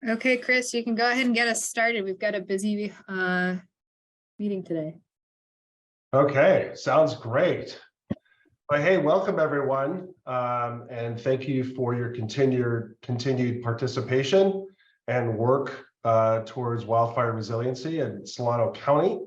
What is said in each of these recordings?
Okay, Chris, you can go ahead and get us started. We've got a busy meeting today. Okay, sounds great. But hey, welcome everyone, and thank you for your continued participation and work towards wildfire resiliency in Solano County.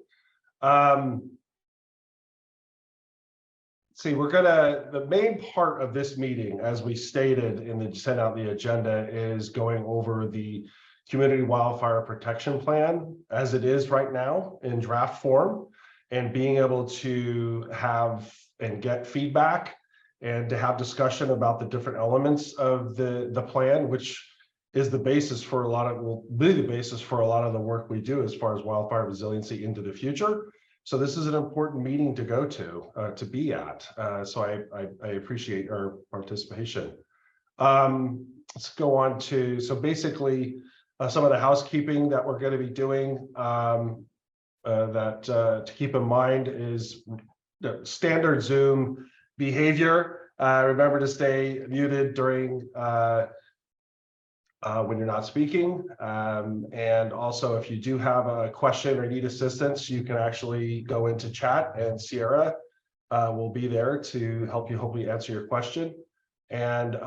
See, the main part of this meeting, as we stated in the sent out the agenda, is going over the Community Wildfire Protection Plan as it is right now in draft form, and being able to have and get feedback and to have discussion about the different elements of the plan, which is the basis for will be the basis for a lot of the work we do as far as wildfire resiliency into the future. So this is an important meeting to go to be at. So I appreciate our participation. Let's go on to, so basically some of the housekeeping that we're going to be doing to keep in mind is the standard Zoom behavior. Remember to stay muted during when you're not speaking, and also if you do have a question or need assistance, you can actually go into chat and Sierra will be there to help you hopefully answer your question. And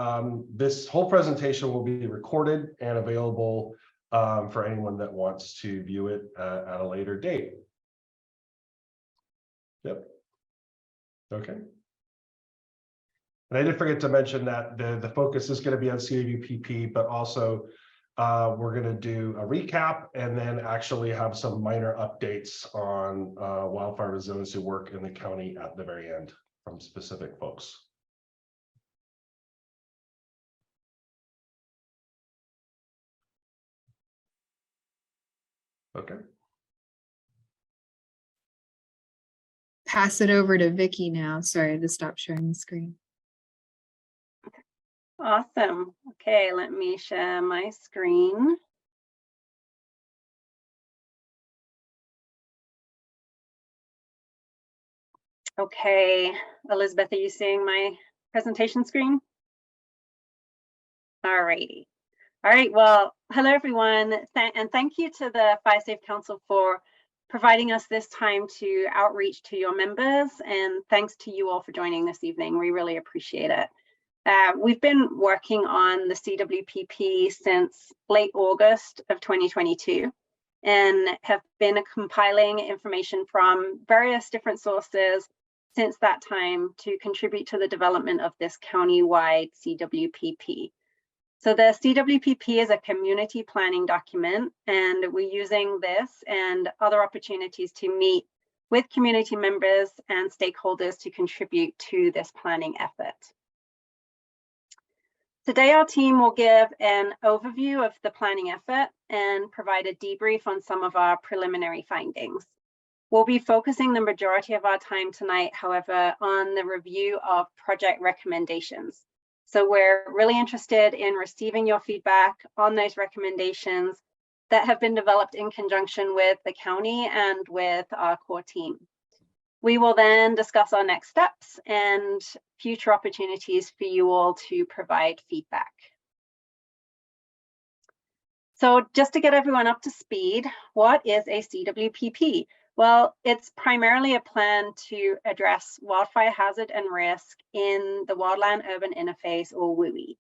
this whole presentation will be recorded and available for anyone that wants to view it at a later date. Yep. Okay. And I did forget to mention that the focus is going to be on CWPP, but also we're going to do a recap and then actually have some minor updates on wildfire resiliency work in the county at the very end from specific folks. Okay. Pass it over to Vicky now. Sorry to stop sharing the screen. Awesome. Okay, let me share my screen. Okay, Elizabeth, are you seeing my presentation screen? All righty. All right, well, hello everyone, and thank you to the Fire Safe Council for providing us this time to outreach to your members, and thanks to you all for joining this evening. We really appreciate it. We've been working on the CWPP since late August of 2022 and have been compiling information from various different sources since that time to contribute to the development of this county-wide CWPP. So the CWPP is a community planning document, and we're using this and other opportunities to meet with community members and stakeholders to contribute to this planning effort. Today, our team will give an overview of the planning effort and provide a debrief on some of our preliminary findings. We'll be focusing the majority of our time tonight, however, on the review of project recommendations. So we're really interested in receiving your feedback on those recommendations that have been developed in conjunction with the county and with our core team. We will then discuss our next steps and future opportunities for you all to provide feedback. So just to get everyone up to speed, what is a CWPP? Well, it's primarily a plan to address wildfire hazard and risk in the wildland-urban interface, or WUI.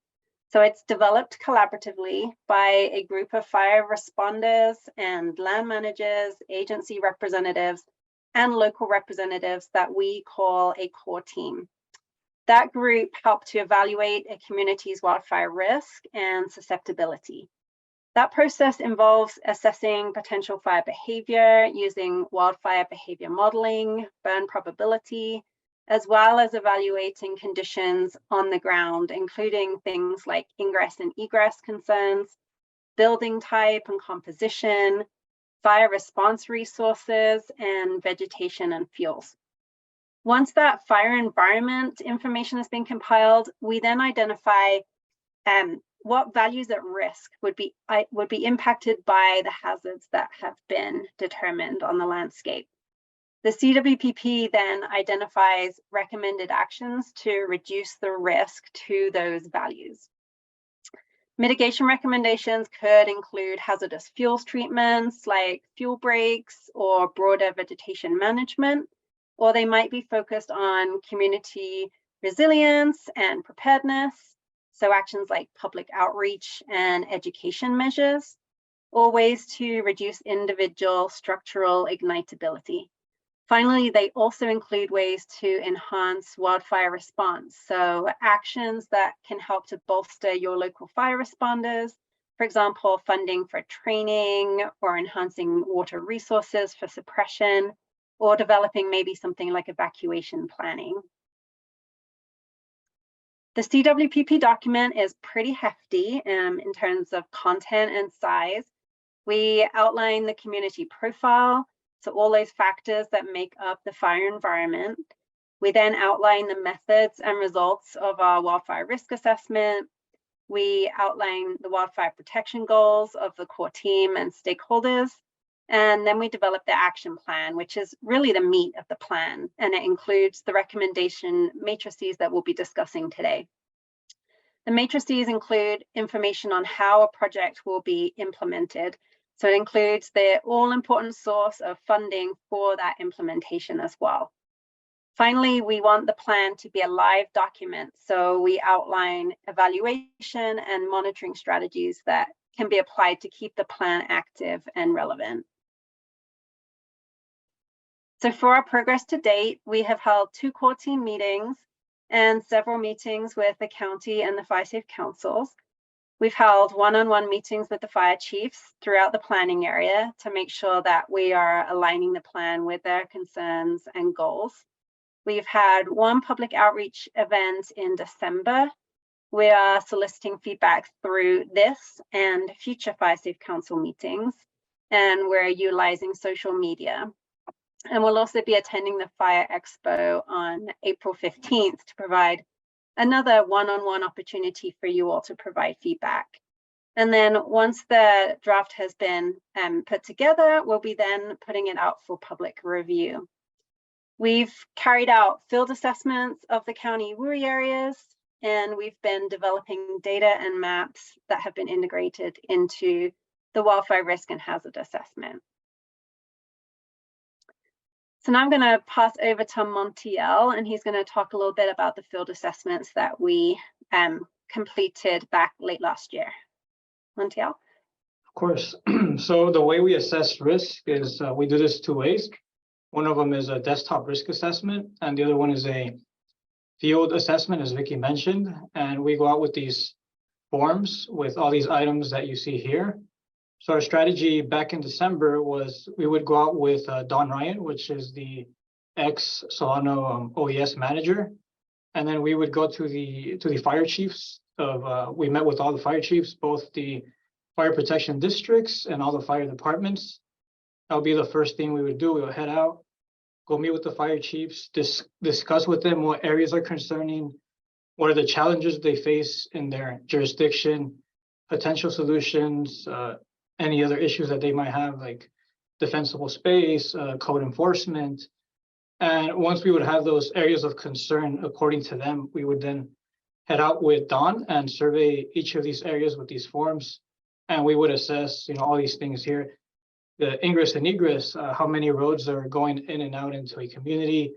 So it's developed collaboratively by a group of fire responders and land managers, agency representatives, and local representatives that we call a core team. That group helped to evaluate a community's wildfire risk and susceptibility. That process involves assessing potential fire behavior using wildfire behavior modeling, burn probability, as well as evaluating conditions on the ground, including things like ingress and egress concerns, building type and composition, fire response resources, and vegetation and fuels. Once that fire environment information has been compiled, we then identify what values at risk would be impacted by the hazards that have been determined on the landscape. The CWPP then identifies recommended actions to reduce the risk to those values. Mitigation recommendations could include hazardous fuels treatments like fuel breaks or broader vegetation management, or they might be focused on community resilience and preparedness, so actions like public outreach and education measures, or ways to reduce individual structural ignitability. Finally, they also include ways to enhance wildfire response. So actions that can help to bolster your local fire responders, for example, funding for training or enhancing water resources for suppression, or developing maybe something like evacuation planning. The CWPP document is pretty hefty in terms of content and size. We outline the community profile, so all those factors that make up the fire environment. We then outline the methods and results of our wildfire risk assessment. We outline the wildfire protection goals of the core team and stakeholders. And then we develop the action plan, which is really the meat of the plan. And it includes the recommendation matrices that we'll be discussing today. The matrices include information on how a project will be implemented. So it includes the all-important source of funding for that implementation as well. Finally, we want the plan to be a live document. So we outline evaluation and monitoring strategies that can be applied to keep the plan active and relevant. So for our progress to date, we have held 2 core team meetings and several meetings with the county and the Fire Safe Councils. We've held one-on-one meetings with the fire chiefs throughout the planning area to make sure that we are aligning the plan with their concerns and goals. We've had 1 public outreach event in December. We are soliciting feedback through this and future Fire Safe Council meetings, and we're utilizing social media. And we'll also be attending the Fire Expo on April 15th to provide another one-on-one opportunity for you all to provide feedback. And then once the draft has been put together, we'll be then putting it out for public review. We've carried out field assessments of the county WUI areas, and we've been developing data and maps that have been integrated into the wildfire risk and hazard assessment. So now I'm going to pass over to Montiel, and he's going to talk a little bit about the field assessments that we completed back late last year. Montiel? Of course. So the way we assess risk is we do this 2 ways. One of them is a desktop risk assessment, and the other one is a field assessment, as Vicky mentioned. And we go out with these forms with all these items that you see here. So our strategy back in December was we would go out with Don Ryan, which is the ex-Solano OES manager. And then we would go to the fire chiefs we met with all the fire chiefs, both the fire protection districts and all the fire departments. That would be the first thing we would do. We would head out, go meet with the fire chiefs, discuss with them what areas are concerning, what are the challenges they face in their jurisdiction, potential solutions, any other issues that they might have, like defensible space, code enforcement. And once we would have those areas of concern according to them, we would then head out with Don and survey each of these areas with these forms. And we would assess, all these things here, the ingress and egress, how many roads are going in and out into a community.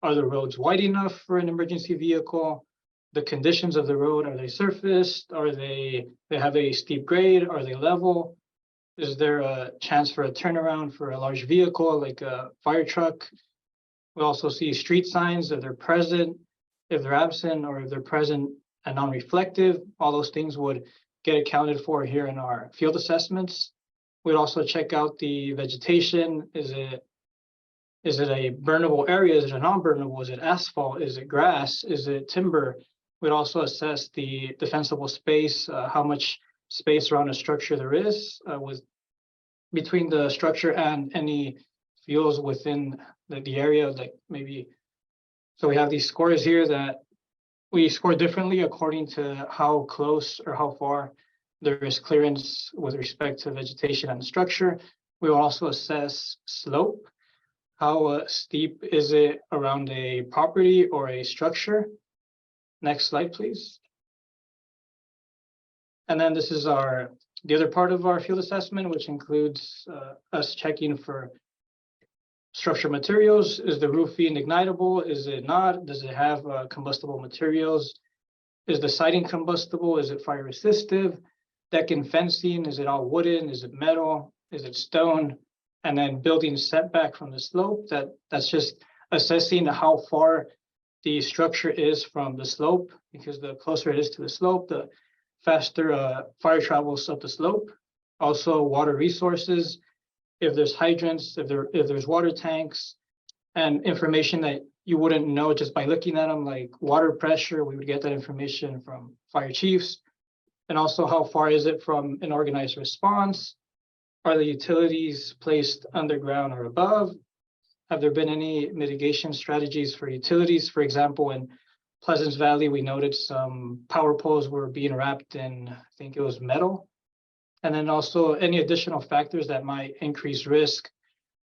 Are the roads wide enough for an emergency vehicle? The conditions of the road, are they surfaced? Are they have a steep grade? Are they level? Is there a chance for a turnaround for a large vehicle like a fire truck? We also see street signs, if they're present, if they're absent, or if they're present and non-reflective. All those things would get accounted for here in our field assessments. We'd also check out the vegetation. Is it a burnable area? Is it a non-burnable? Is it asphalt? Is it grass? Is it timber? We'd also assess the defensible space, how much space around a structure there is between the structure and any fuels within the area, like maybe. So we have these scores here that we score differently according to how close or how far there is clearance with respect to vegetation and structure. We will also assess slope. How steep is it around a property or a structure? Next slide, please. And then this is the other part of our field assessment, which includes us checking for structural materials. Is the roofing ignitable? Is it not? Does it have combustible materials? Is the siding combustible? Is it fire resistive? Deck and fencing, is it all wooden? Is it metal? Is it stone? And then building setback from the slope, that's just assessing how far the structure is from the slope, because the closer it is to the slope, the faster fire travels up the slope. Also water resources, if there's hydrants, if there's water tanks, and information that you wouldn't know just by looking at them, like water pressure, we would get that information from fire chiefs. And also how far is it from an organized response? Are the utilities placed underground or above? Have there been any mitigation strategies for utilities? For example, in Pleasance Valley, we noted some power poles were being wrapped in, I think it was metal. And then also any additional factors that might increase risk.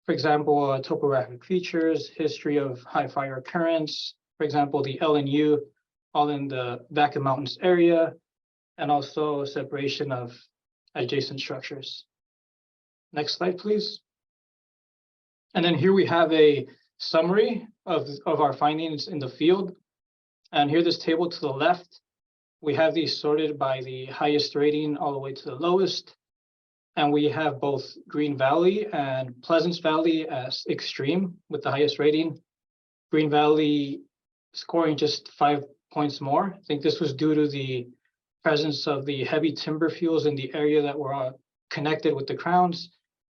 For example, topographic features, history of high fire occurrence. For example, the LNU all in the Vaca Mountains area, and also separation of adjacent structures. Next slide, please. And then here we have a summary of our findings in the field. And here, this table to the left, we have these sorted by the highest rating all the way to the lowest. And we have both Green Valley and Pleasance Valley as extreme with the highest rating. Green Valley scoring just 5 points more. I think this was due to the presence of the heavy timber fuels in the area that were connected with the crowns.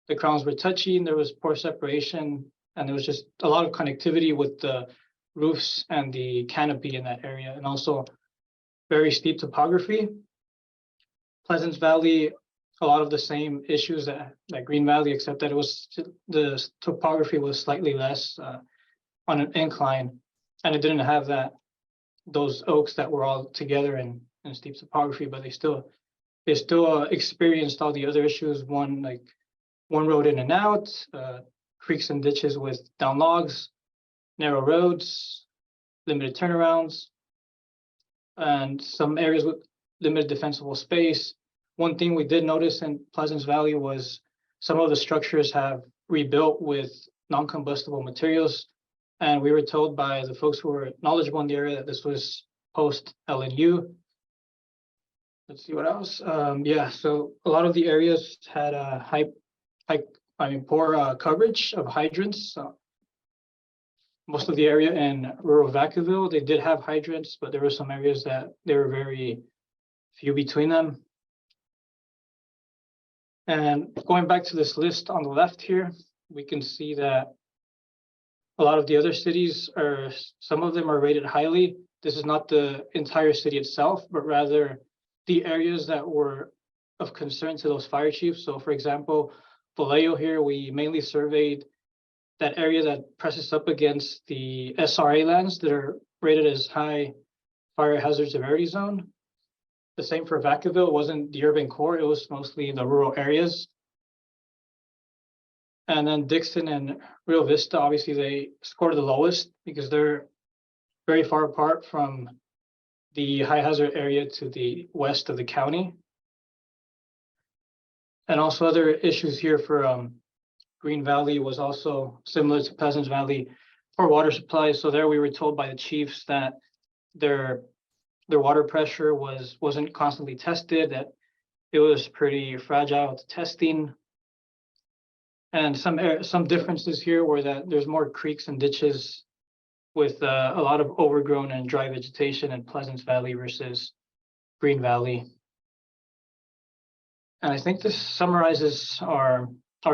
The crowns were touching, there was poor separation, and there was just a lot of connectivity with the roofs and the canopy in that area, and also very steep topography. Pleasance Valley, a lot of the same issues that Green Valley, except that it was the topography was slightly less on an incline, and it didn't have those oaks that were all together in steep topography, but they still experienced all the other issues. One road in and out, creeks and ditches with down logs, narrow roads, limited turnarounds, and some areas with limited defensible space. One thing we did notice in Pleasance Valley was some of the structures have rebuilt with non-combustible materials. And we were told by the folks who were knowledgeable in the area that this was post LNU. Let's see what else. Yeah, so a lot of the areas had a poor coverage of hydrants. So most of the area in rural Vacaville, they did have hydrants, but there were some areas that there were very few between them. And going back to this list on the left here, we can see that a lot of the other cities some of them are rated highly. This is not the entire city itself, but rather the areas that were of concern to those fire chiefs. So for example, Vallejo here, we mainly surveyed that area that presses up against the SRA lands that are rated as high fire hazard severity zone. The same for Vacaville. It wasn't the urban core, it was mostly the rural areas. And then Dixon and Rio Vista, obviously they scored the lowest because they're very far apart from the high hazard area to the west of the county. And also other issues here for Green Valley was also similar to Pleasance Valley for water supply. So there we were told by the chiefs that their water pressure wasn't constantly tested, that it was pretty fragile to testing. And some differences here were that there's more creeks and ditches with a lot of overgrown and dry vegetation in Pleasance Valley versus Green Valley. And I think this summarizes our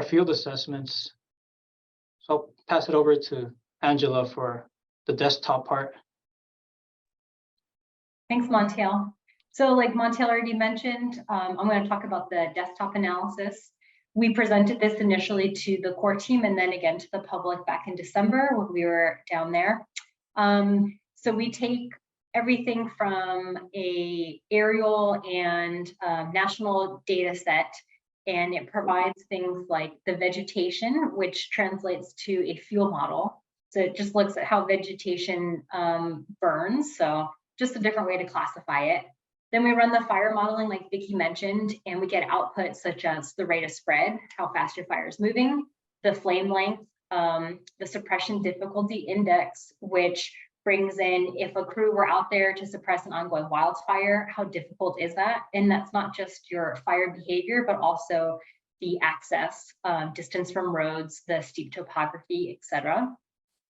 field assessments. So I'll pass it over to Angela for the desktop part. Thanks, Montiel. So like Montiel already mentioned, I'm going to talk about the desktop analysis. We presented this initially to the core team and then again to the public back in December when we were down there. So we take everything from a aerial and national data set, and it provides things like the vegetation, which translates to a fuel model. So it just looks at how vegetation burns. So just a different way to classify it. Then we run the fire modeling like Vicki mentioned, and we get outputs such as the rate of spread, how fast your fire is moving, the flame length, the suppression difficulty index, which brings in if a crew were out there to suppress an ongoing wildfire, how difficult is that? And that's not just your fire behavior, but also the access, distance from roads, the steep topography, etc.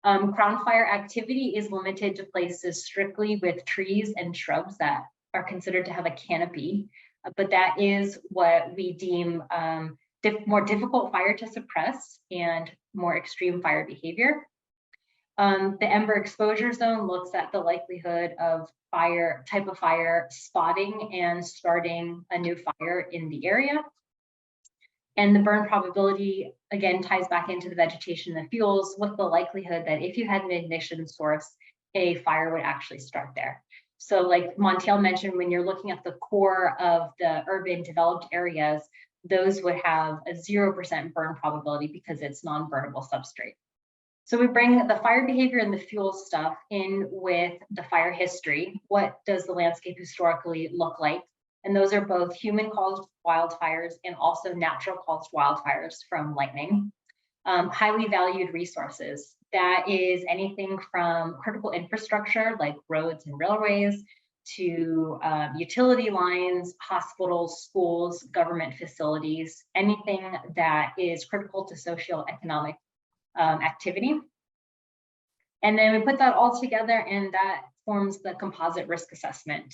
Crown fire activity is limited to places strictly with trees and shrubs that are considered to have a canopy, but that is what we deem more difficult fire to suppress and more extreme fire behavior. The Ember exposure zone looks at the likelihood of type of fire spotting and starting a new fire in the area. And the burn probability, again, ties back into the vegetation and the fuels with the likelihood that if you had an ignition source, a fire would actually start there. So like Montiel mentioned, when you're looking at the core of the urban developed areas, those would have a 0% burn probability because it's non-burnable substrate. So we bring the fire behavior and the fuel stuff in with the fire history. What does the landscape historically look like? And those are both human-caused wildfires and also natural-caused wildfires from lightning. Highly valued resources. That is anything from critical infrastructure like roads and railways to utility lines, hospitals, schools, government facilities, anything that is critical to socioeconomic activity. And then we put that all together and that forms the composite risk assessment.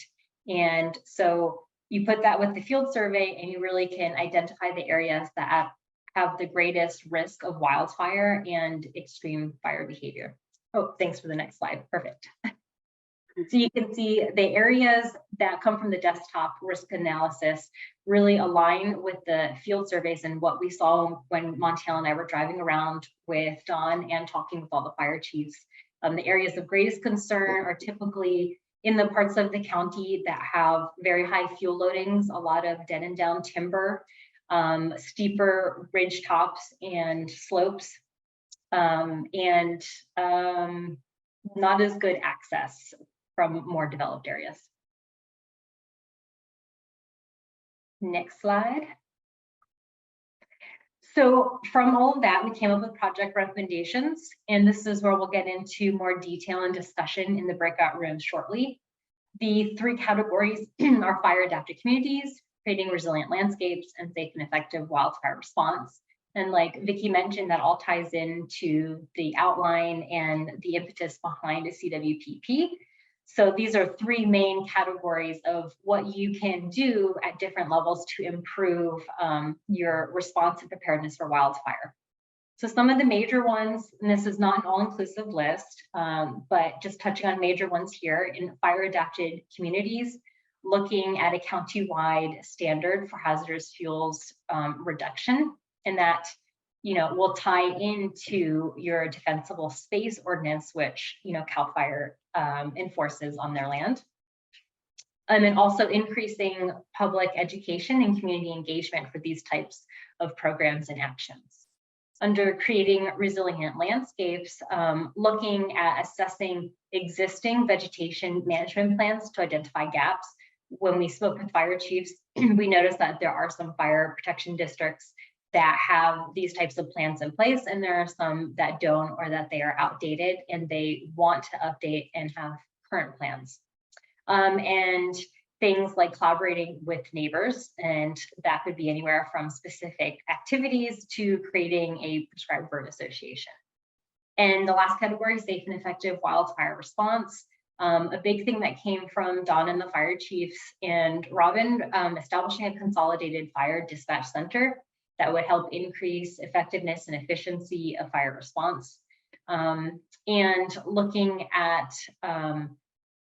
And so you put that with the field survey and you really can identify the areas that have the greatest risk of wildfire and extreme fire behavior. Oh, thanks for the next slide. Perfect. So you can see the areas that come from the desktop risk analysis really align with the field surveys and what we saw when Montiel and I were driving around with Dawn and talking with all the fire chiefs. The areas of greatest concern are typically in the parts of the county that have very high fuel loadings, a lot of dead and down timber, steeper ridge tops and slopes, and not as good access from more developed areas. Next slide. So from all of that, we came up with project recommendations, and this is where we'll get into more detail and discussion in the breakout rooms shortly. The three categories are fire adapted communities, creating resilient landscapes, and safe and effective wildfire response. And like Vicki mentioned, that all ties into the outline and the impetus behind a CWPP. So these are three main categories of what you can do at different levels to improve your response and preparedness for wildfire. So some of the major ones, and this is not an all-inclusive list, but just touching on major ones here in fire adapted communities, looking at a county-wide standard for hazardous fuels reduction, and that will tie into your defensible space ordinance, which CAL FIRE enforces on their land. And then also increasing public education and community engagement for these types of programs and actions. Under creating resilient landscapes, looking at assessing existing vegetation management plans to identify gaps. When we spoke with fire chiefs, we noticed that there are some fire protection districts that have these types of plans in place, and there are some that don't, or that they are outdated and they want to update and have current plans. And things like collaborating with neighbors, and that could be anywhere from specific activities to creating a prescribed burn association. And the last category, safe and effective wildfire response. A big thing that came from Dawn and the fire chiefs and Robyn, establishing a consolidated fire dispatch center that would help increase effectiveness and efficiency of fire response. And looking at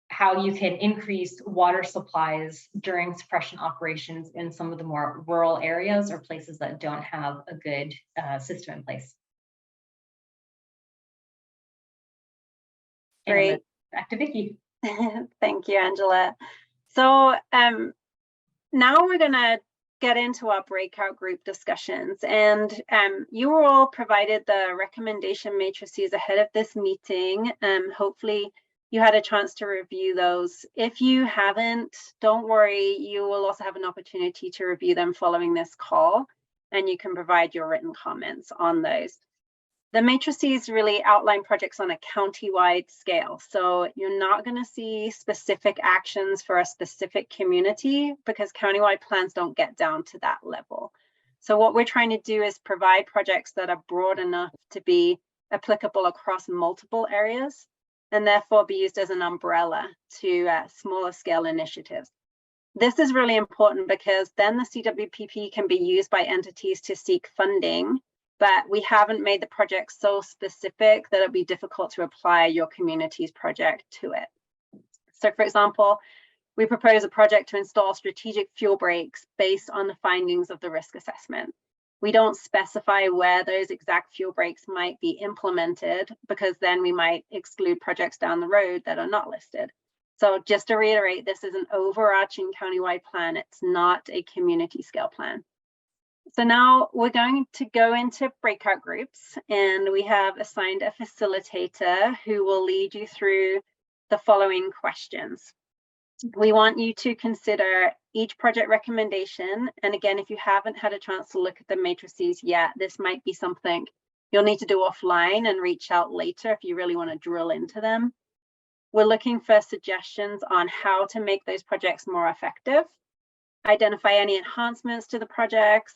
how you can increase water supplies during suppression operations in some of the more rural areas or places that don't have a good system in place. Great. Back to Vicki. Thank you, Angela. So now we're gonna get into our breakout group discussions, and you were all provided the recommendation matrices ahead of this meeting. Hopefully you had a chance to review those. If you haven't, don't worry, you will also have an opportunity to review them following this call, and you can provide your written comments on those. The matrices really outline projects on a county-wide scale. So you're not going to see specific actions for a specific community because county-wide plans don't get down to that level. So what we're trying to do is provide projects that are broad enough to be applicable across multiple areas and therefore be used as an umbrella to smaller scale initiatives. This is really important because then the CWPP can be used by entities to seek funding, but we haven't made the project so specific that it'd be difficult to apply your community's project to it. So for example, we propose a project to install strategic fuel breaks based on the findings of the risk assessment. We don't specify where those exact fuel breaks might be implemented because then we might exclude projects down the road that are not listed. So just to reiterate, this is an overarching countywide plan. It's not a community scale plan. So now we're going to go into breakout groups, and we have assigned a facilitator who will lead you through the following questions. We want you to consider each project recommendation. And again, if you haven't had a chance to look at the matrices yet, this might be something you'll need to do offline and reach out later if you really want to drill into them. We're looking for suggestions on how to make those projects more effective. Identify any enhancements to the projects.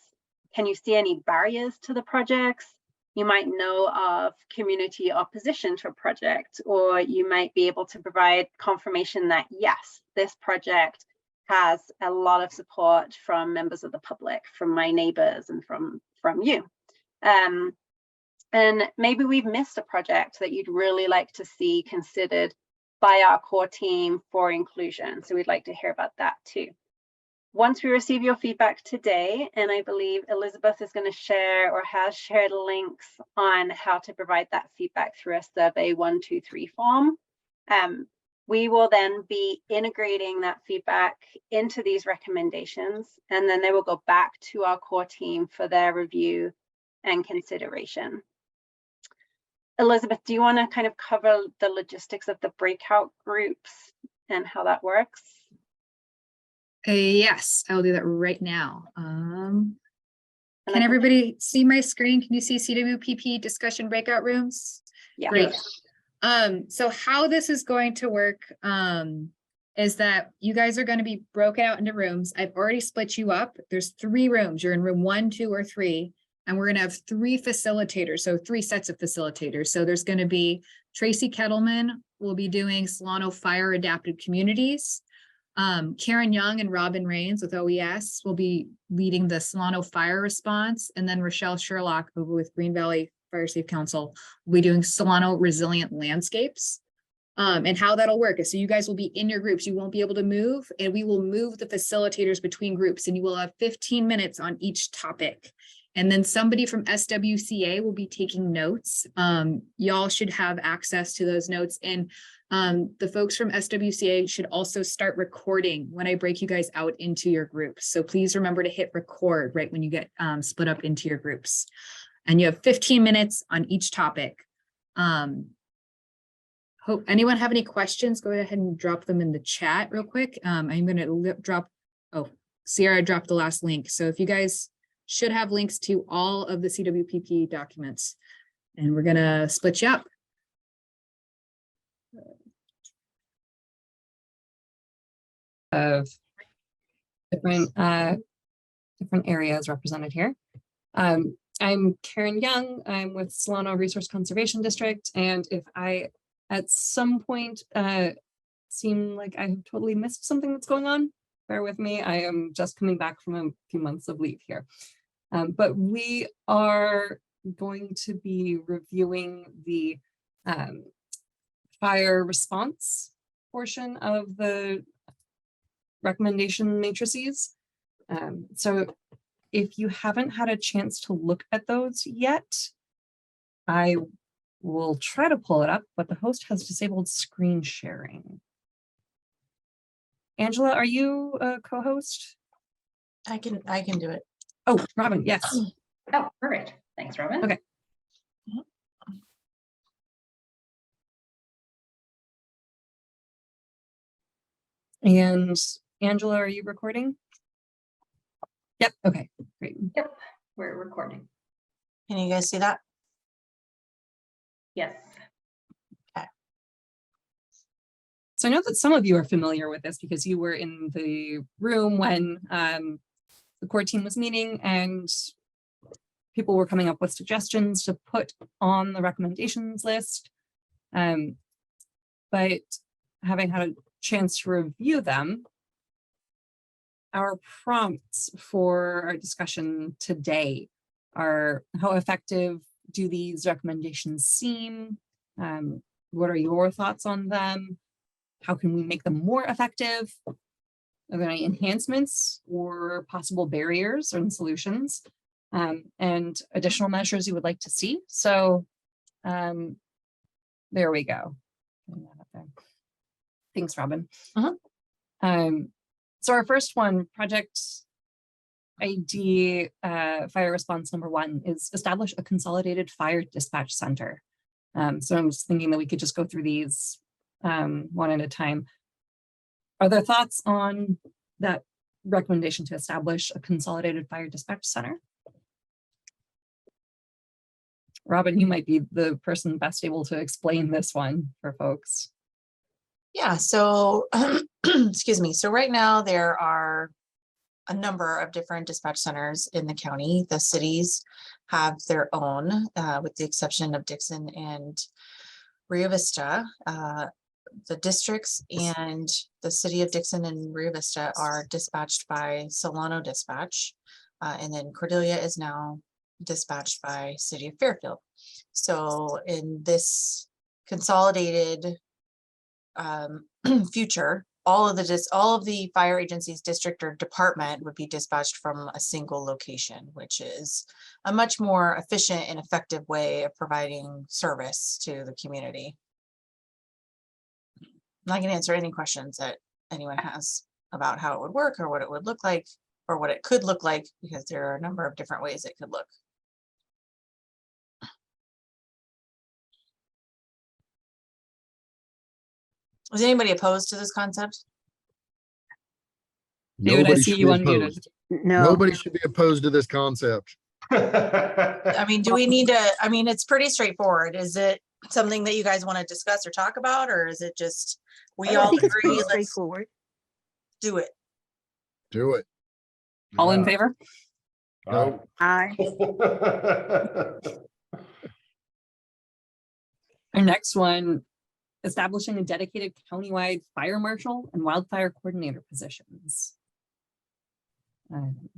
Can you see any barriers to the projects? You might know of community opposition to a project, or you might be able to provide confirmation that yes, this project has a lot of support from members of the public, from my neighbors and from you. And maybe we've missed a project that you'd really like to see considered by our core team for inclusion. So we'd like to hear about that too. Once we receive your feedback today, and I believe Elizabeth is going to share or has shared links on how to provide that feedback through a survey 123 form, we will then be integrating that feedback into these recommendations, and then they will go back to our core team for their review and consideration. Elizabeth, do you want to kind of cover the logistics of the breakout groups and how that works? Yes, I will do that right now. Can everybody see my screen? Can you see CWPP discussion breakout rooms? Yeah. Great. Yes. So how this is going to work is that you guys are going to be broken out into rooms. I've already split you up. There's 3 rooms. You're in room 1, 2, or 3. And we're going to have 3 facilitators. So 3 sets of facilitators. So there's going to be Tracy Katelman will be doing Solano Fire Adapted Communities. Karin Young and Robyn with OES will be leading the Solano fire response. And then Rochelle Sherlock over with Green Valley Fire Safe Council will be doing Solano resilient landscapes. And how that'll work is so you guys will be in your groups. You won't be able to move, and we will move the facilitators between groups, and you will have 15 minutes on each topic. And then somebody from SWCA will be taking notes. Y'all should have access to those notes. And the folks from SWCA should also start recording when I break you guys out into your groups. So please remember to hit record right when you get split up into your groups. And you have 15 minutes on each topic. Hope anyone have any questions? Go ahead and drop them in the chat real quick. I'm going to drop, Sierra dropped the last link. So if you guys should have links to all of the CWPP documents, and we're going to split you up. Of different areas represented here. I'm Karin Young. I'm with Solano Resource Conservation District, and if I at some point seem like I have totally missed something that's going on, bear with me. I am just coming back from a few months of leave here. But we are going to be reviewing the fire response portion of the recommendation matrices. So if you haven't had a chance to look at those yet, I will try to pull it up, but the host has disabled screen sharing. Angela, are you a co-host? I can do it. Oh, Robyn, yes. Oh, perfect. Thanks, Robyn. Okay. And Angela, are you recording? Yep. Okay, great. Yep, we're recording. Can you guys see that? Yes. So I know that some of you are familiar with this because you were in the room when the core team was meeting and people were coming up with suggestions to put on the recommendations list. But having had a chance to review them, our prompts for our discussion today are: how effective do these recommendations seem? What are your thoughts on them? How can we make them more effective? Are there any enhancements or possible barriers and solutions? And additional measures you would like to see? So there we go. Thanks, Robyn. So our first one, project ID fire response number 1, is establish a consolidated fire dispatch center. So I'm just thinking that we could just go through these one at a time. Are there thoughts on that recommendation to establish a consolidated fire dispatch center? Robyn, you might be the person best able to explain this one for folks. Yeah, so excuse me. So right now there are a number of different dispatch centers in the county. The cities have their own, with the exception of Dixon and Rio Vista. The districts and the city of Dixon and Rio Vista are dispatched by Solano Dispatch. And then Cordelia is now dispatced by City of Fairfield. So in this consolidated future, all of the fire agencies, district or department would be dispatched from a single location, which is a much more efficient and effective way of providing service to the community. I can answer any questions that anyone has about how it would work or what it would look like or what it could look like, because there are a number of different ways it could look. Is anybody opposed to this concept? David, I Nobody see should you be unmuted. opposed. Nobody should be opposed to this concept. I mean, do we need to, I mean, it's pretty straightforward. Is it something that you guys want to discuss or talk about, or is it just, we all agree, let's straightforward. do it? Do it. All in Yeah. favor? Go. Aye. Our next one, establishing a dedicated countywide fire marshal and wildfire coordinator positions. And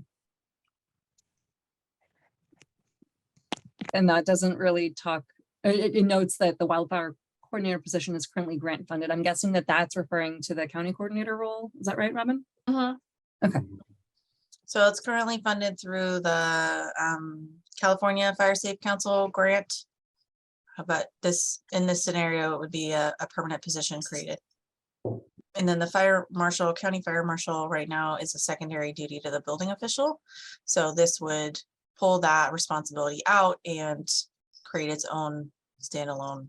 that doesn't really talk, it notes that the wildfire coordinator position is currently grant funded. I'm guessing that that's referring to the county coordinator role. Is that right, Robyn? Okay. So it's currently funded through the California Fire Safe Council grant. But in this scenario, it would be a permanent position created. And then the fire marshal, county fire marshal right now is a secondary duty to the building official. So this would pull that responsibility out and create its own standalone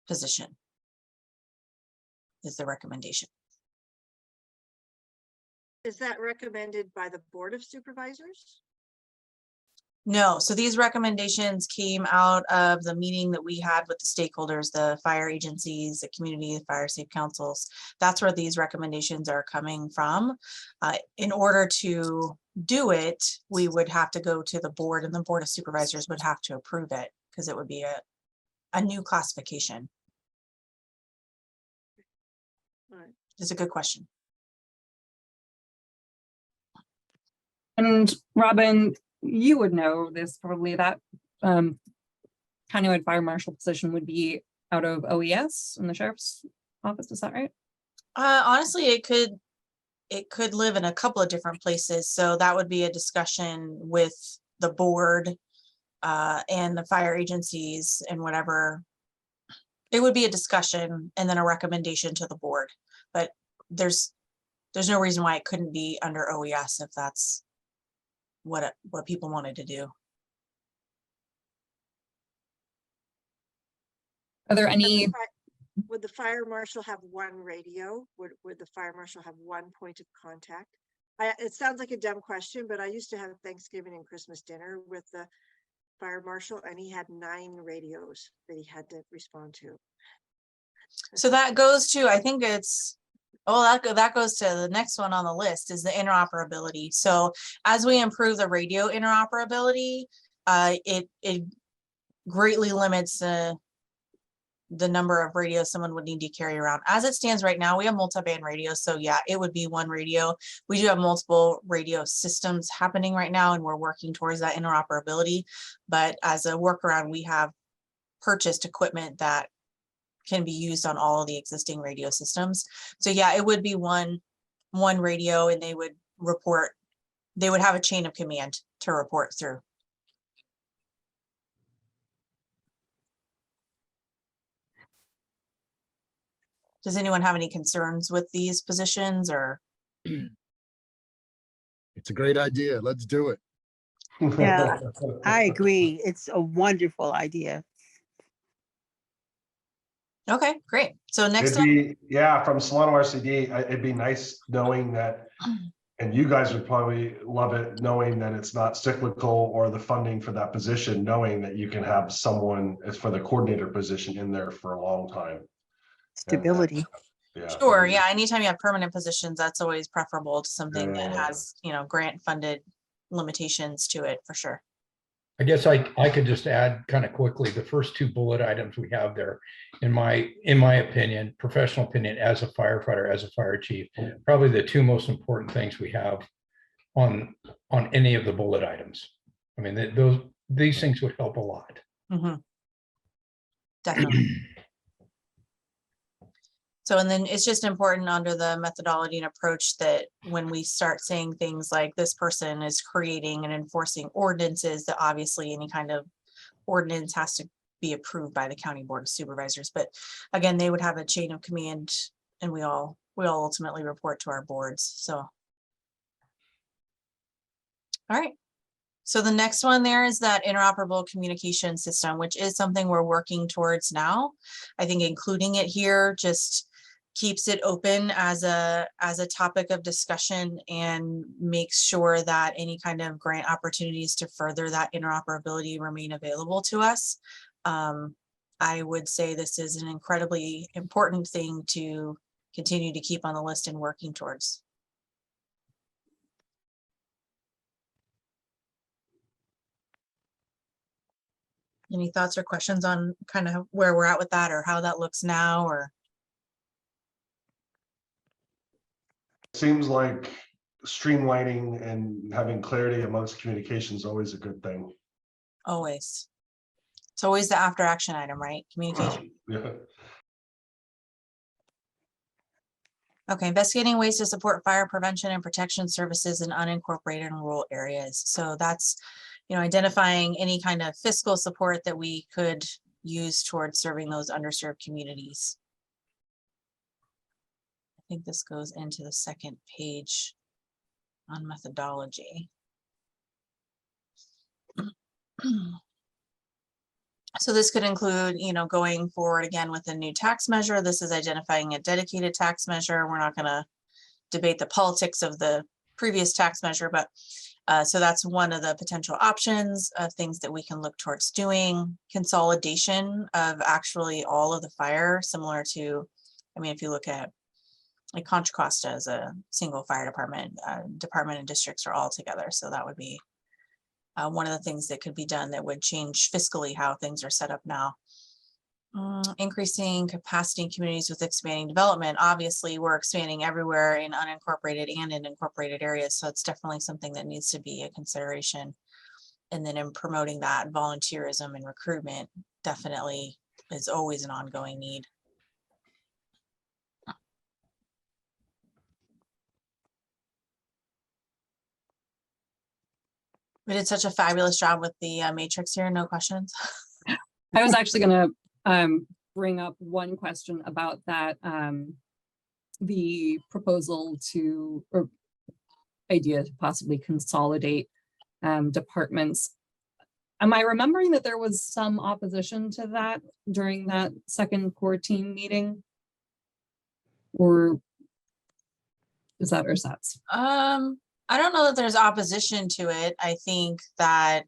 position is the recommendation. Is that recommended by the Board of Supervisors? No, so these recommendations came out of the meeting that we had with the stakeholders, the fire agencies, the community, the fire safe councils. That's where these recommendations are coming from. In order to do it, we would have to go to the board, and the Board of Supervisors would have to approve it because it would be a new classification. All right. It's a good question. And Robyn, you would know this probably, that countywide fire marshal position would be out of OES in the sheriff's office. Is that right? Honestly, it could live in a couple of different places. So that would be a discussion with the board and the fire agencies and whatever. It would be a discussion and then a recommendation to the board. But there's no reason why it couldn't be under OES if that's what people wanted to do. Are there any Would the fire marshal have one radio? Would the fire marshal have one point of contact? It sounds like a dumb question, but I used to have Thanksgiving and Christmas dinner with the fire marshal, and he had 9 radios that he had to respond to. So that goes to, I think it's, oh, that goes to the next one on the list is the interoperability. So as we improve the radio interoperability, it greatly limits the number of radios someone would need to carry around. As it stands right now, we have multi-band radios. So yeah, it would be one radio. We do have multiple radio systems happening right now, and we're working towards that interoperability. But as a workaround, we have purchased equipment that can be used on all of the existing radio systems. So yeah, it would be one radio, and they would report, they would have a chain of command to report through. Does anyone have any concerns with these positions or? It's a great idea. Let's do it. Yeah, I agree. It's a wonderful idea. Okay, great. So next It'd be, yeah, from Solano RCD, it'd be nice knowing that, and you guys would probably love it, knowing that it's not cyclical or the funding for that position, knowing that you can have someone as for the coordinator position in there for a long time. Stability. Yeah. Sure, yeah, anytime you have permanent positions, that's always preferable to something that Yeah. has, you know, grant funded limitations to it for sure. I guess I could just add kind of quickly, the first 2 bullet items we have there, in my opinion, professional opinion, as a firefighter, as a fire chief, probably the 2 most important things we have on any of the bullet items. I mean, these things would help a lot. Mhm. Definitely. So, and then it's just important under the methodology and approach that when we start saying things like this person is creating and enforcing ordinances, that obviously any kind of ordinance has to be approved by the county board of supervisors. But again, they would have a chain of command, and we all ultimately report to our boards. So, all right. So the next one there is that interoperable communication system, which is something we're working towards now. I think including it here just keeps it open as a topic of discussion and makes sure that any kind of grant opportunities to further that interoperability remain available to us. I would say this is an incredibly important thing to continue to keep on the list and working towards. Any thoughts or questions on kind of where we're at with that, or how that looks now, or? Seems like streamlining and having clarity amongst communication is always a good thing. Always. It's always the after action item, right? Communication. Yeah. Okay, investigating ways to support fire prevention and protection services in unincorporated and rural areas. So that's, you know, identifying any kind of fiscal support that we could use towards serving those underserved communities. I think this goes into the second page on methodology. So this could include, you know, going forward again with a new tax measure. This is identifying a dedicated tax measure. We're not going to debate the politics of the previous tax measure, but so that's one of the potential options of things that we can look towards doing. Consolidation of actually all of the fire, similar to, I mean, if you look at like Contra Costa as a single fire department, department and districts are all together. So that would be one of the things that could be done that would change fiscally how things are set up now. Increasing capacity in communities with expanding development. Obviously, we're expanding everywhere in unincorporated and in incorporated areas. So it's definitely something that needs to be a consideration. And then in promoting that, volunteerism and recruitment definitely is always an ongoing need. We did such a fabulous job with the matrix here. No questions. I was actually going to bring up one question about that, the proposal to, or idea to possibly consolidate departments. am I remembering that there was some opposition to that during that second core team meeting? Or is that ersatz? I don't know that there's opposition to it. I think that,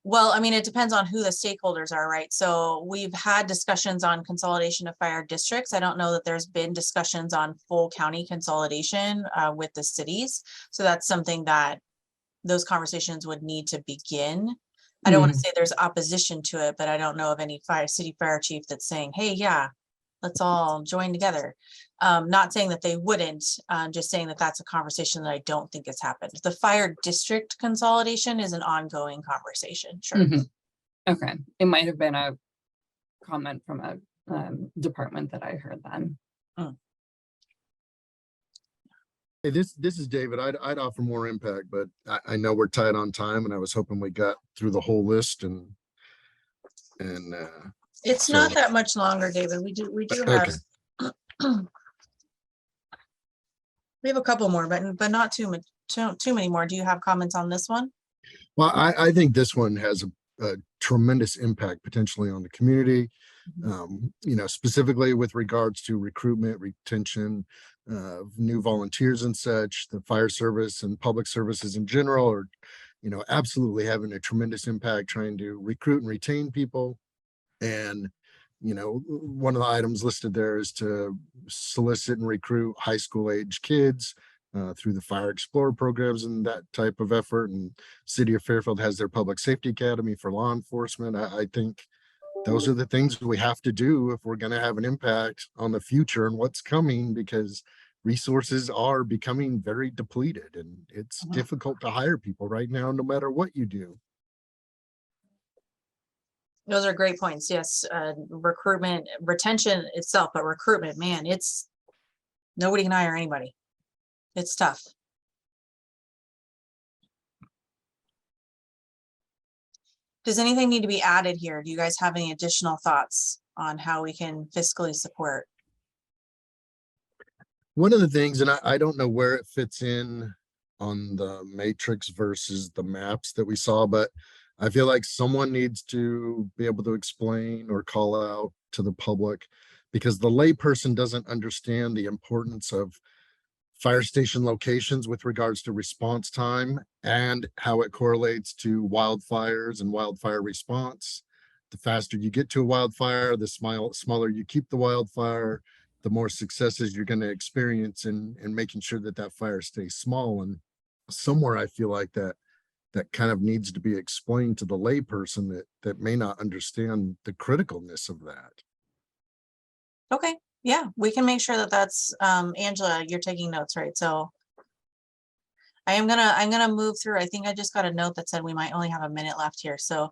well, I mean, it depends on who the stakeholders are, right? So we've had discussions on consolidation of fire districts. I don't know that there's been discussions on full county consolidation with the cities. So that's something that those conversations would need to begin. I don't want to say there's opposition to it, but I don't know of any city fire chief that's saying, hey, yeah, let's all join together. Not saying that they wouldn't, just saying that that's a conversation that I don't think has happened. The fire district consolidation is an ongoing conversation, sure. Okay, it might have been a comment from a department that I heard then. Hey, this is David. I'd offer more impact, but I know we're tight on time, and I was hoping we got through the whole list and It's so- not that much longer, David. We do have we have a couple more, but not too many more. Do you have comments on this one? Well, I think this one has a tremendous impact potentially on the community. You know, specifically with regards to recruitment, retention of new volunteers and such. The fire service and public services in general are, you know, absolutely having a tremendous impact trying to recruit and retain people. And, you know, one of the items listed there is to solicit and recruit high school age kids through the Fire Explorer programs and that type of effort. And City of Fairfield has their Public Safety Academy for law enforcement. I think those are the things we have to do if we're going to have an impact on the future and what's coming, because resources are becoming very depleted and it's difficult to hire people right now, no matter what you do. Those are great points. Yes, recruitment, retention itself, but recruitment, man, it's nobody can hire anybody. It's tough. Does anything need to be added here? Do you guys have any additional thoughts on how we can fiscally support? One of the things, and I don't know where it fits in on the matrix versus the maps that we saw, but I feel like someone needs to be able to explain or call out to the public, because the layperson doesn't understand the importance of fire station locations with regards to response time and how it correlates to wildfires and wildfire response. The faster you get to a wildfire, the smaller you keep the wildfire, the more successes you're going to experience in making sure that that fire stays small. And somewhere I feel like that kind of needs to be explained to the layperson that may not understand the criticalness of that. Okay, yeah, we can make sure that that's Angela, you're taking notes, right? So I'm gonna move through. I think I just got a note that said we might only have a minute left here. So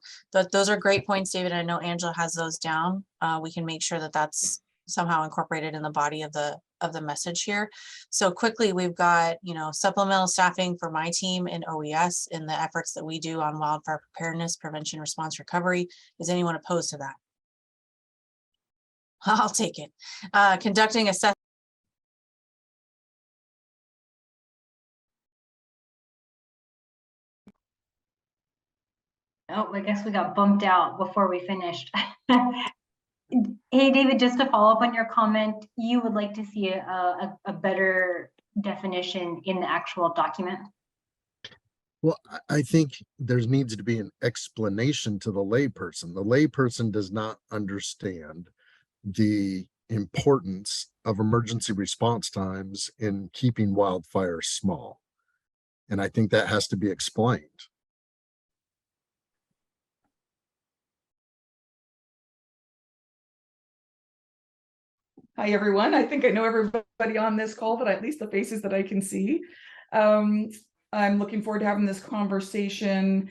those are great points, David. I know Angela has those down. We can make sure that that's somehow incorporated in the body of the message here. So quickly, we've got, you know, supplemental staffing for my team in OES in the efforts that we do on wildfire preparedness, prevention, response, recovery. Is anyone opposed to that? I'll take it. Conducting assessment. Oh, I guess we got bumped out before we finished. Hey, David, just to follow up on your comment, you would like to see a better definition in the actual document? Well, I think there needs to be an explanation to the layperson. The layperson does not understand the importance of emergency response times in keeping wildfires small. And I think that has to be explained. Hi, everyone. I think I know everybody on this call, but at least the faces that I can see. I'm looking forward to having this conversation.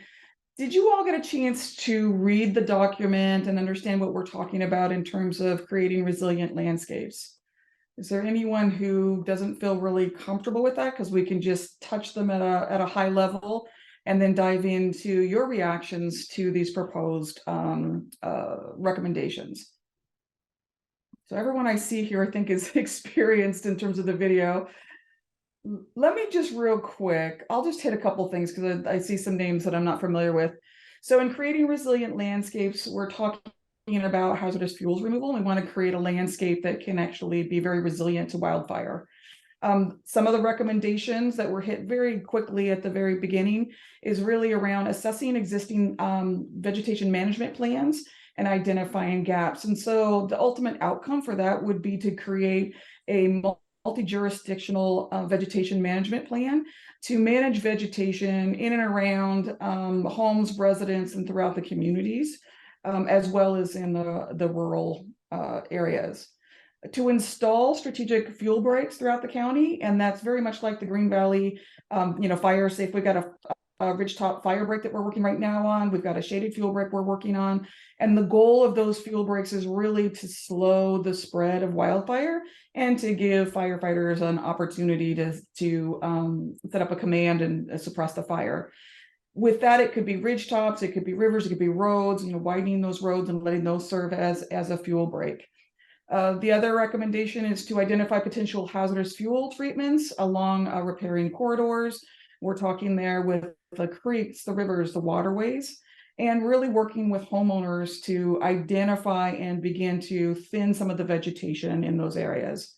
Did you all get a chance to read the document and understand what we're talking about in terms of creating resilient landscapes? Is there anyone who doesn't feel really comfortable with that? Because we can just touch them at a high level and then dive into your reactions to these proposed recommendations. So everyone I see here, I think, is experienced in terms of the video. let me just real quick, I'll just hit a couple things because I see some names that I'm not familiar with. So in creating resilient landscapes, we're talking about hazardous fuels removal. We want to create a landscape that can actually be very resilient to wildfire. Some of the recommendations that were hit very quickly at the very beginning is really around assessing existing vegetation management plans and identifying gaps. And so the ultimate outcome for that would be to create a multi-jurisdictional vegetation management plan to manage vegetation in and around homes, residents, and throughout the communities, as well as in the rural areas. To install strategic fuel breaks throughout the county, and that's very much like the Green Valley, Fire Safe. We've got a ridgetop fire break that we're working right now on. We've got a shaded fuel break we're working on, and the goal of those fuel breaks is really to slow the spread of wildfire and to give firefighters an opportunity to set up a command and suppress the fire. With that, it could be ridgetops, it could be rivers, it could be roads. Widening those roads and letting those serve as a fuel break. The other recommendation is to identify potential hazardous fuel treatments along riparian corridors. We're talking there with the creeks, the rivers, the waterways, and really working with homeowners to identify and begin to thin some of the vegetation in those areas.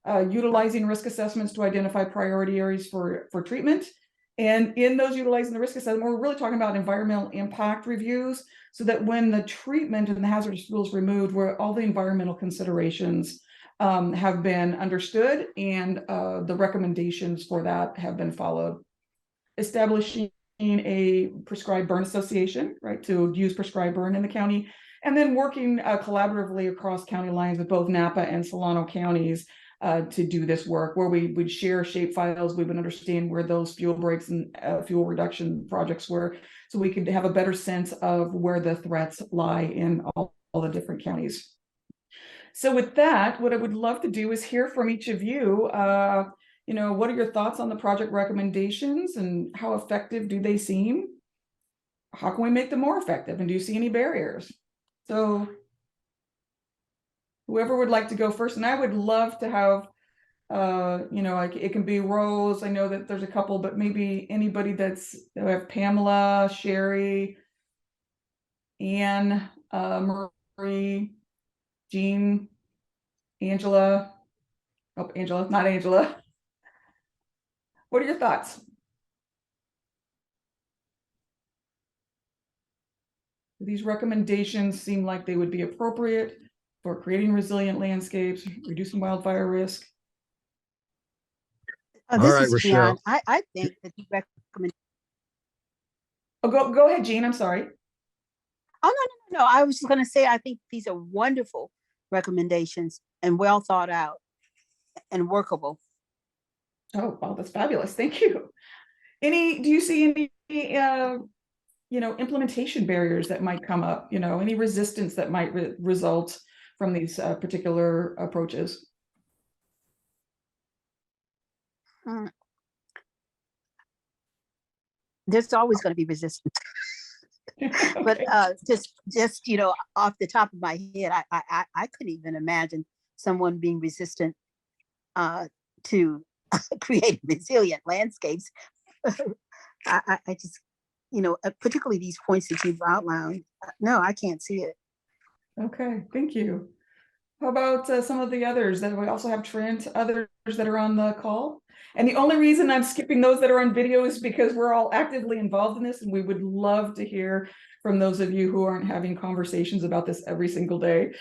Utilizing risk assessments to identify priority areas for treatment. And in those utilizing the risk assessment, we're really talking about environmental impact reviews, so that when the treatment and the hazardous fuels removed, where all the environmental considerations have been understood and the recommendations for that have been followed. Establishing a prescribed burn association, right, to use prescribed burn in the county, and then working collaboratively across county lines with both Napa and Solano counties to do this work, where we would share shape files. We would understand where those fuel breaks and fuel reduction projects were, so we could have a better sense of where the threats lie in all the different counties. So with that, what I would love to do is hear from each of you. What are your thoughts on the project recommendations and how effective do they seem? How can we make them more effective? And do you see any barriers? So whoever would like to go first, and I would love to have, like it can be Rose. I know that there's a couple, but maybe anybody we have Pamela, Sherry, Anne, Marie, Jean, Angela. Oh, Angela, not Angela. What are your thoughts? These recommendations seem like they would be appropriate for creating resilient landscapes, reducing wildfire risk. This right, is Rochelle. Jean. I think that you recommend. Oh, go ahead, Jean. I'm sorry. Oh, no. I was just going to say, I think these are wonderful recommendations and well thought out and workable. Oh, wow, that's fabulous. Thank you. Do you see any, implementation barriers that might come up, any resistance that might result from these particular approaches? There's always going to be resistance. But just off the top of my head, I couldn't even imagine someone being resistant to creating resilient landscapes. I just, particularly these points that you've outlined. No, I can't see it. Okay, thank you. How about some of the others? That we also have Trent, others that are on the call. And the only reason I'm skipping those that are on video is because we're all actively involved in this, and we would love to hear from those of you who aren't having conversations about this every single day.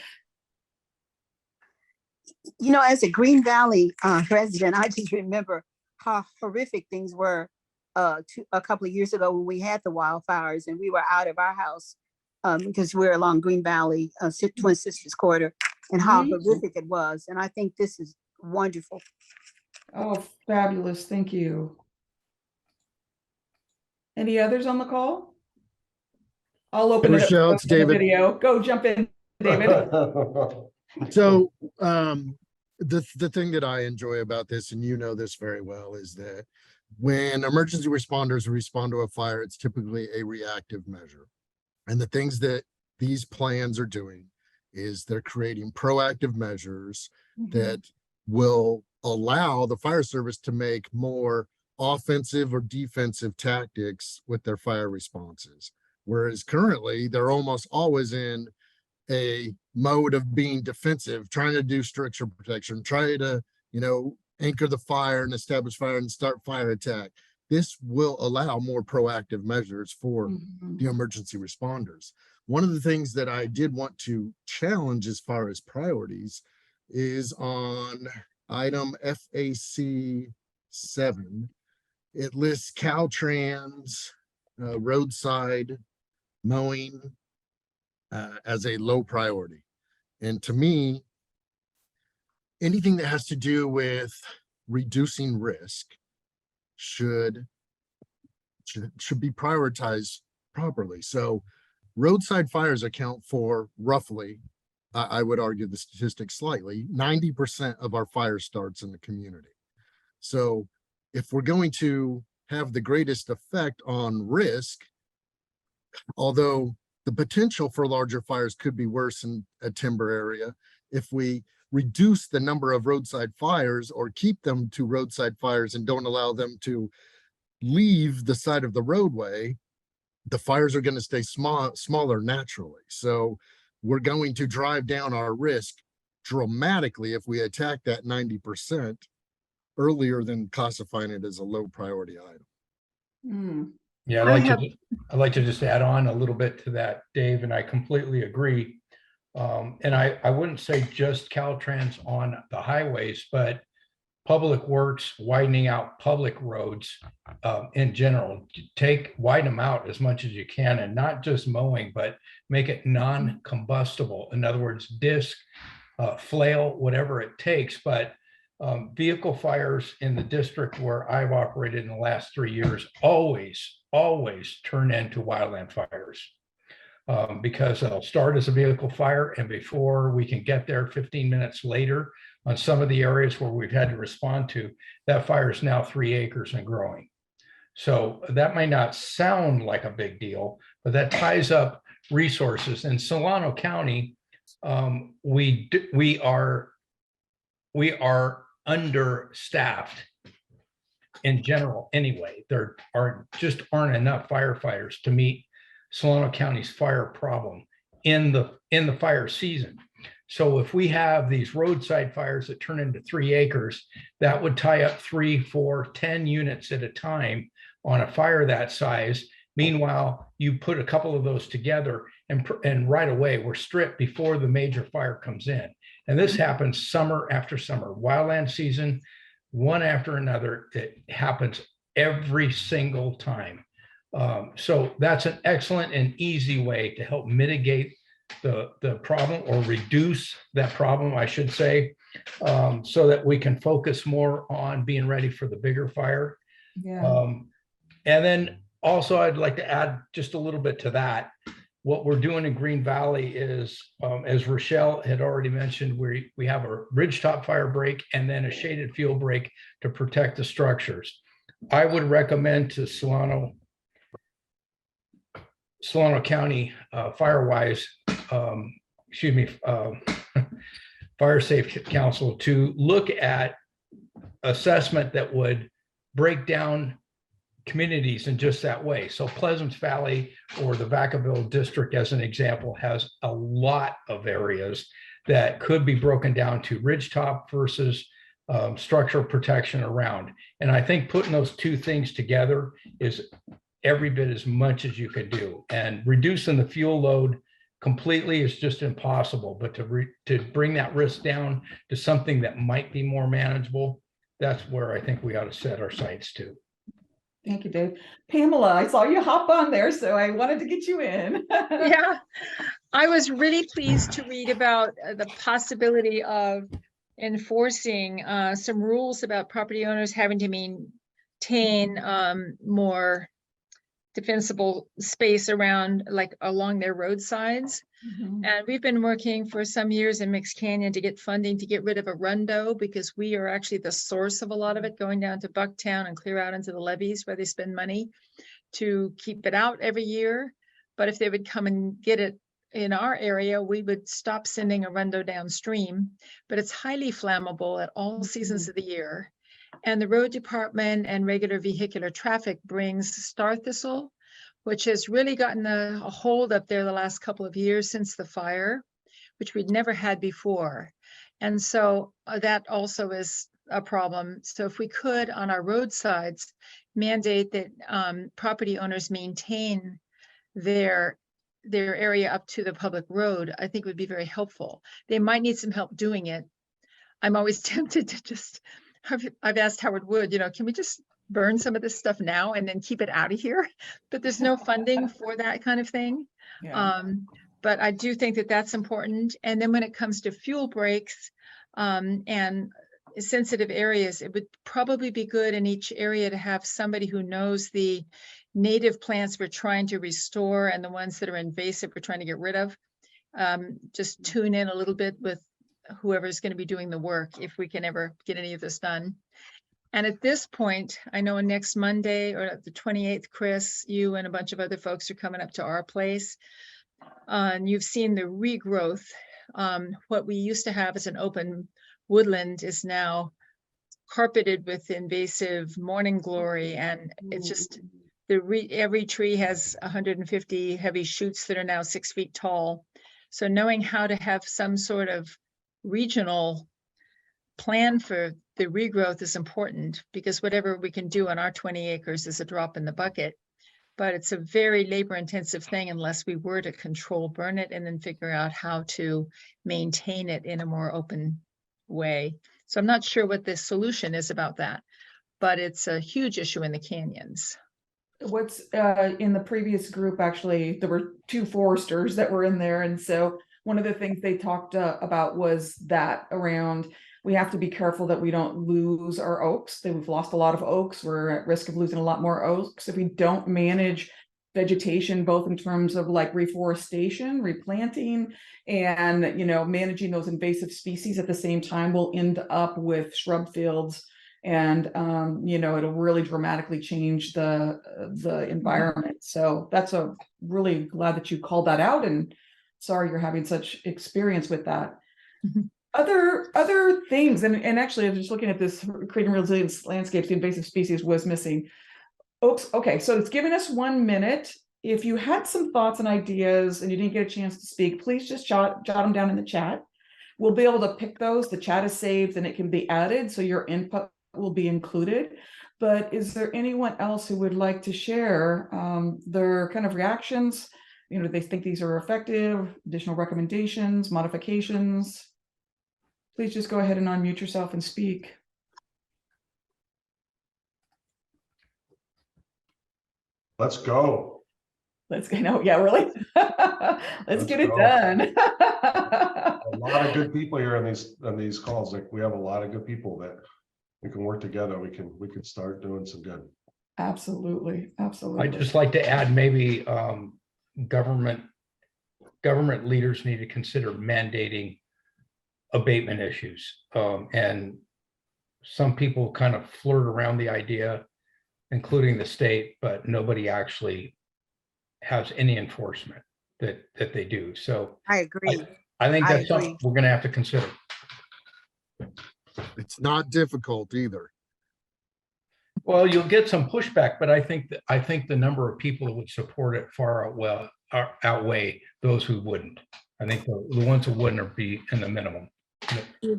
As a Green Valley resident, I just remember how horrific things were a couple of years ago when we had the wildfires and we were out of our house because we're along Green Valley, Twin Sisters Corridor, and how horrific it was. And I think this is wonderful. Oh, fabulous. Thank you. Any others on the call? I'll open Rochelle, it up it's to the David. video. Go jump in, David. So the thing that I enjoy about this, and this very well, is that when emergency responders respond to a fire, it's typically a reactive measure. And the things that these plans are doing is they're creating proactive measures that will allow the fire service to make more offensive or defensive tactics with their fire responses. Whereas currently they're almost always in a mode of being defensive, trying to do structure protection, try to, anchor the fire and establish fire and start fire attack. This will allow more proactive measures for the emergency responders. One of the things that I did want to challenge as far as priorities is on item FAC 7. It lists Caltrans, roadside mowing as a low priority. And to me, anything that has to do with reducing risk should be prioritized properly. So roadside fires account for roughly, I would argue the statistic slightly, 90% of our fire starts in the community. So if we're going to have the greatest effect on risk, although the potential for larger fires could be worse in a timber area, if we reduce the number of roadside fires or keep them to roadside fires and don't allow them to leave the side of the roadway, the fires are going to stay smaller naturally. So we're going to drive down our risk dramatically if we attack that 90% earlier than classifying it as a low priority item. Yeah, I'd like to just add on a little bit to that, Dave, and I completely agree. And I wouldn't say just Caltrans on the highways, but public works, widening out public roads in general. Widen them out as much as you can, and not just mowing, but make it non-combustible. In other words, disc, flail, whatever it takes. But vehicle fires in the district where I've operated in the last 3 years always turn into wildland fires. Because it'll start as a vehicle fire, and before we can get there 15 minutes later, on some of the areas where we've had to respond to, that fire is now 3 acres and growing. So that may not sound like a big deal, but that ties up resources. In Solano County, we are understaffed in general anyway. There aren't enough firefighters to meet Solano County's fire problem in the fire season. So if we have these roadside fires that turn into 3 acres, that would tie up 3, 4, 10 units at a time on a fire that size. Meanwhile, you put a couple of those together and right away we're stripped before the major fire comes in. And this happens summer after summer, wildland season, one after another. It happens every single time. So that's an excellent and easy way to help mitigate the problem, or reduce that problem, I should say, so that we can focus more on being ready for the bigger fire. Yeah. And then also I'd like to add just a little bit to that. What we're doing in Green Valley is, as Rochelle had already mentioned, we have a ridgetop fire break and then a shaded field break to protect the structures. I would recommend to Solano County Fire Safe Council to look at assessment that would break down communities in just that way. So Pleasant Valley or the Vacaville district, as an example, has a lot of areas that could be broken down to ridgetop versus structural protection around. And I think putting those two things together is every bit as much as you could do. And reducing the fuel load completely is just impossible, but to bring that risk down to something that might be more manageable, that's where I think we ought to set our sights to. Thank you, Dave. Pamela, I saw you hop on there, so I wanted to get you in. Yeah, I was really pleased to read about the possibility of enforcing some rules about property owners having to maintain more defensible space around, like along their roadsides. And we've been working for some years in Mixed Canyon to get funding to get rid of a rundo, because we are actually the source of a lot of it, going down to Bucktown and clear out into the levees where they spend money to keep it out every year. But if they would come and get it in our area, we would stop sending a rando downstream, but it's highly flammable at all seasons of the year. And the road department and regular vehicular traffic brings star thistle, which has really gotten a hold up there the last couple of years since the fire, which we'd never had before. And so that also is a problem. So if we could, on our roadsides, mandate that property owners maintain their area up to the public road, I think would be very helpful. They might need some help doing it. I'm always tempted to just, I've asked Howard Wood, can we just burn some of this stuff now and then keep it out of here? But there's no funding for that kind of thing. Yeah. But I do think that that's important. And then when it comes to fuel breaks and sensitive areas, it would probably be good in each area to have somebody who knows the native plants we're trying to restore and the ones that are invasive we're trying to get rid of. Just tune in a little bit with whoever's going to be doing the work if we can ever get any of this done. And at this point, I know next Monday or the 28th, Chris, you and a bunch of other folks are coming up to our place. And you've seen the regrowth. What we used to have as an open woodland is now carpeted with invasive morning glory. And it's just, every tree has 150 heavy shoots that are now 6 feet tall. So knowing how to have some sort of regional plan for the regrowth is important, because whatever we can do on our 20 acres is a drop in the bucket. But it's a very labor intensive thing unless we were to control burn it and then figure out how to maintain it in a more open way. So I'm not sure what the solution is about that, but it's a huge issue in the canyons. What's in the previous group, actually, there were 2 foresters that were in there. And so one of the things they talked about was that around, we have to be careful that we don't lose our oaks. That we've lost a lot of oaks. We're at risk of losing a lot more oaks if we don't manage vegetation, both in terms of like reforestation, replanting, and managing those invasive species at the same time. We'll end up with shrub fields, and it'll really dramatically change the environment. So that's a really glad that you called that out, and sorry you're having such experience with that. Other things, and actually I'm just looking at this, creating resilience landscapes, the invasive species was missing. Oaks. Okay, so it's given us 1 minute. If you had some thoughts and ideas and you didn't get a chance to speak, please just jot them down in the chat. We'll be able to pick those. The chat is saved and it can be added, so your input will be included. But is there anyone else who would like to share their kind of reactions? They think these are effective, additional recommendations, modifications? Please just go ahead and unmute yourself and speak. Let's go. Let's go. No, yeah, really. Let's get it done. A lot of good people here on these calls. Like, we have a lot of good people that we can work together. We can start doing some good. Absolutely. I'd just like to add, maybe government leaders need to consider mandating abatement issues. And some people kind of flirt around the idea, including the state, but nobody actually has any enforcement that they do. So I agree. I think that's something we're going to have to consider. It's not difficult either. Well, you'll get some pushback, but I think the number of people that would support it far outweigh those who wouldn't. I think the ones who wouldn't be in the minimum.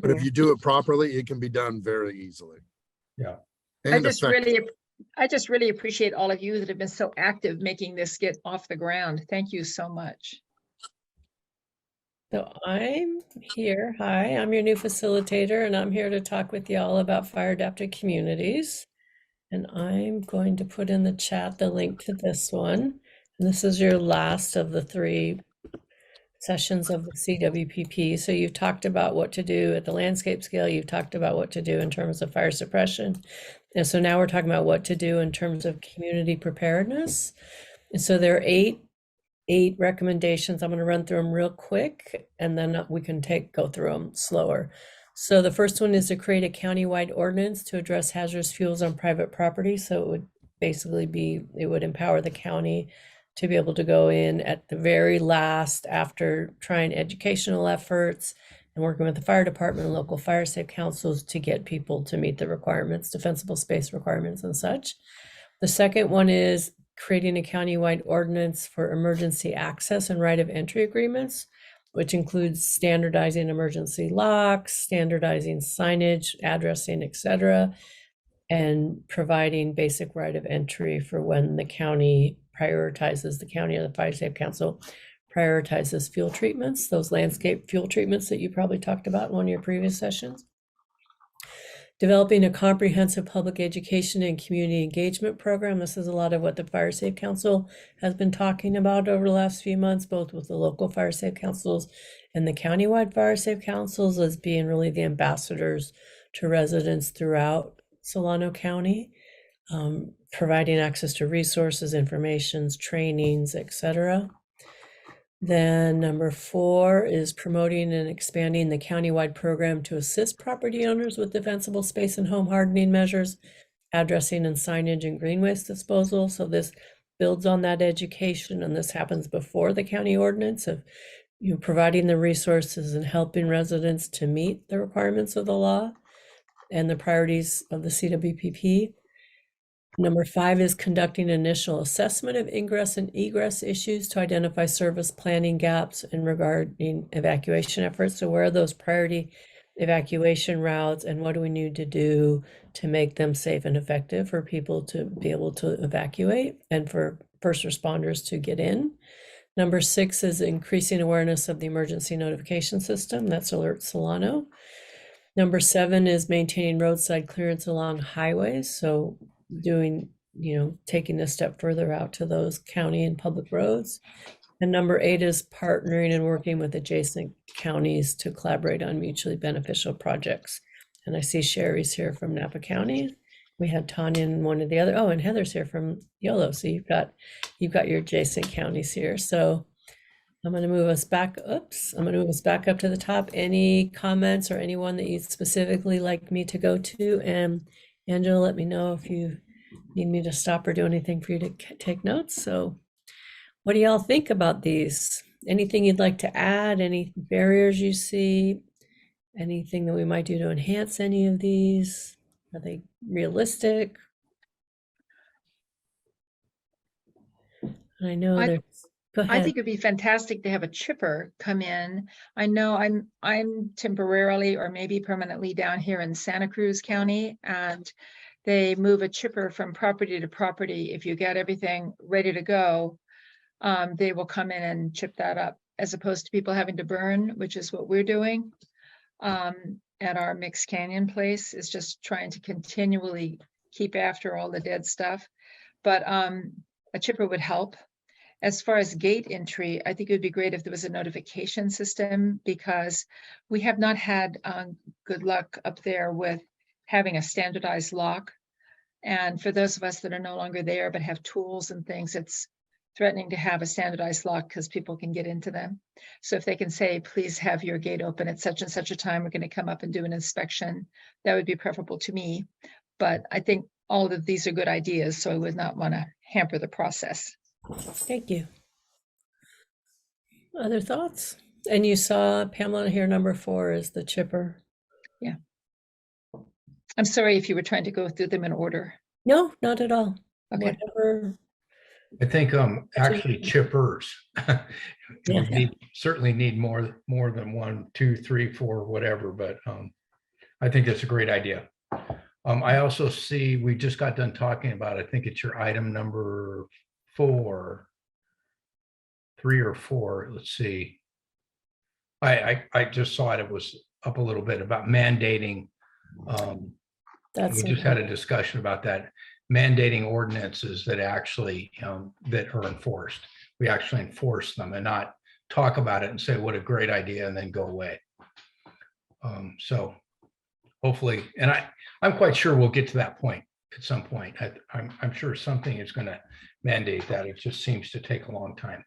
But if you do it properly, it can be done very easily. Yeah. And I just really appreciate all of you that have been so active making this get off the ground. Thank you so much. So I'm here. Hi, I'm your new facilitator, and I'm here to talk with y'all about fire adapted communities. And I'm going to put in the chat the link to this one. And this is your last of the 3 sessions of the CWPP. So you've talked about what to do at the landscape scale. You've talked about what to do in terms of fire suppression. And so now we're talking about what to do in terms of community preparedness. And so there are eight recommendations. I'm going to run through them real quick, and then we can go through them slower. So the first one is to create a countywide ordinance to address hazardous fuels on private property. So it would basically be, it would empower the county to be able to go in at the very last after trying educational efforts and working with the fire department and local fire safe councils to get people to meet the requirements, defensible space requirements and such. The second one is creating a countywide ordinance for emergency access and right of entry agreements, which includes standardizing emergency locks, standardizing signage, addressing, etc., and providing basic right of entry for when the county prioritizes, the county or the Fire Safe Council prioritizes fuel treatments, those landscape fuel treatments that you probably talked about in one of your previous sessions. Developing a comprehensive public education and community engagement program. This is a lot of what the Fire Safe Council has been talking about over the last few months, both with the local fire safe councils and the countywide fire safe councils, as being really the ambassadors to residents throughout Solano County, providing access to resources, informations, trainings, etc. Then number 4 is promoting and expanding the countywide program to assist property owners with defensible space and home hardening measures, addressing and signage and green waste disposal. So this builds on that education, and this happens before the county ordinance of providing the resources and helping residents to meet the requirements of the law and the priorities of the CWPP. Number 5 is conducting initial assessment of ingress and egress issues to identify service planning gaps in regarding evacuation efforts. So where are those priority evacuation routes and what do we need to do to make them safe and effective for people to be able to evacuate and for first responders to get in. Number 6 is increasing awareness of the emergency notification system. That's Alert Solano. Number 7 is maintaining roadside clearance along highways. So doing, taking a step further out to those county and public roads. And number 8 is partnering and working with adjacent counties to collaborate on mutually beneficial projects. And I see Sherry's here from Napa County. We had Tanya and one of the other, and Heather's here from Yolo. So you've got your adjacent counties here. So I'm going to move us back. I'm going to move us back up to the top. Any comments or anyone that you'd specifically like me to go to? And Angela, let me know if you need me to stop or do anything for you to take notes. So what do y'all think about these? Anything you'd like to add? Any barriers you see? Anything that we might do to enhance any of these? Are they realistic? I know there's, go ahead. I think it'd be fantastic to have a chipper come in. I know I'm temporarily or maybe permanently down here in Santa Cruz County, and they move a chipper from property to property. If you get everything ready to go, they will come in and chip that up, as opposed to people having to burn, which is what we're doing at our Mixed Canyon place, is just trying to continually keep after all the dead stuff. But a chipper would help. As far as gate entry, I think it would be great if there was a notification system, because we have not had good luck up there with having a standardized lock. And for those of us that are no longer there but have tools and things, it's threatening to have a standardized lock because people can get into them. So if they can say, please have your gate open at such and such a time, we're going to come up and do an inspection, that would be preferable to me. But I think all of these are good ideas, so I would not want to hamper the process. Thank you. Other thoughts? And you saw Pamela here, number 4 is the chipper. Yeah. I'm sorry if you were trying to go through them in order. No, not at all. Okay. Whatever. I think actually chippers certainly need more than 1, 2, 3, 4, whatever, but I think that's a great idea. I also see we just got done talking about, I think it's your item number 4, 3 or 4. Let's see. I just saw it was up a little bit about mandating. We just had a discussion about that, mandating ordinances that actually that are enforced. We actually enforce them and not talk about it and say what a great idea and then go away. So hopefully, and I'm quite sure we'll get to that point at some point. I'm sure something is going to mandate that. It just seems to take a long time.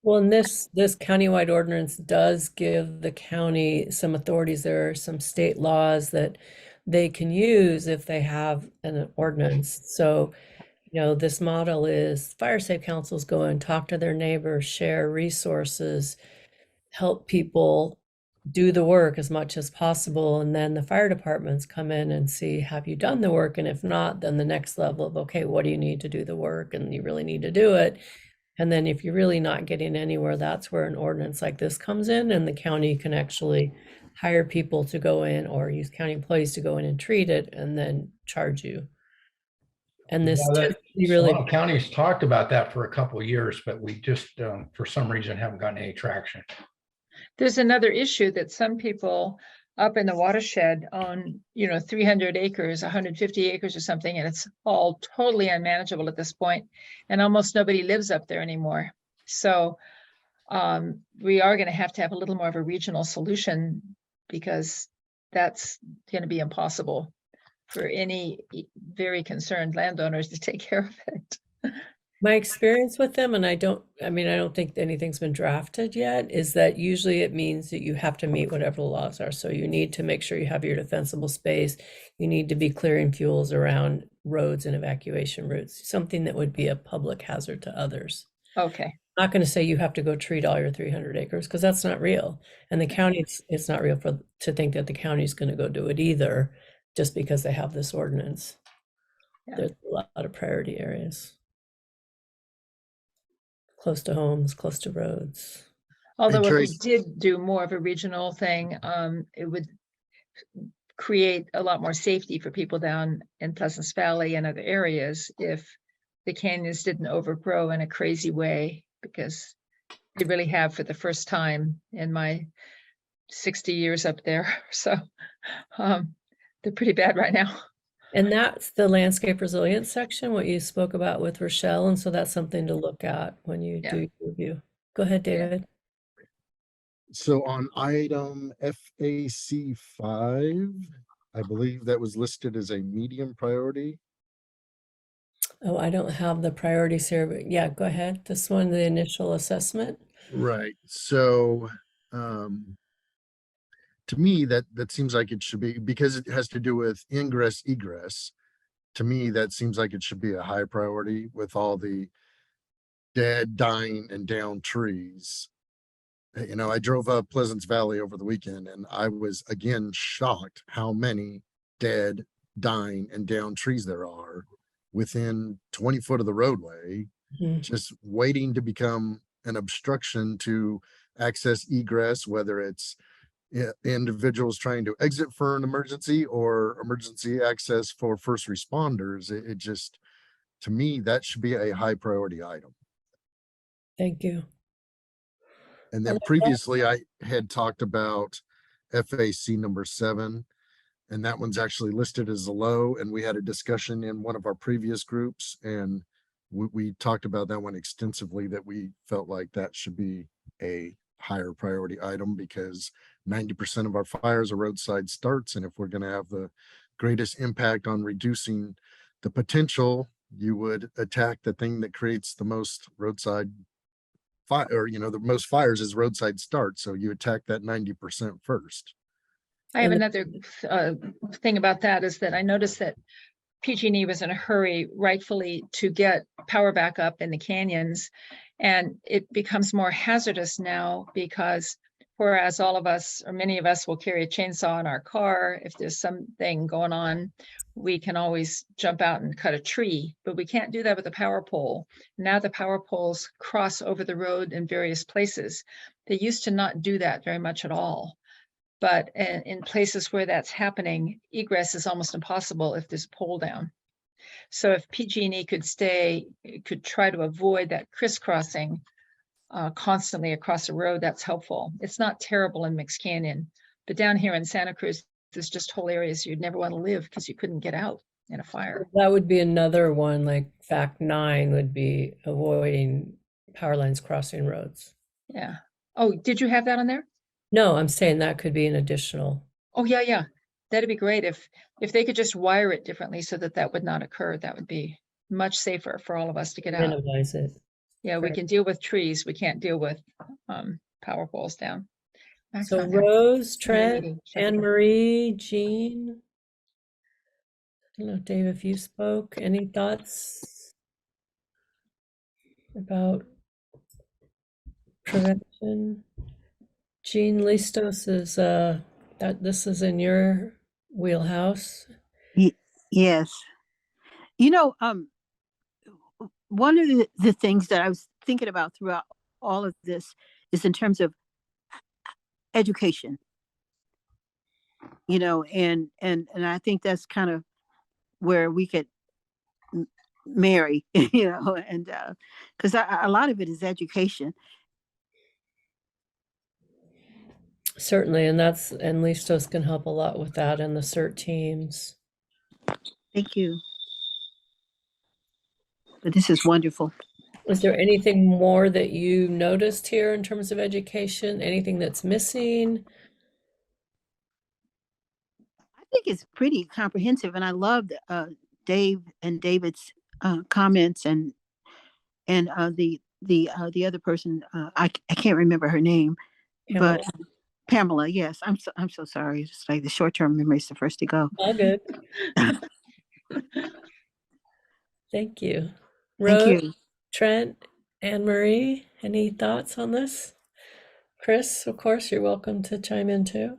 Well, and this countywide ordinance does give the county some authorities. There are some state laws that they can use if they have an ordinance. So you know, this model is Fire Safe Councils go and talk to their neighbors, share resources, help people do the work as much as possible. And then the fire departments come in and see, have you done the work? And if not, then the next level of, okay, what do you need to do the work? And you really need to do it. And then if you're really not getting anywhere, that's where an ordinance like this comes in, and the county can actually hire people to go in or use county employees to go in and treat it and then charge you. And this Yeah, tends to be really, Solano County's talked about that for a couple of years, but we just, for some reason, haven't gotten any traction. There's another issue that some people up in the watershed own, 300 acres, 150 acres or something, and it's all totally unmanageable at this point, and almost nobody lives up there anymore. So we are going to have a little more of a regional solution, because that's going to be impossible for any very concerned landowners to take care of it. my experience with them, and I don't think anything's been drafted yet, is that usually it means that you have to meet whatever the laws are. So you need to make sure you have your defensible space. You need to be clearing fuels around roads and evacuation routes, something that would be a public hazard to others. Okay. I'm not going to say you have to go treat all your 300 acres, because that's not real. And the county, it's not real to think that the county is going to go do it either, just because they have this ordinance. Yeah. There's a lot of priority areas. Close to homes, close to roads. Although if we Tracy- did do more of a regional thing, it would create a lot more safety for people down in Pleasance Valley and other areas if the canyons didn't overgrow in a crazy way, because they really have for the first time in my 60 years up there. So they're pretty bad right now. And that's the landscape resilience section, what you spoke about with Rochelle. And so that's something to look at when you do your review. Go ahead, David. So on item FAC 5, I believe that was listed as a medium priority. Oh, I don't have the priorities here, but yeah, go ahead. This one, the initial assessment. Right. So to me, that seems like it should be, because it has to do with ingress, egress. To me, that seems like it should be a high priority with all the dead, dying, and down trees. You know, I drove up Pleasance Valley over the weekend, and I was again shocked how many dead, dying, and down trees there are within 20 foot of the roadway, just waiting to become an obstruction to access egress, whether it's individuals trying to exit for an emergency or emergency access for first responders. It just, to me, that should be a high priority item. Thank you. And then previously I had talked about FAC number 7, and that one's actually listed as a low. And we had a discussion in one of our previous groups, and we talked about that one extensively, that we felt like that should be a higher priority item, because 90% of our fires are roadside starts. And if we're going to have the greatest impact on reducing the potential, you would attack the thing that creates the most roadside fire, or, the most fires is roadside start. So you attack that 90% first. I have another thing about that, is that I noticed that PG&E was in a hurry, rightfully, to get power back up in the canyons. And it becomes more hazardous now, because whereas all of us, or many of us, will carry a chainsaw in our car, if there's something going on, we can always jump out and cut a tree, but we can't do that with a power pole. Now the power poles cross over the road in various places. They used to not do that very much at all. But in places where that's happening, egress is almost impossible if there's a pole down. So if PG&E could try to avoid that crisscrossing constantly across the road, that's helpful. It's not terrible in Mixed Canyon, but down here in Santa Cruz, there's just whole areas you'd never want to live because you couldn't get out in a fire. That would be another one, like fact 9 would be avoiding power lines crossing roads. Yeah. Oh, did you have that on there? No, I'm saying that could be an additional. Oh, yeah. That'd be great if they could just wire it differently so that would not occur. That would be much safer for all of us to get out. Minimize it. Yeah, we can deal with trees. We can't deal with power poles down. So Rose, Trent, Anne Marie, Jean. I don't know, Dave, if you spoke, any thoughts? about prevention. Jean Listos is that this is in your wheelhouse. Yes. You know, one of the things that I was thinking about throughout all of this is in terms of education, you know, and I think that's kind of where we could marry, you know, and because a lot of it is education. Certainly, and Listos can help a lot with that, and the CERT teams. Thank you. But this is wonderful. Is there anything more that you noticed here in terms of education? Anything that's missing? I think it's pretty comprehensive, and I loved Dave and David's comments, and the other person, I can't remember her name, Pamela. but Pamela. Yes, I'm so sorry. It's like the short-term memory is the first to go. All good. Thank you. Thank Rose, you. Trent, Anne Marie, any thoughts on this? Chris, of course, you're welcome to chime in too.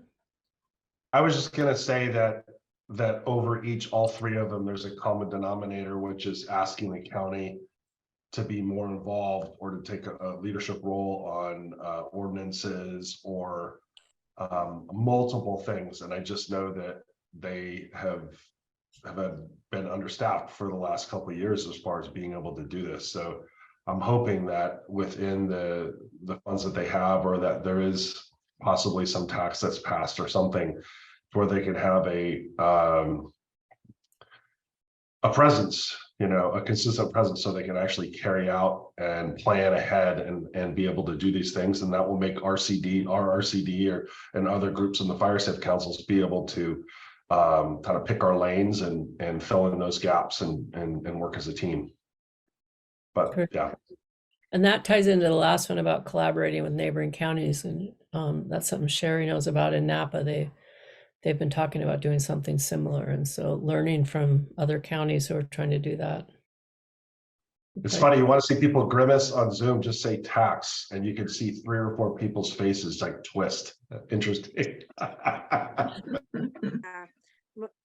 I was just gonna say that over all three of them, there's a common denominator, which is asking the county to be more involved or to take a leadership role on ordinances or multiple things. And I just know that they have been understaffed for the last couple of years as far as being able to do this. So I'm hoping that within the funds that they have, or that there is possibly some tax that's passed or something where they can have a presence, you know, a consistent presence, so they can actually carry out and plan ahead and be able to do these things. And that will make our RCD and other groups in the Fire Safe Councils be able to kind of pick our lanes and fill in those gaps and work as a team. But Correct. Yeah. And that ties into the last one about collaborating with neighboring counties. And that's something Sherry knows about in Napa. They've been talking about doing something similar. And so learning from other counties who are trying to do that. It's funny, you want to see people grimace on Zoom, just say tax, and you can see 3 or 4 people's faces like twist. Interesting.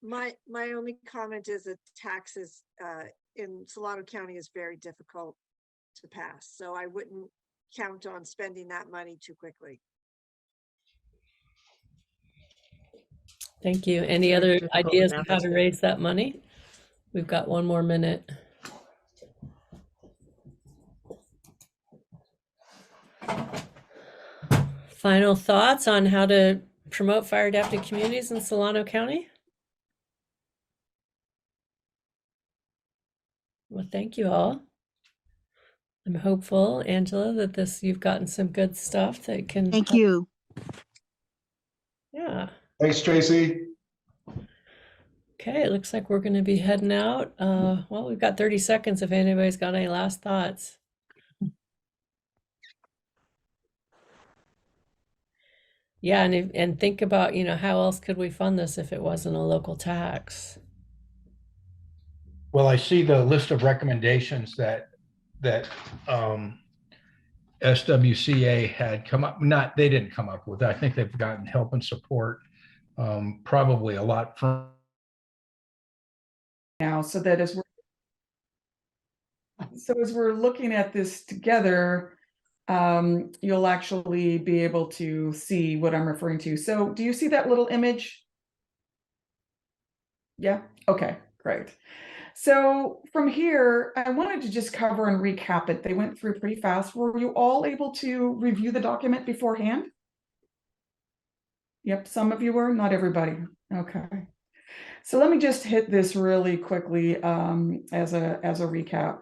My only comment is that taxes in Solano County is very difficult to pass. So I wouldn't count on spending that money too quickly. Thank you. Any other ideas on how to raise that money? We've got 1 more minute. Final thoughts on how to promote fire adapted communities in Solano County? Well, thank you all. I'm hopeful, Angela, that you've gotten some good stuff that can. Thank you. Yeah. Thanks, Tracy. Okay, it looks like we're going to be heading out. Well, we've got 30 seconds if anybody's got any last thoughts. Yeah, and think about, how else could we fund this if it wasn't a local tax? Well, I see the list of recommendations that SWCA had come up. They didn't come up with. I think they've gotten help and support, probably a lot from now, so that as we're looking at this together, you'll actually be able to see what I'm referring to. So do you see that little image? Yeah, okay, great. So from here, I wanted to just cover and recap it. They went through pretty fast. Were you all able to review the document beforehand? Yep, some of you were, not everybody. Okay. So let me just hit this really quickly as a recap.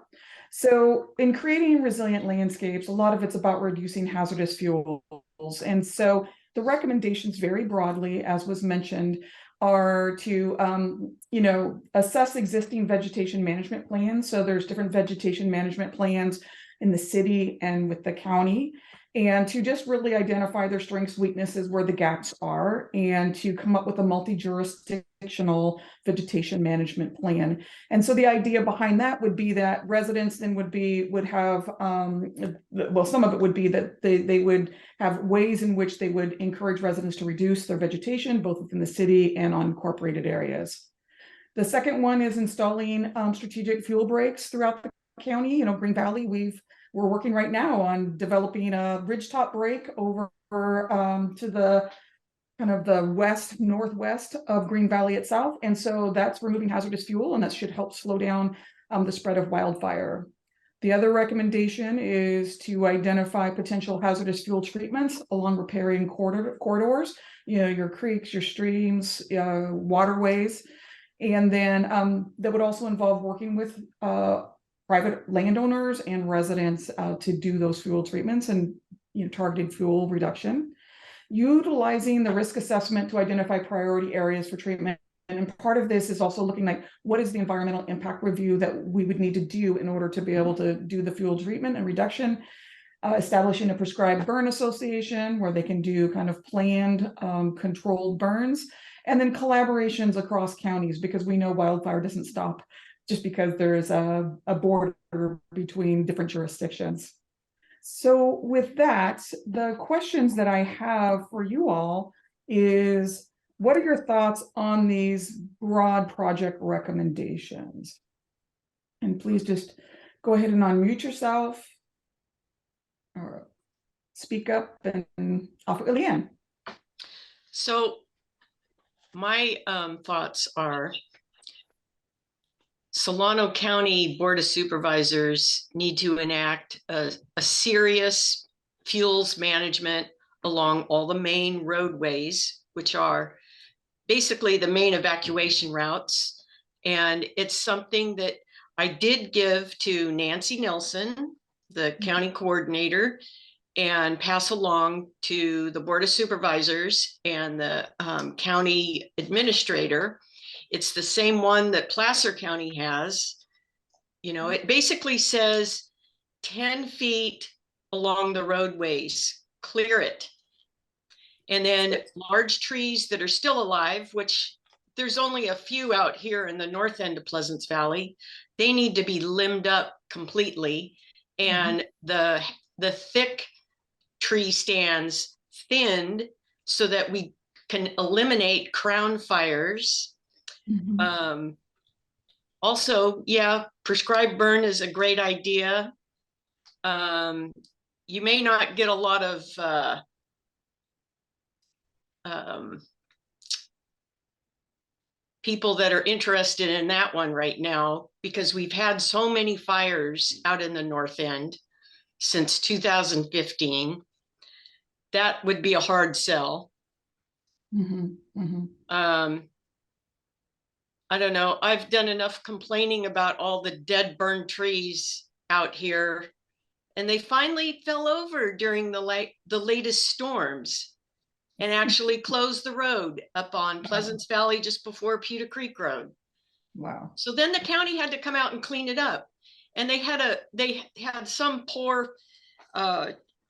So in creating resilient landscapes, a lot of it's about reducing hazardous fuels. And so the recommendations very broadly, as was mentioned, are to, assess existing vegetation management plans. So there's different vegetation management plans in the city and with the county. and to just really identify their strengths, weaknesses, where the gaps are, and to come up with a multi-jurisdictional vegetation management plan. And so the idea behind that would be that residents then would have, well, some of it would be that they would have ways in which they would encourage residents to reduce their vegetation, both within the city and on incorporated areas. The second one is installing strategic fuel breaks throughout the county. You know, Green Valley, we're working right now on developing a ridgetop break over to the kind of the northwest of Green Valley itself. And so that's removing hazardous fuel, and that should help slow down the spread of wildfire. The other recommendation is to identify potential hazardous fuel treatments along riparian corridors, you know, your creeks, your streams, waterways. And then that would also involve working with private landowners and residents to do those fuel treatments and, you know, targeted fuel reduction. Utilizing the risk assessment to identify priority areas for treatment. And part of this is also looking like, what is the environmental impact review that we would need to do in order to be able to do the fuel treatment and reduction. Establishing a prescribed burn association where they can do kind of planned controlled burns. And then collaborations across counties, because we know wildfire doesn't stop just because there's a border between different jurisdictions. So with that, the questions that I have for you all is, what are your thoughts on these broad project recommendations? And please just go ahead and unmute yourself or speak up and offer. Leanne. So my thoughts are, Solano County Board of Supervisors need to enact a serious fuels management along all the main roadways, which are basically the main evacuation routes. And it's something that I did give to Nancy Nelson, the county coordinator, and pass along to the Board of Supervisors and the county administrator. It's the same one that Placer County has. You know, it basically says 10 feet along the roadways, clear it. And then large trees that are still alive, which there's only a few out here in the north end of Pleasants Valley, they need to be limbed up completely. And the thick tree stands thinned so that we can eliminate crown fires. Also, yeah, prescribed burn is a great idea. You may not get a lot of people that are interested in that one right now, because we've had so many fires out in the north end since 2015. That would be a hard sell. I don't know. I've done enough complaining about all the dead burned trees out here, and they finally fell over during the latest storms and actually closed the road up on Pleasants Valley just before Pewter Creek Road. Wow. So then the county had to come out and clean it up. And they had some poor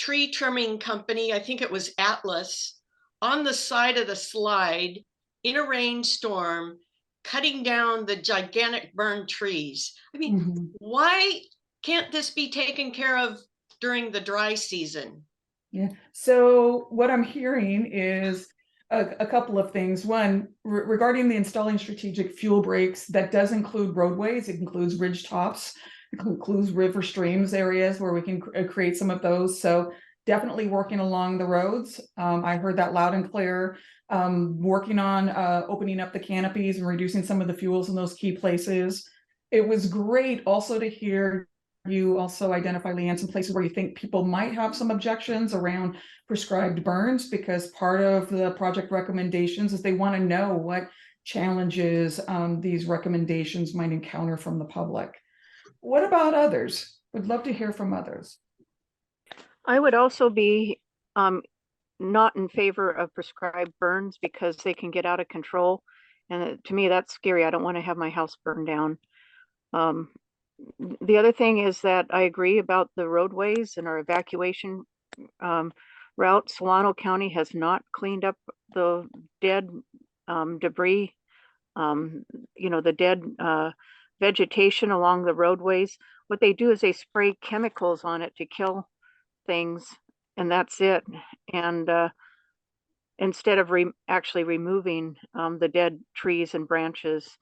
tree trimming company, I think it was Atlas, on the side of the slide in a rainstorm, cutting down the gigantic burned trees. I mean, why can't this be taken care of during the dry season? Yeah. So what I'm hearing is a couple of things. One, regarding the installing strategic fuel breaks, that does include roadways. It includes ridge tops. It includes river streams areas where we can create some of those. So definitely working along the roads. I heard that loud and clear. Working on opening up the canopies and reducing some of the fuels in those key places. It was great also to hear you also identify, Leanne, some places where you think people might have some objections around prescribed burns, because part of the project recommendations is they want to know what challenges these recommendations might encounter from the public. What about others? Would love to hear from others. I would also be not in favor of prescribed burns because they can get out of control. And to me, that's scary. I don't want to have my house burned down. The other thing is that I agree about the roadways and our evacuation route. Solano County has not cleaned up the dead debris, the dead vegetation along the roadways. What they do is they spray chemicals on it to kill things, and that's it. And instead of actually removing the dead trees and branches,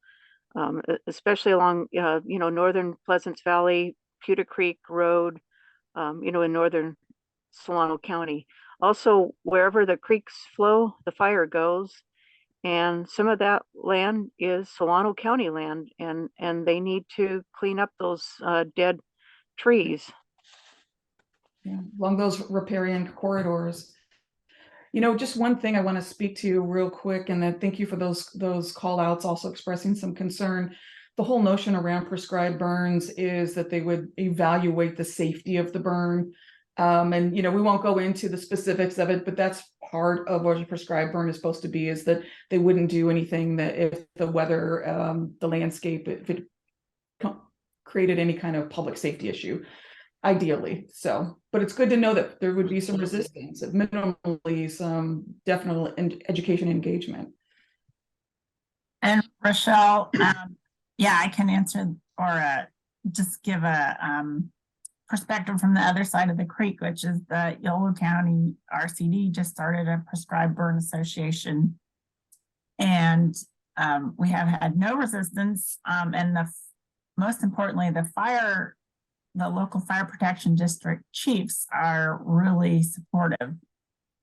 especially along, northern Pleasance Valley, Pewter Creek Road, in northern Solano County. Also, wherever the creeks flow, the fire goes. And some of that land is Solano County land, and they need to clean up those dead trees. Yeah, along those riparian corridors. Just one thing I want to speak to real quick, and then thank you for those call outs, also expressing some concern. The whole notion around prescribed burns is that they would evaluate the safety of the burn. And we won't go into the specifics of it, but that's part of what a prescribed burn is supposed to be, is that they wouldn't do anything that if the weather, the landscape, if it created any kind of public safety issue, ideally. So, but it's good to know that there would be some resistance, minimally some definite education engagement. And Rochelle, yeah, I can answer or just give a perspective from the other side of the creek, which is the Yolo County RCD just started a prescribed burn association. And we have had no resistance. And most importantly, the local fire protection district chiefs are really supportive.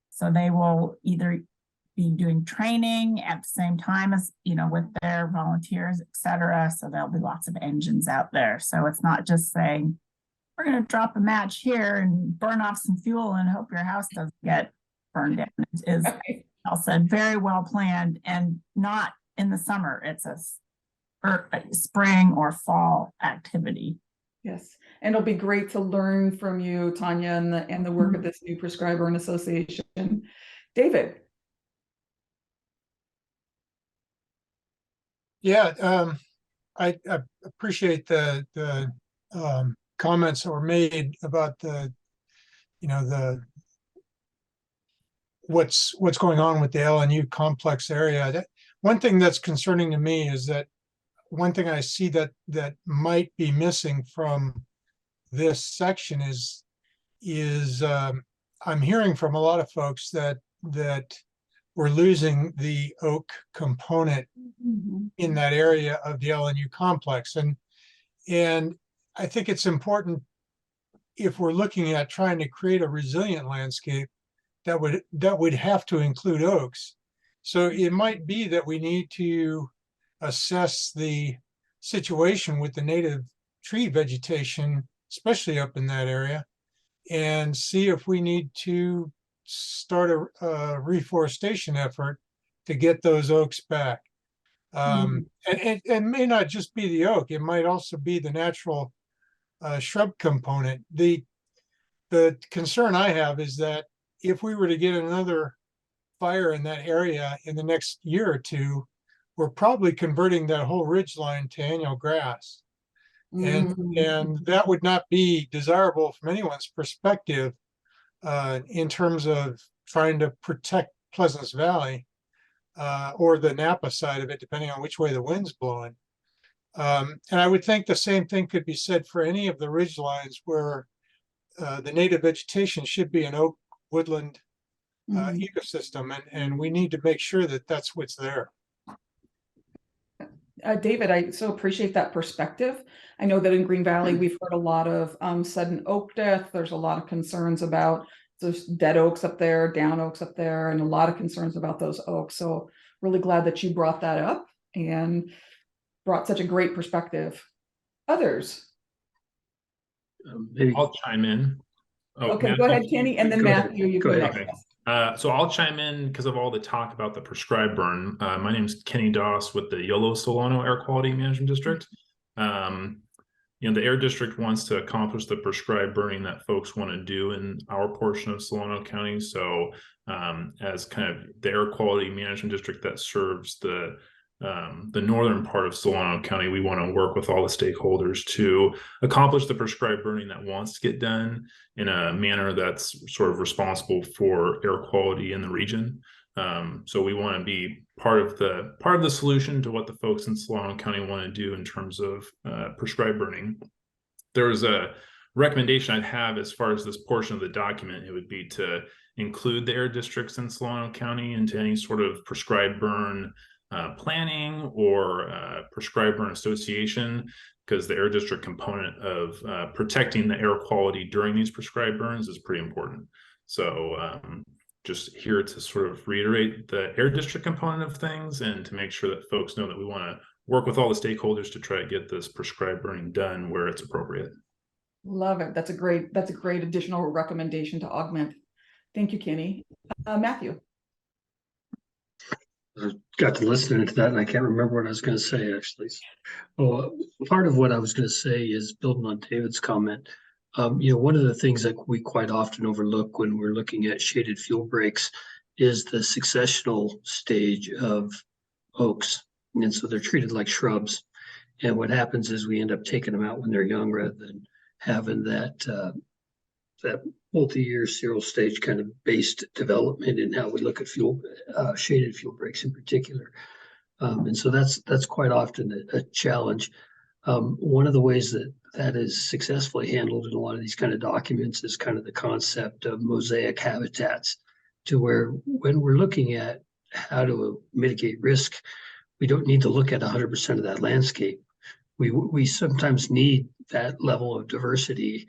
So they will either be doing training at the same time as, with their volunteers, et cetera. So there'll be lots of engines out there. So it's not just saying, we're going to drop a match here and burn off some fuel and hope your house doesn't get burned down. It is also very well planned, and not in the summer. It's a spring or fall activity. Yes, and it'll be great to learn from you, Tanya, and the work of this new prescribed burn association. David. Yeah, I appreciate the comments that were made about the what's going on with the LNU complex area. One thing that's concerning to me is that one thing I see that might be missing from this section is I'm hearing from a lot of folks that we're losing the oak component in that area of the LNU complex, and I think it's important, if we're looking at trying to create a resilient landscape, that would have to include oaks. So it might be that we need to assess the situation with the native tree vegetation, especially up in that area, and see if we need to start a reforestation effort to get those oaks back. And it may not just be the oak, it might also be the natural shrub component. The concern I have is that if we were to get another fire in that area in the next year or two, we're probably converting that whole ridgeline to annual grass. And that would not be desirable from anyone's perspective in terms of trying to protect Pleasance Valley or the Napa side of it, depending on which way the wind's blowing. And I would think the same thing could be said for any of the ridge lines where the native vegetation should be an oak woodland ecosystem, and we need to make sure that that's what's there. David, I so appreciate that perspective. I know that in Green Valley, we've heard a lot of sudden oak death. There's a lot of concerns about there's dead oaks up there, down oaks up there, and a lot of concerns about those oaks. So really glad that you brought that up and brought such a great perspective. Others? I'll chime in. Oh, okay, Matthew, go ahead, Kenny, and then Matthew, you go next. Okay. So I'll chime in because of all the talk about the prescribed burn. My name is Kenny Doss with the Yolo Solano Air Quality Management District. The Air District wants to accomplish the prescribed burning that folks want to do in our portion of Solano County. So as kind of the Air Quality Management District that serves the the northern part of Solano County, we want to work with all the stakeholders to accomplish the prescribed burning that wants to get done in a manner that's sort of responsible for air quality in the region. So we want to be part of the solution to what the folks in Solano County want to do in terms of prescribed burning. There's a recommendation I'd have as far as this portion of the document. It would be to include the air districts in Solano County into any sort of prescribed burn planning or prescribed burn association, because the air district component of protecting the air quality during these prescribed burns is pretty important. So just here to sort of reiterate the air district component of things and to make sure that folks know that we want to work with all the stakeholders to try to get this prescribed burning done where it's appropriate. Love it. That's a great additional recommendation to augment. Thank you, Kenny. Matthew. I got to listening to that and I can't remember what I was going to say actually. Well, part of what I was going to say is building on David's comment. One of the things that we quite often overlook when we're looking at shaded fuel breaks is the successional stage of oaks. And so they're treated like shrubs. And what happens is we end up taking them out when they're young rather than having that multi-year serial stage kind of based development in how we look at shaded fuel breaks in particular. And so that's quite often a challenge. One of the ways that is successfully handled in a lot of these kind of documents is kind of the concept of mosaic habitats, to where when we're looking at how to mitigate risk, we don't need to look at 100% of that landscape. We sometimes need that level of diversity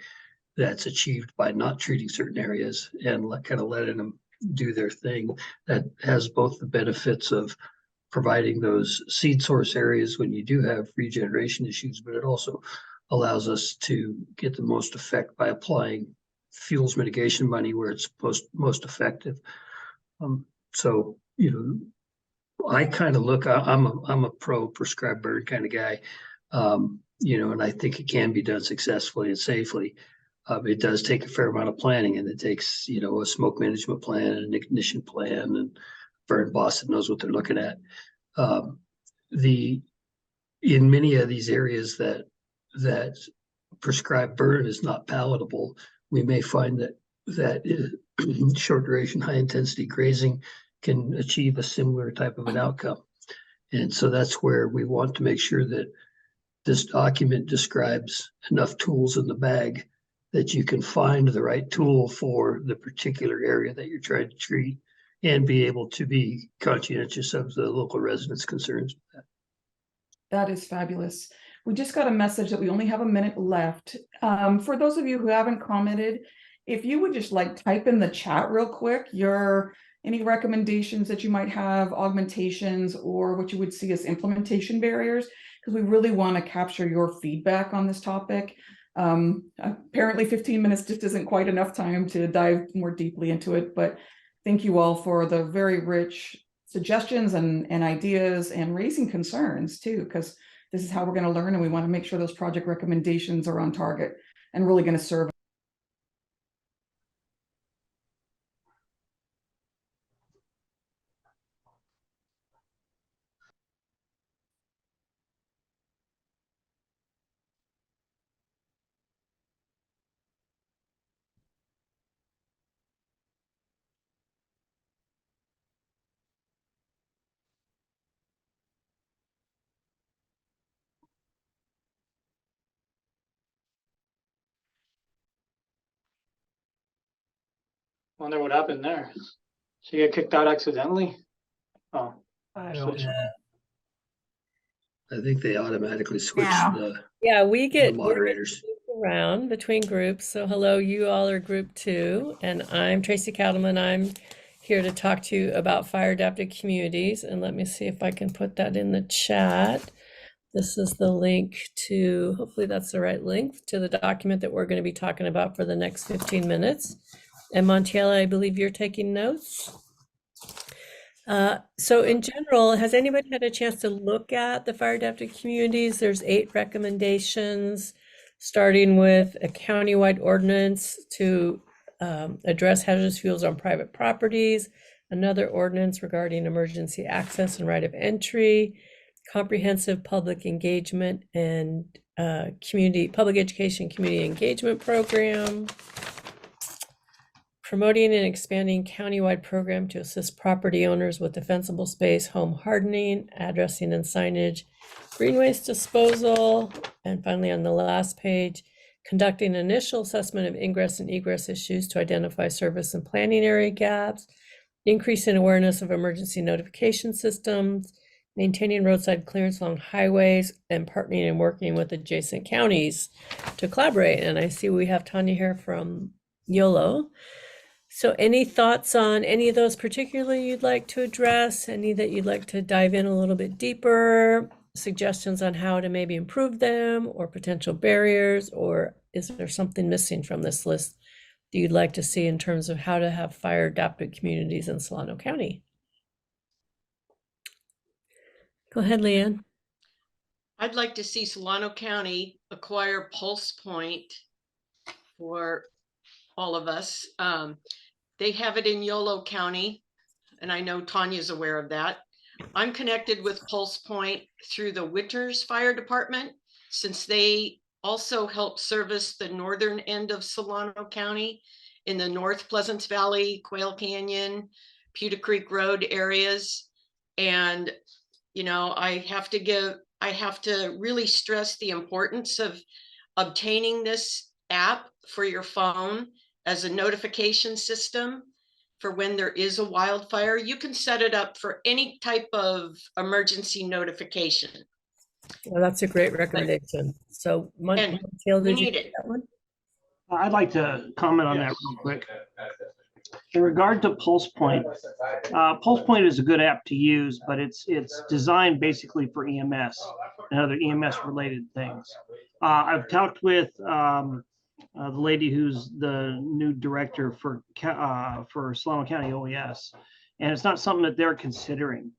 that's achieved by not treating certain areas and kind of letting them do their thing. That has both the benefits of providing those seed source areas when you do have regeneration issues, but it also allows us to get the most effect by applying fuels mitigation money where it's most effective. So, I kind of look, I'm a pro prescribed burn kind of guy, and I think it can be done successfully and safely. It does take a fair amount of planning, and it takes, a smoke management plan and an ignition plan, and burn boss that knows what they're looking at. In many of these areas that prescribed burn is not palatable, we may find that short duration, high intensity grazing can achieve a similar type of an outcome. And so that's where we want to make sure that this document describes enough tools in the bag that you can find the right tool for the particular area that you're trying to treat and be able to be conscientious of the local residents' concerns with that. That is fabulous. We just got a message that we only have a minute left. For those of you who haven't commented, if you would just type in the chat real quick, any recommendations that you might have, augmentations, or what you would see as implementation barriers, because we really want to capture your feedback on this topic. Apparently 15 minutes just isn't quite enough time to dive more deeply into it, but thank you all for the very rich suggestions and ideas and raising concerns too, because this is how we're going to learn, and we want to make sure those project recommendations are on target and really going to serve. Wonder what happened there. She get kicked out accidentally? Oh, I don't know. I think they automatically switch we get moderators around between groups. So hello, you all are group 2, and I'm Tracy Katelman. I'm here to talk to you about fire adapted communities, and let me see if I can put that in the chat. This is the link to, hopefully that's the right link, to the document that we're going to be talking about for the next 15 minutes. And Montiela, I believe you're taking notes. So in general, has anybody had a chance to look at the fire adapted communities? There's 8 recommendations, starting with a countywide ordinance to address hazardous fuels on private properties, another ordinance regarding emergency access and right of entry, comprehensive public engagement and public education community engagement program, promoting and expanding countywide program to assist property owners with defensible space, home hardening, addressing and signage, green waste disposal, and finally on the last page, conducting initial assessment of ingress and egress issues to identify service and planning area gaps, increasing awareness of emergency notification systems, maintaining roadside clearance along highways, and partnering and working with adjacent counties to collaborate. And I see we have Tanya here from YOLO. So any thoughts on any of those particularly you'd like to address? Any that you'd like to dive in a little bit deeper? Suggestions on how to maybe improve them or potential barriers? Or is there something missing from this list that you'd like to see in terms of how to have fire adapted communities in Solano County? Go ahead, Leanne. I'd like to see Solano County acquire Pulse Point for all of us. They have it in Yolo County, and I know Tanya's aware of that. I'm connected with Pulse Point through the Winters Fire Department, since they also help service the northern end of Solano County in the North Pleasance Valley, Quail Canyon, Pewter Creek Road areas. And, you know, I have to really stress the importance of obtaining this app for your phone as a notification system for when there is a wildfire. You can set it up for any type of emergency notification. Well, that's a great recommendation. So, Montiel, did you get that one? I'd like to comment on that real quick. In regard to Pulse Point is a good app to use, but it's designed basically for EMS and other EMS related things. I've talked with the lady who's the new director for Solano County OES, and it's not something that they're considering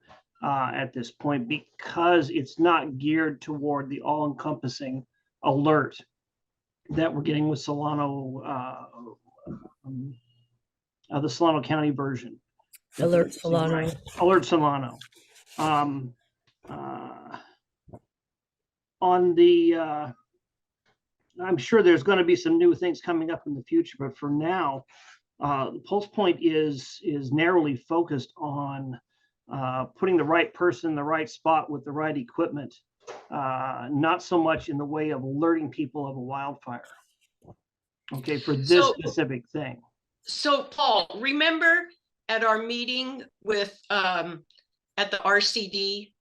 at this point because it's not geared toward the all-encompassing alert that we're getting with Solano, the Solano County version. Alert Solano. Alert Solano. On the I'm sure there's going to be some new things coming up in the future, but for now, the Pulse Point is narrowly focused on putting the right person in the right spot with the right equipment, not so much in the way of alerting people of a wildfire. Okay, for this specific thing. So Paul, remember at our meeting with at the RCD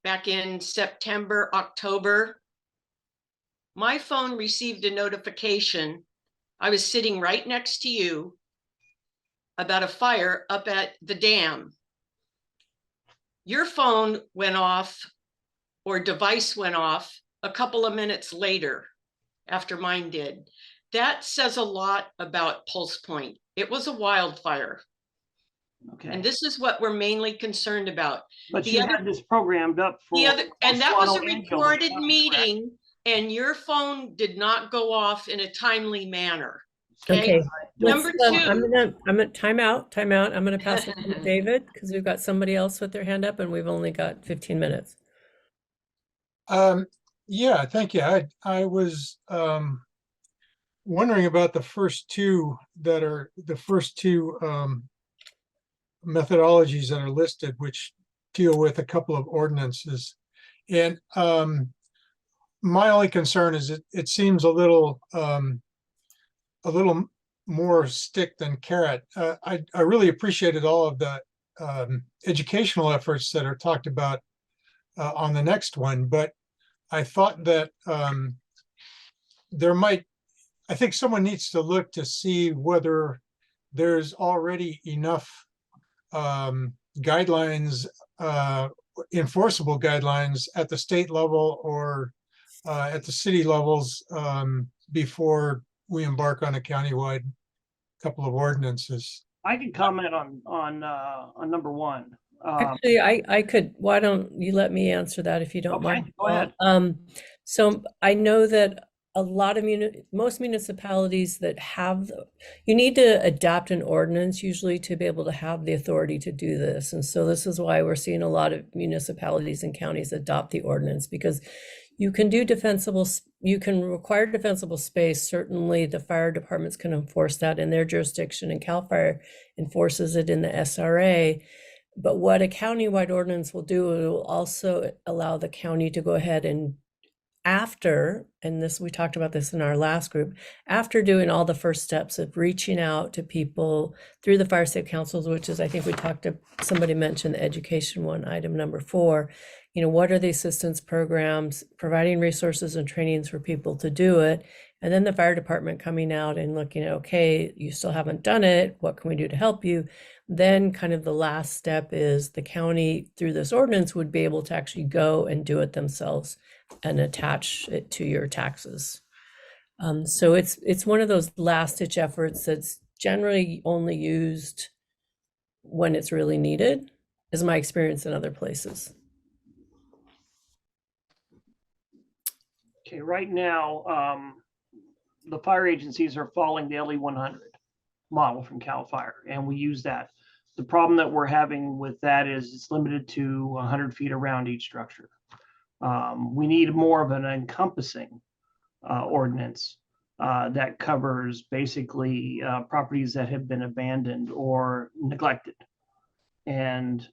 back in September, October, my phone received a notification. I was sitting right next to you about a fire up at the dam. Your phone went off or device went off a couple of minutes later after mine did. That says a lot about Pulse Point. It was a wildfire. Okay. And this is what we're mainly concerned about. But you had this programmed up for and that was a recorded meeting, and your phone did not go off in a timely manner. Okay. Number two. I'm gonna time out. I'm gonna pass it to David because we've got somebody else with their hand up and we've only got 15 minutes. Yeah, thank you. I was wondering about the first two methodologies that are listed, which deal with a couple of ordinances. And my only concern is it seems a little more stick than carrot. I really appreciated all of the educational efforts that are talked about on the next one, but I thought that I think someone needs to look to see whether there's already enough guidelines, enforceable guidelines at the state level or at the city levels before we embark on a countywide couple of ordinances. I can comment on number one. Actually, I could. Why don't you let me answer that if you don't mind? Go ahead. So I know that a lot of most municipalities that have, you need to adopt an ordinance usually to be able to have the authority to do this. And so this is why we're seeing a lot of municipalities and counties adopt the ordinance, because you can do you can require defensible space. Certainly the fire departments can enforce that in their jurisdiction, and CAL FIRE enforces it in the SRA. But what a countywide ordinance will do, it will also allow the county to go ahead and we talked about this in our last group, after doing all the first steps of reaching out to people through the fire safe councils, which is, I think we talked to, somebody mentioned the education one, item number 4, what are the assistance programs, providing resources and trainings for people to do it. And then the fire department coming out and looking at, okay, you still haven't done it. What can we do to help you? Then kind of the last step is the county through this ordinance would be able to actually go and do it themselves and attach it to your taxes. So it's one of those last ditch efforts that's generally only used when it's really needed, is my experience in other places. Okay, right now, the fire agencies are following the LE 100 model from CAL FIRE, and we use that. The problem that we're having with that is it's limited to 100 feet around each structure. We need more of an encompassing ordinance that covers basically properties that have been abandoned or neglected. And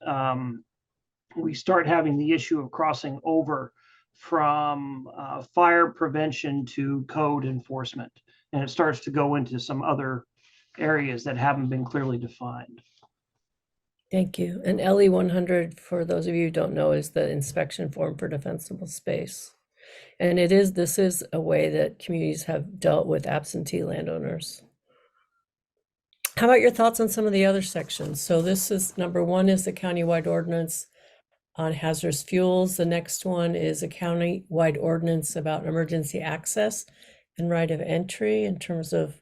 we start having the issue of crossing over from fire prevention to code enforcement. And it starts to go into some other areas that haven't been clearly defined. Thank you. And LE 100, for those of you who don't know, is the inspection form for defensible space. And this is a way that communities have dealt with absentee landowners. How about your thoughts on some of the other sections? So this is, number 1 is the countywide ordinance on hazardous fuels. The next one is a countywide ordinance about emergency access and right of entry in terms of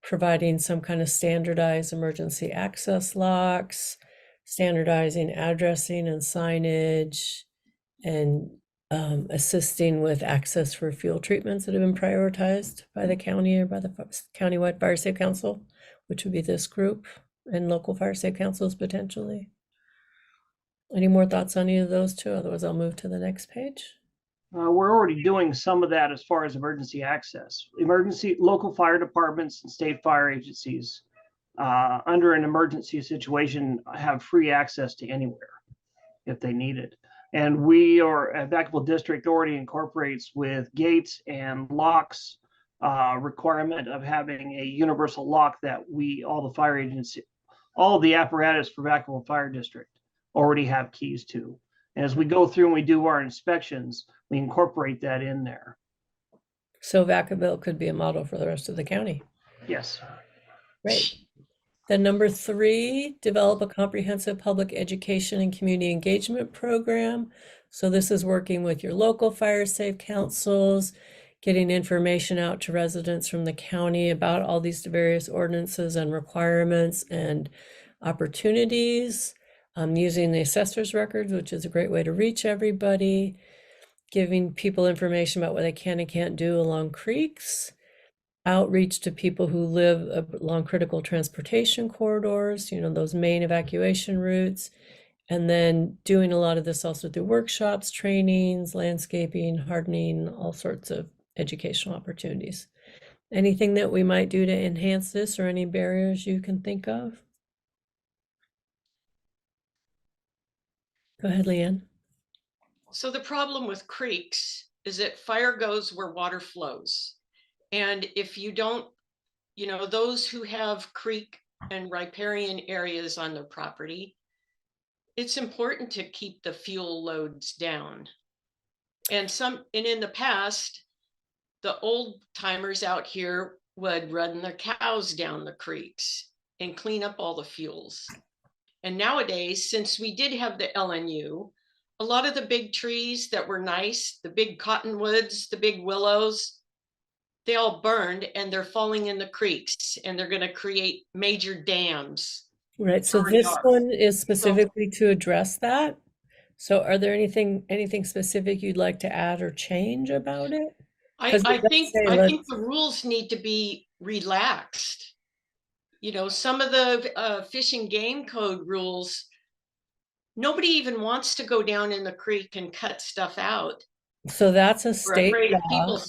providing some kind of standardized emergency access locks, standardizing addressing and signage, and assisting with access for fuel treatments that have been prioritized by the county or by the Countywide Fire Safe Council, which would be this group, and local fire safe councils potentially. Any more thoughts on any of those two? Otherwise, I'll move to the next page. We're already doing some of that as far as emergency access. Local fire departments and state fire agencies under an emergency situation have free access to anywhere if they need it. And Vacaville District already incorporates with gates and locks requirement of having a universal lock that all the apparatus for Vacaville Fire District already have keys to. And as we go through and we do our inspections, we incorporate that in there. So Vacaville could be a model for the rest of the county. Yes. Great. Then number 3, develop a comprehensive public education and community engagement program. So this is working with your local fire safe councils, getting information out to residents from the county about all these various ordinances and requirements and opportunities. Using the assessor's records, which is a great way to reach everybody, giving people information about what they can and can't do along creeks, outreach to people who live along critical transportation corridors, those main evacuation routes, and then doing a lot of this also through workshops, trainings, landscaping, hardening, all sorts of educational opportunities. Anything that we might do to enhance this, or any barriers you can think of? Go ahead, Leanne. So the problem with creeks is that fire goes where water flows. And if you don't, those who have creek and riparian areas on their property, it's important to keep the fuel loads down. And in the past, the old timers out here would run their cows down the creeks and clean up all the fuels. And nowadays, since we did have the LNU, a lot of the big trees that were nice, the big cottonwoods, the big willows, they all burned and they're falling in the creeks, and they're going to create major dams. Right. So this one is specifically to address that. So are there anything specific you'd like to add or change about it? I think let's- the rules need to be relaxed. You know, some of the Fish and Game Code rules, nobody even wants to go down in the creek and cut stuff out. So that's a We're state afraid of law. people.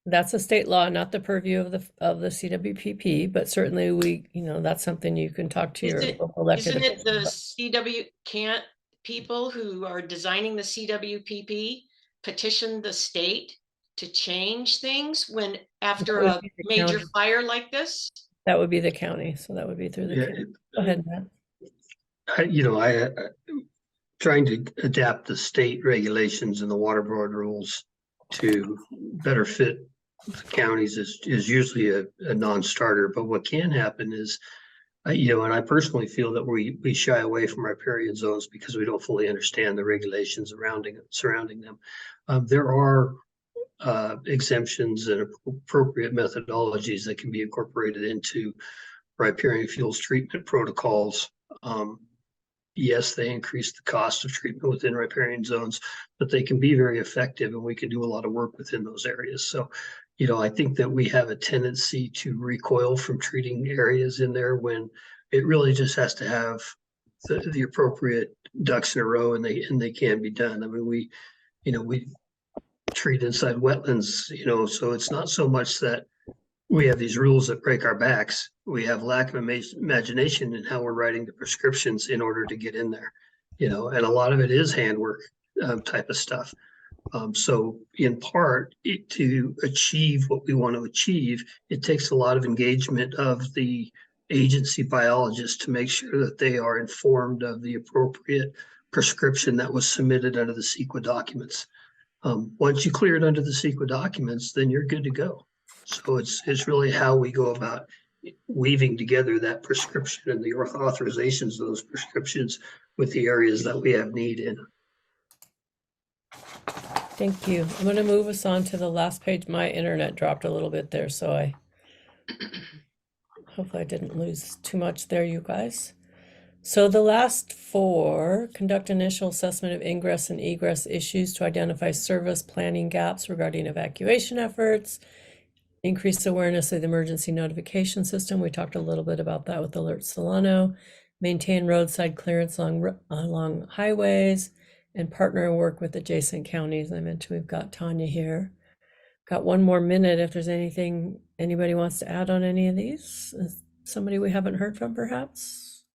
That's a state law, not the purview of the CWPP, but certainly that's something you can talk to your local elected Isn't it the officials can't people who are designing the CWPP petition the state to change things when after would a be the major county. fire like this? That would be the county, so that would be through the Yeah, county. Go ahead, Matt. I trying to adapt the state regulations and the water board rules to better fit counties is usually a non-starter. But what can happen is, and I personally feel that we shy away from riparian zones because we don't fully understand the regulations surrounding them. There are exemptions and appropriate methodologies that can be incorporated into riparian fuels treatment protocols. Yes, they increase the cost of treatment within riparian zones, but they can be very effective and we can do a lot of work within those areas. So, I think that we have a tendency to recoil from treating areas in there when it really just has to have the appropriate ducks in a row and they can be done. I mean, we treat inside wetlands, so it's not so much that we have these rules that break our backs. We have lack of imagination in how we're writing the prescriptions in order to get in there, and a lot of it is handwork type of stuff. So in part, to achieve what we want to achieve, it takes a lot of engagement of the agency biologists to make sure that they are informed of the appropriate prescription that was submitted under the CEQA documents. Once you clear it under the CEQA documents, then you're good to go. So it's really how we go about weaving together that prescription and the authorizations of those prescriptions with the areas that we have need in. Thank you. I'm going to move us on to the last page. My internet dropped a little bit there, so hopefully I didn't lose too much there, you guys. So the last 4, conduct initial assessment of ingress and egress issues to identify service planning gaps regarding evacuation efforts, increase awareness of the emergency notification system. We talked a little bit about that with Alert Solano, maintain roadside clearance along highways, and partner and work with adjacent counties. I mentioned we've got Tanya here. Got 1 more minute if there's anything anybody wants to add on any of these. Somebody we haven't heard from perhaps?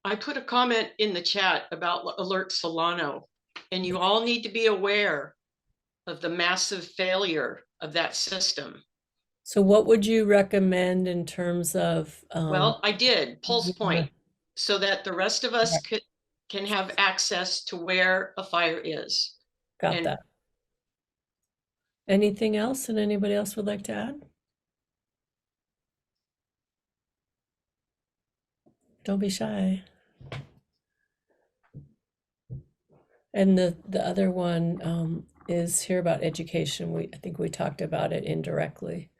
I put a comment in the chat about Alert Solano, and you all need to be aware of the massive failure of that system. So what would you recommend in terms of? Well, I did pulse point so that the rest of us can have access to where a fire is. Got that. Anything else that anybody else would like to add? Don't be shy. And the other one is here about education. I think we talked about it indirectly.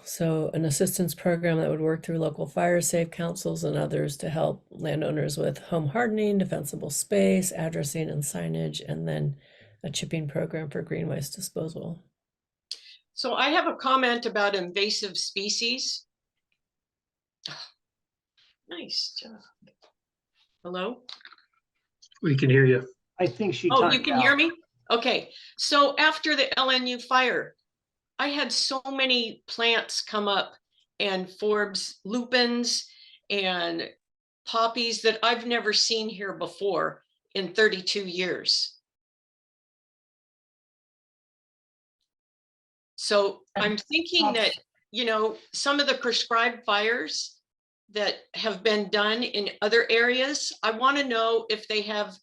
So an assistance program that would work through local fire safe councils and others to help landowners with home hardening, defensible space, addressing and signage, and then a chipping program for green waste disposal. So I have a comment about invasive species. Nice job. Hello? We can hear you. I think she. Oh, you can hear me? Okay. So after the LNU fire, I had so many plants come up and Forbes lupins and poppies that I've never seen here before in 32 years. So I'm thinking that, some of the prescribed fires that have been done in other areas, I want to know if they have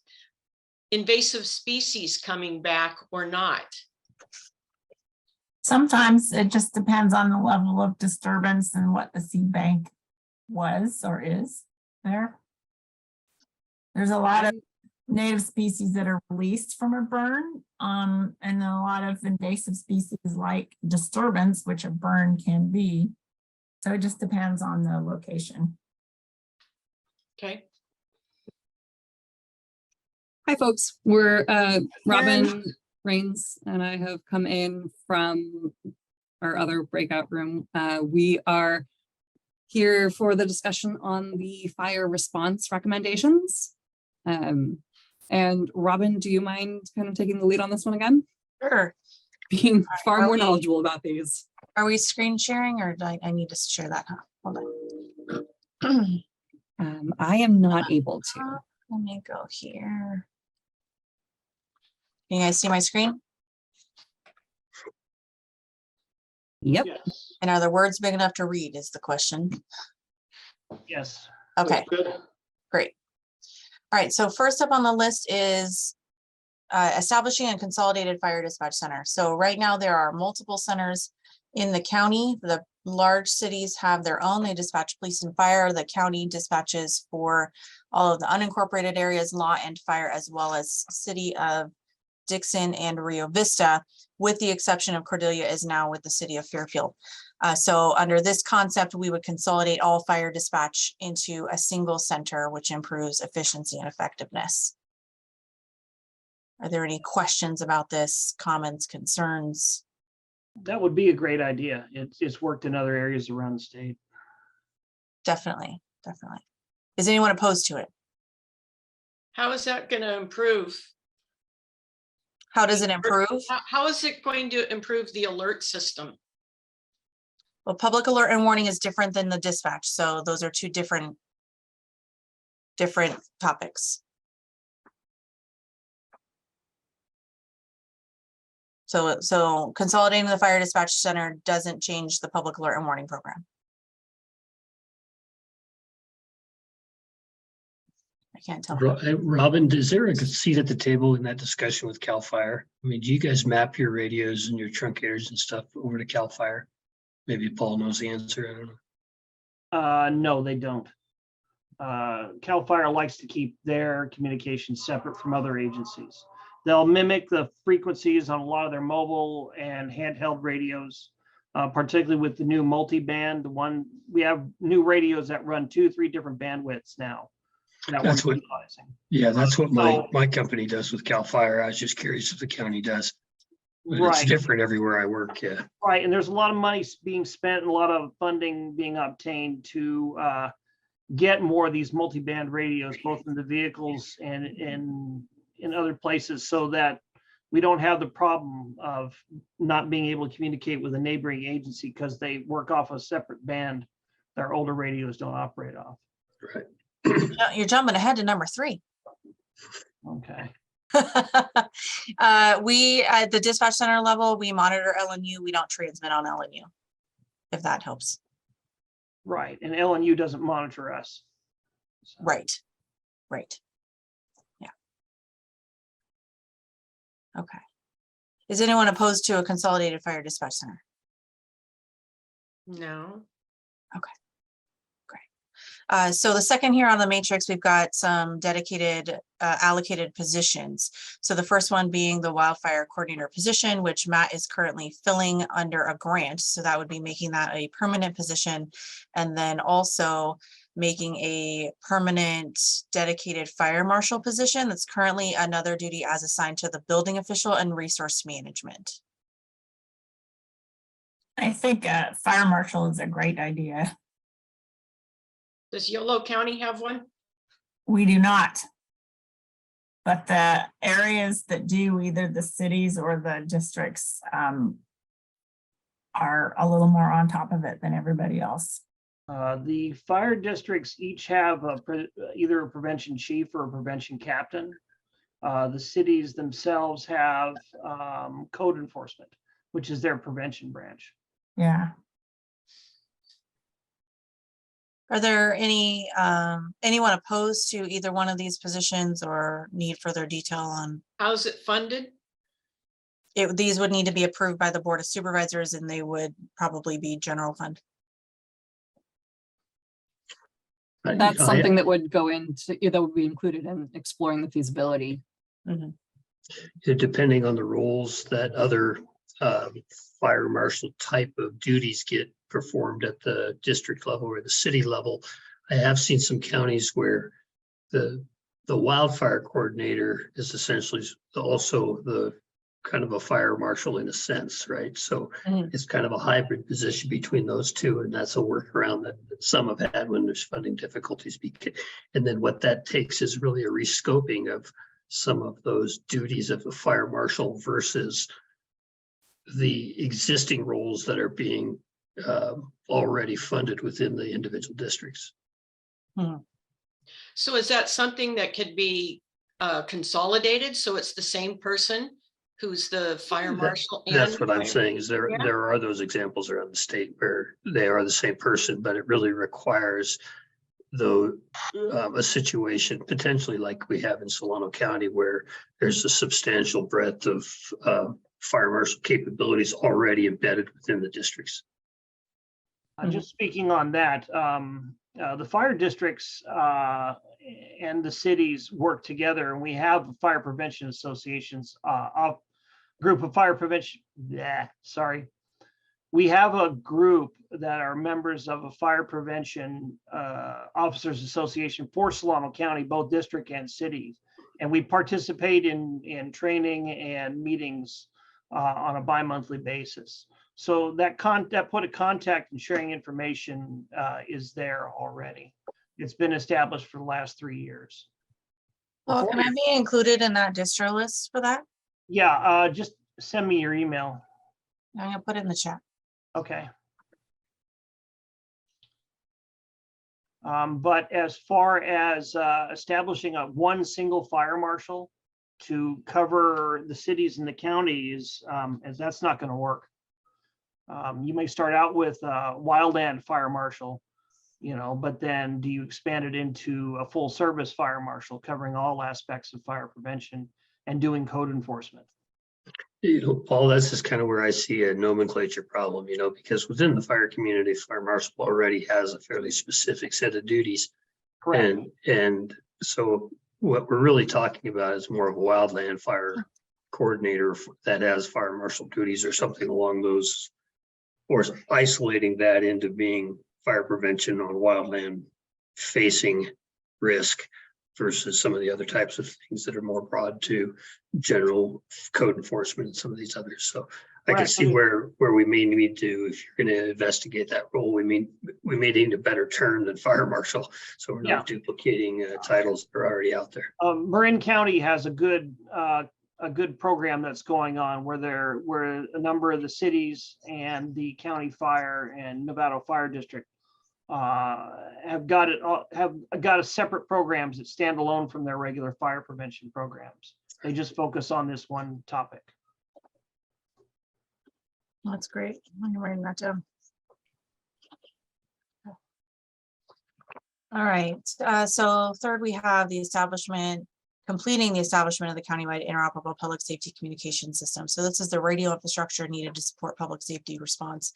invasive species coming back or not. Sometimes it just depends on the level of disturbance and what the seed bank was or is there. There's a lot of native species that are released from a burn, and a lot of invasive species like disturbance, which a burn can be. So it just depends on the location. Okay. Hi, folks. We're Robyn, Rains, and I have come in from our other breakout room. We are here for the discussion on the fire response recommendations. And Robyn, do you mind kind of taking the lead on this one again? Sure. Being far more knowledgeable about these. Are we screen sharing, or do I need to share that? Hold on. I am not able to. Let me go here. Can you guys see my screen? Yep. Yes. And are the words big enough to read is the question. Yes. Okay, Good. great. All right, so first up on the list is establishing a consolidated fire dispatch center. So right now there are multiple centers in the county. The large cities have their own. They dispatch police and fire. The county dispatches for all of the unincorporated areas, law and fire, as well as city of Dixon and Rio Vista, with the exception of Cordelia is now with the city of Fairfield. So under this concept, we would consolidate all fire dispatch into a single center, which improves efficiency and effectiveness. Are there any questions about this, comments, concerns? That would be a great idea. It's worked in other areas around the state. Definitely, definitely. Is anyone opposed to it? How is that going to improve? How does it improve? How is it going to improve the alert system? Well, public alert and warning is different than the dispatch. So those are two different topics. So consolidating the fire dispatch center doesn't change the public alert and warning program. I can't tell. Robyn, is there a seat at the table in that discussion with CAL FIRE? I mean, do you guys map your radios and your truncators and stuff over to CAL FIRE? Maybe Paul knows the answer. I don't know. No, they don't. CAL FIRE likes to keep their communications separate from other agencies. They'll mimic the frequencies on a lot of their mobile and handheld radios, particularly with the new multi-band. We have new radios that run 2-3 different bandwidths now. That's what. Yeah, that's what my company does with CAL FIRE. I was just curious if the county does. But right. It's different everywhere I work. Yeah. Right, and there's a lot of money being spent and a lot of funding being obtained to get more of these multi-band radios, both in the vehicles and in other places, so that we don't have the problem of not being able to communicate with a neighboring agency because they work off a separate band that our older radios don't operate off. Right. You're jumping ahead to number 3. Okay. We at the dispatch center level, we monitor LNU. We don't transmit on LNU, if that helps. Right, and LNU doesn't monitor us. So. Right. Yeah. Okay. Is anyone opposed to a consolidated fire dispatch center? No. Okay. So the second here on the matrix, we've got some dedicated allocated positions. So the first one being the wildfire coordinator position, which Matt is currently filling under a grant. So that would be making that a permanent position. And then also making a permanent dedicated fire marshal position. That's currently another duty as assigned to the building official and resource management. I think fire marshal is a great idea. Does Yolo County have one? We do not. But the areas that do, either the cities or the districts, are a little more on top of it than everybody else. The fire districts each have either a prevention chief or a prevention captain. The cities themselves have code enforcement, which is their prevention branch. Yeah. Are there any anyone opposed to either one of these positions or need further detail on? How's it funded? These would need to be approved by the Board of Supervisors, and they would probably be general fund. That's something that would go into, that would be included in exploring the feasibility. Mm-hmm. Depending on the roles that other fire marshal type of duties get performed at the district level or the city level. I have seen some counties where the the wildfire coordinator is essentially also the kind of a fire marshal in a sense, right? So it's kind of a hybrid position between those two, and that's a workaround that some have had when there's funding difficulties. And then what that takes is really a rescoping of some of those duties of the fire marshal versus the existing roles that are being already funded within the individual districts. So is that something that could be consolidated? So it's the same person who's the fire marshal? That's what I'm fire- saying is Yeah. there are those examples around the state where they are the same person, but it really requires though a situation potentially like we have in Solano County where there's a substantial breadth of fire marshal capabilities already embedded within the districts. Just speaking on that, the fire districts and the cities work together, and we have fire prevention associations, a group of fire prevention. We have a group that are members of a fire prevention officers association for Solano County, both district and cities, and we participate in training and meetings on a bi-monthly basis. So that point of contact and sharing information is there already. It's been established for the last 3 years. Well, can I be included in that distro list for that? Yeah, just send me your email. I'm gonna put it in the chat. Okay. But as far as establishing one single fire marshal to cover the cities and the counties, as that's not going to work. You may start out with wildland fire marshal, but then do you expand it into a full service fire marshal covering all aspects of fire prevention and doing code enforcement? Paul, that's just kind of where I see a nomenclature problem, because within the fire community, fire marshal already has a fairly specific set of duties. Correct. And so what we're really talking about is more of a wildland fire coordinator that has fire marshal duties or something along those, or isolating that into being fire prevention on wildland facing risk versus some of the other types of things that are more broad to general code enforcement and some of these others. So I can see where we may need to, if you're going to investigate that role, we may need a better term than fire marshal. So we're not duplicating titles that are already out there. Marin County has a good program that's going on where a number of the cities and the county fire and Nevada Fire District have got a separate programs that stand alone from their regular fire prevention programs. They just focus on this one topic. That's great. I'm writing that down. All right. So third, we have completing the establishment of the countywide interoperable public safety communication system. So this is the radio infrastructure needed to support public safety response.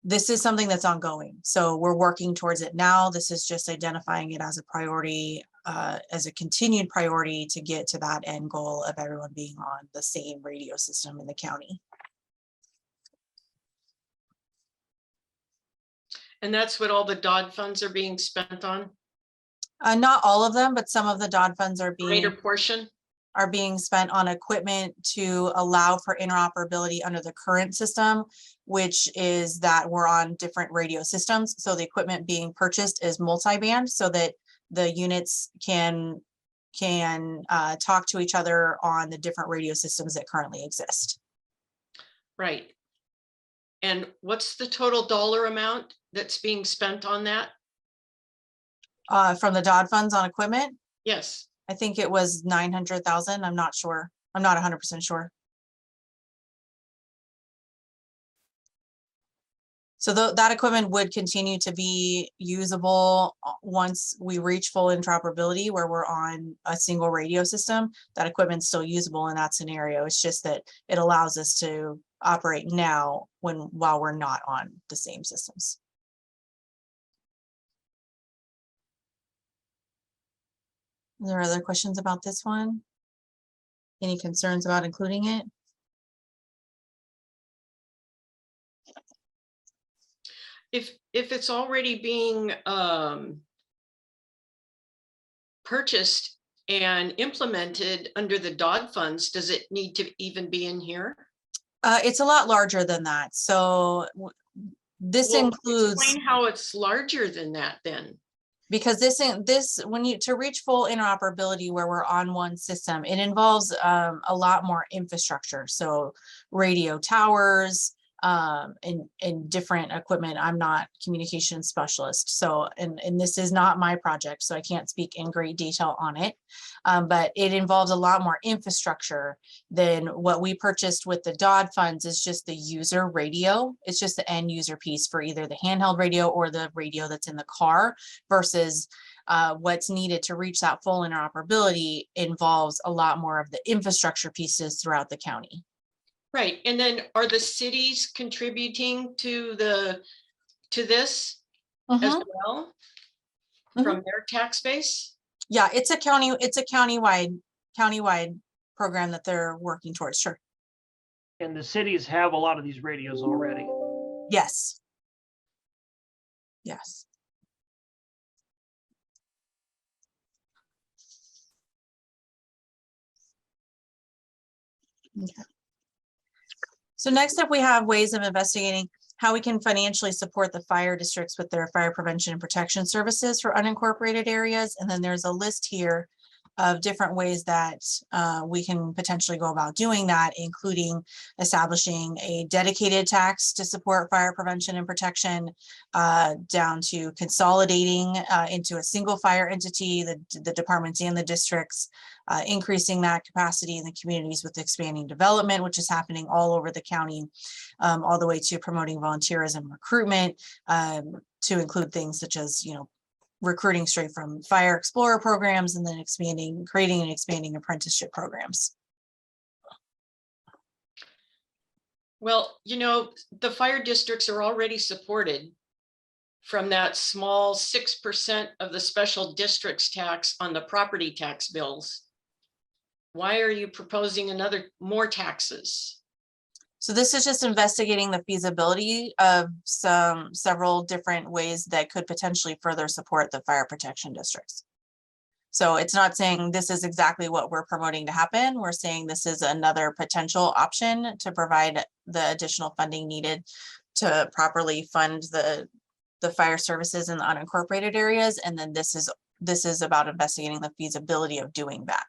This is something that's ongoing. So we're working towards it now. This is just identifying it as a priority, as a continued priority to get to that end goal of everyone being on the same radio system in the county. And that's what all the DOD funds are being spent on? Not all of them, but some of the DOD funds are Greater portion? Are being spent on equipment to allow for interoperability under the current system, which is that we're on different radio systems. So the equipment being purchased is multi-band so that the units can talk to each other on the different radio systems that currently exist. Right. And what's the total dollar amount that's being spent on that? From the DOD funds on equipment? Yes. I think it was 900,000. I'm not sure. I'm not 100% sure. So that equipment would continue to be usable once we reach full interoperability where we're on a single radio system. That equipment's still usable in that scenario. It's just that it allows us to operate now while we're not on the same systems. Are there other questions about this one? Any concerns about including it? If it's already being purchased and implemented under the DOD funds, does it need to even be in here? It's a lot larger than that. So this Well, includes, explain how it's larger than that then. because this when you to reach full interoperability where we're on one system, it involves a lot more infrastructure. So radio towers, and different equipment. I'm not communication specialist. So, and this is not my project, so I can't speak in great detail on it. But it involves a lot more infrastructure than what we purchased with the DOD funds is just the user radio. It's just the end user piece for either the handheld radio or the radio that's in the car versus what's needed to reach that full interoperability involves a lot more of the infrastructure pieces throughout the county. Right, and then are the cities contributing to this as well from their tax base? Yeah, it's a countywide program that they're working towards. Sure. And the cities have a lot of these radios already. Yes. Yes. Okay. So next up, we have ways of investigating how we can financially support the fire districts with their fire prevention and protection services for unincorporated areas. And then there's a list here of different ways that we can potentially go about doing that, including establishing a dedicated tax to support fire prevention and protection, down to consolidating into a single fire entity, the departments and the districts, increasing that capacity in the communities with expanding development, which is happening all over the county, all the way to promoting volunteerism recruitment, to include things such as, recruiting straight from fire explorer programs, and then creating and expanding apprenticeship programs. Well, the fire districts are already supported from that small 6% of the special districts tax on the property tax bills. Why are you proposing more taxes? So this is just investigating the feasibility of several different ways that could potentially further support the fire protection districts. So it's not saying this is exactly what we're promoting to happen. We're saying this is another potential option to provide the additional funding needed to properly fund the fire services in the unincorporated areas. And then this is about investigating the feasibility of doing that.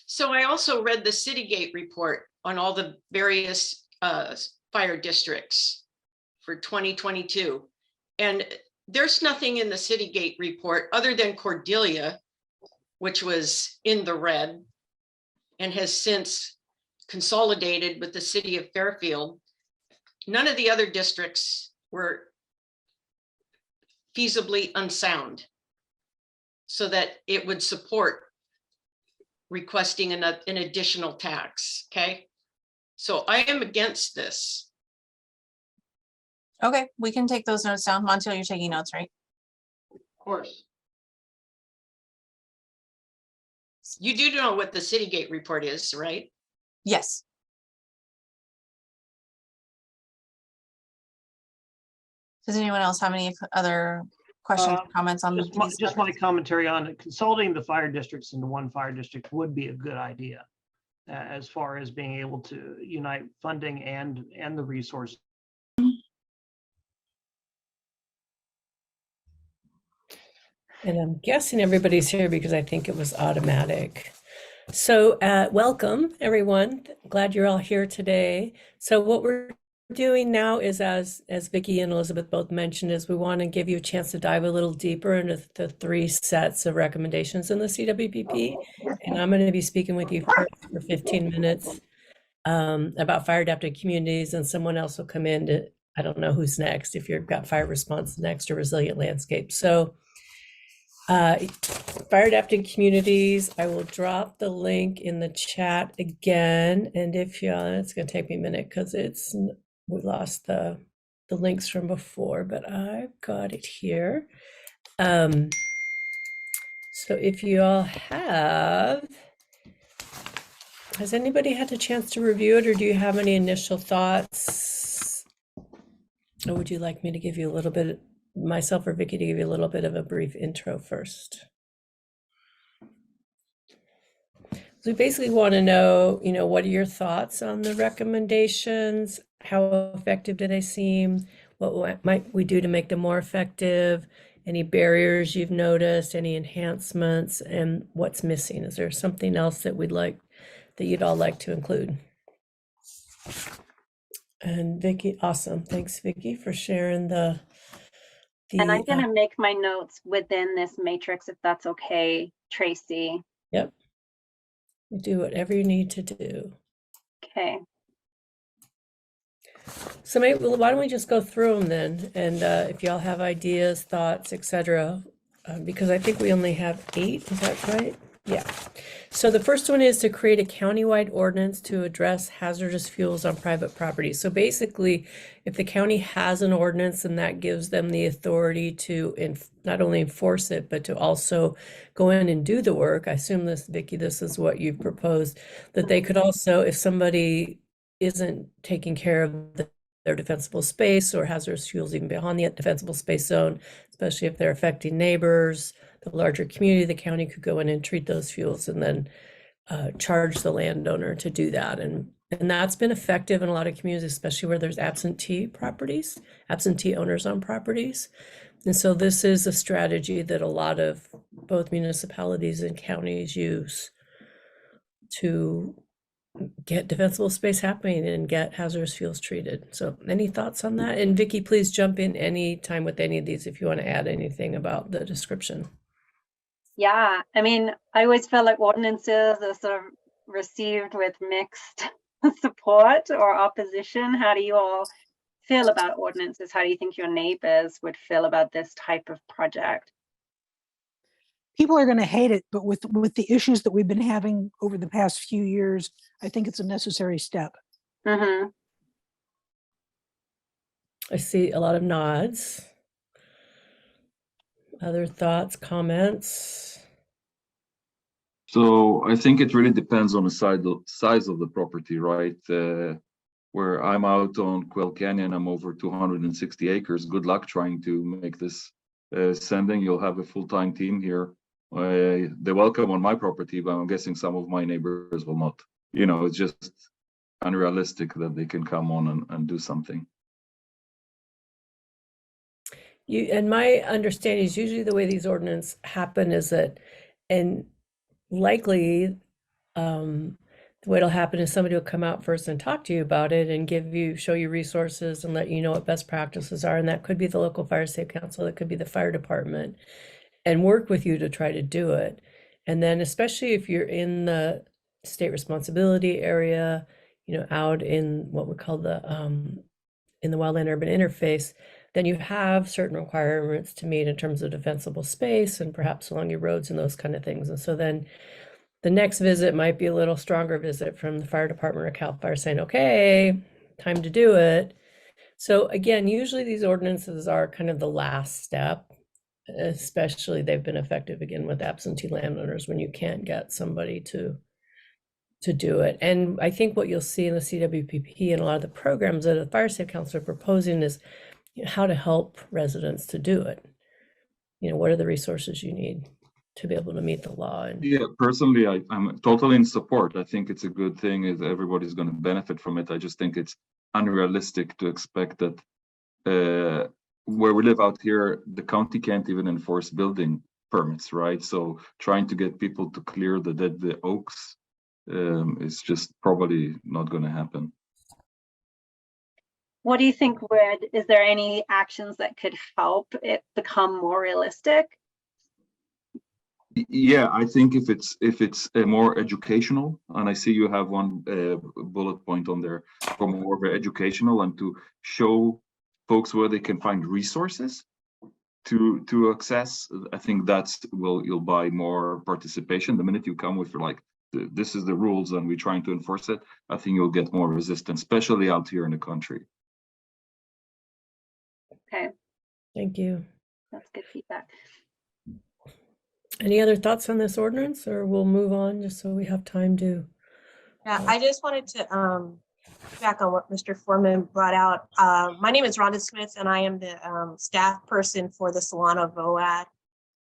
So I also read the Citygate report on all the various fire districts for 2022. And there's nothing in the Citygate report other than Cordelia, which was in the red and has since consolidated with the city of Fairfield. None of the other districts were feasibly unsound so that it would support requesting an additional tax, okay? So I am against this. Okay, we can take those notes down. Montiel, you're taking notes, right? Of course. You do know what the Citygate report is, right? Yes. Does anyone else have any other questions or comments on just my commentary on it? Consolidating the fire districts into one fire district would be a good idea, as far as being able to unite funding and the resources. And I'm guessing everybody's here because I think it was automatic. So welcome, everyone. Glad you're all here today. So what we're doing now is, as Vicki and Elizabeth both mentioned, is we want to give you a chance to dive a little deeper into the 3 sets of recommendations in the CWPP. And I'm going to be speaking with you for 15 minutes about fire adapted communities, and someone else will come in to, I don't know who's next, if you've got fire response next or resilient landscape. So fire adapted communities, I will drop the link in the chat again. And if you, it's going to take me a minute because we lost the links from before, but I've got it here. So if you all has anybody had a chance to review it, or do you have any initial thoughts? Or would you like me to give you a little bit, myself or Vicki, to give you a little bit of a brief intro first? So we basically want to know, what are your thoughts on the recommendations? How effective do they seem? Might we do to make them more effective? Any barriers you've noticed, any enhancements, and what's missing? Is there something else that you'd all like to include? And Vicky, awesome. Thanks, Vicky, for sharing the And I'm going to make my notes within this matrix, if that's okay, Tracy. Yep. You do whatever you need to do. Okay. So maybe, why don't we just go through them then? And if y'all have ideas, thoughts, etc., because I think we only have 8, is that right? Yeah. So the first one is to create a countywide ordinance to address hazardous fuels on private property. So basically, if the county has an ordinance, and that gives them the authority to not only enforce it, but to also go in and do the work. I assume this, Vicky, this is what you've proposed, that they could also, if somebody isn't taking care of their defensible space or hazardous fuels even beyond the defensible space zone, especially if they're affecting neighbors, the larger community, the county could go in and treat those fuels and then charge the landowner to do that. And that's been effective in a lot of communities, especially where there's absentee owners on properties. And so this is a strategy that a lot of both municipalities and counties use to get defensible space happening and get hazardous fuels treated. So any thoughts on that? And Vicky, please jump in anytime with any of these if you want to add anything about the description. Yeah, I mean, I always feel like ordinances are sort of received with mixed support or opposition. How do you all feel about ordinances? How do you think your neighbors would feel about this type of project? People are going to hate it, but with the issues that we've been having over the past few years, I think it's a necessary step. Mm-hmm. I see a lot of nods. Other thoughts, comments? So I think it really depends on the size of the property, right? Where I'm out on Quail Canyon, I'm over 260 acres. Good luck trying to make this sending. You'll have a full-time team here. They're welcome on my property, but I'm guessing some of my neighbors will not. It's just unrealistic that they can come on and do something. And my understanding is usually the way these ordinances happen is that, and likely the way it'll happen is somebody will come out first and talk to you about it and show you resources and let you know what best practices are. And that could be the local fire safe council, it could be the fire department, and work with you to try to do it. And then especially if you're in the state responsibility area, out in what we call in the wildland urban interface, then you have certain requirements to meet in terms of defensible space and perhaps along your roads and those kind of things. And so then the next visit might be a little stronger visit from the fire department or CAL FIRE saying, okay, time to do it. So again, usually these ordinances are kind of the last step, especially they've been effective again with absentee landowners when you can't get somebody to do it. And I think what you'll see in the CWPP and a lot of the programs that the Fire Safe Council are proposing is how to help residents to do it. What are the resources you need to be able to meet the law? And yeah, personally, I'm totally in support. I think it's a good thing. Everybody's going to benefit from it. I just think it's unrealistic to expect that where we live out here, the county can't even enforce building permits, right? So trying to get people to clear the oaks is just probably not going to happen. What do you think, is there any actions that could help it become more realistic? Yeah, I think if it's more educational, and I see you have one bullet point on there for more of educational and to show folks where they can find resources to access. I think you'll buy more participation. The minute you come with this is the rules and we're trying to enforce it, I think you'll get more resistance, especially out here in the country. Okay. Thank you. That's good feedback. Any other thoughts on this ordinance, or we'll move on just so we have time to? Yeah, I just wanted to back on what Mr. Foreman brought out. My name is Rhonda Smith, and I am the staff person for the Solano VOAD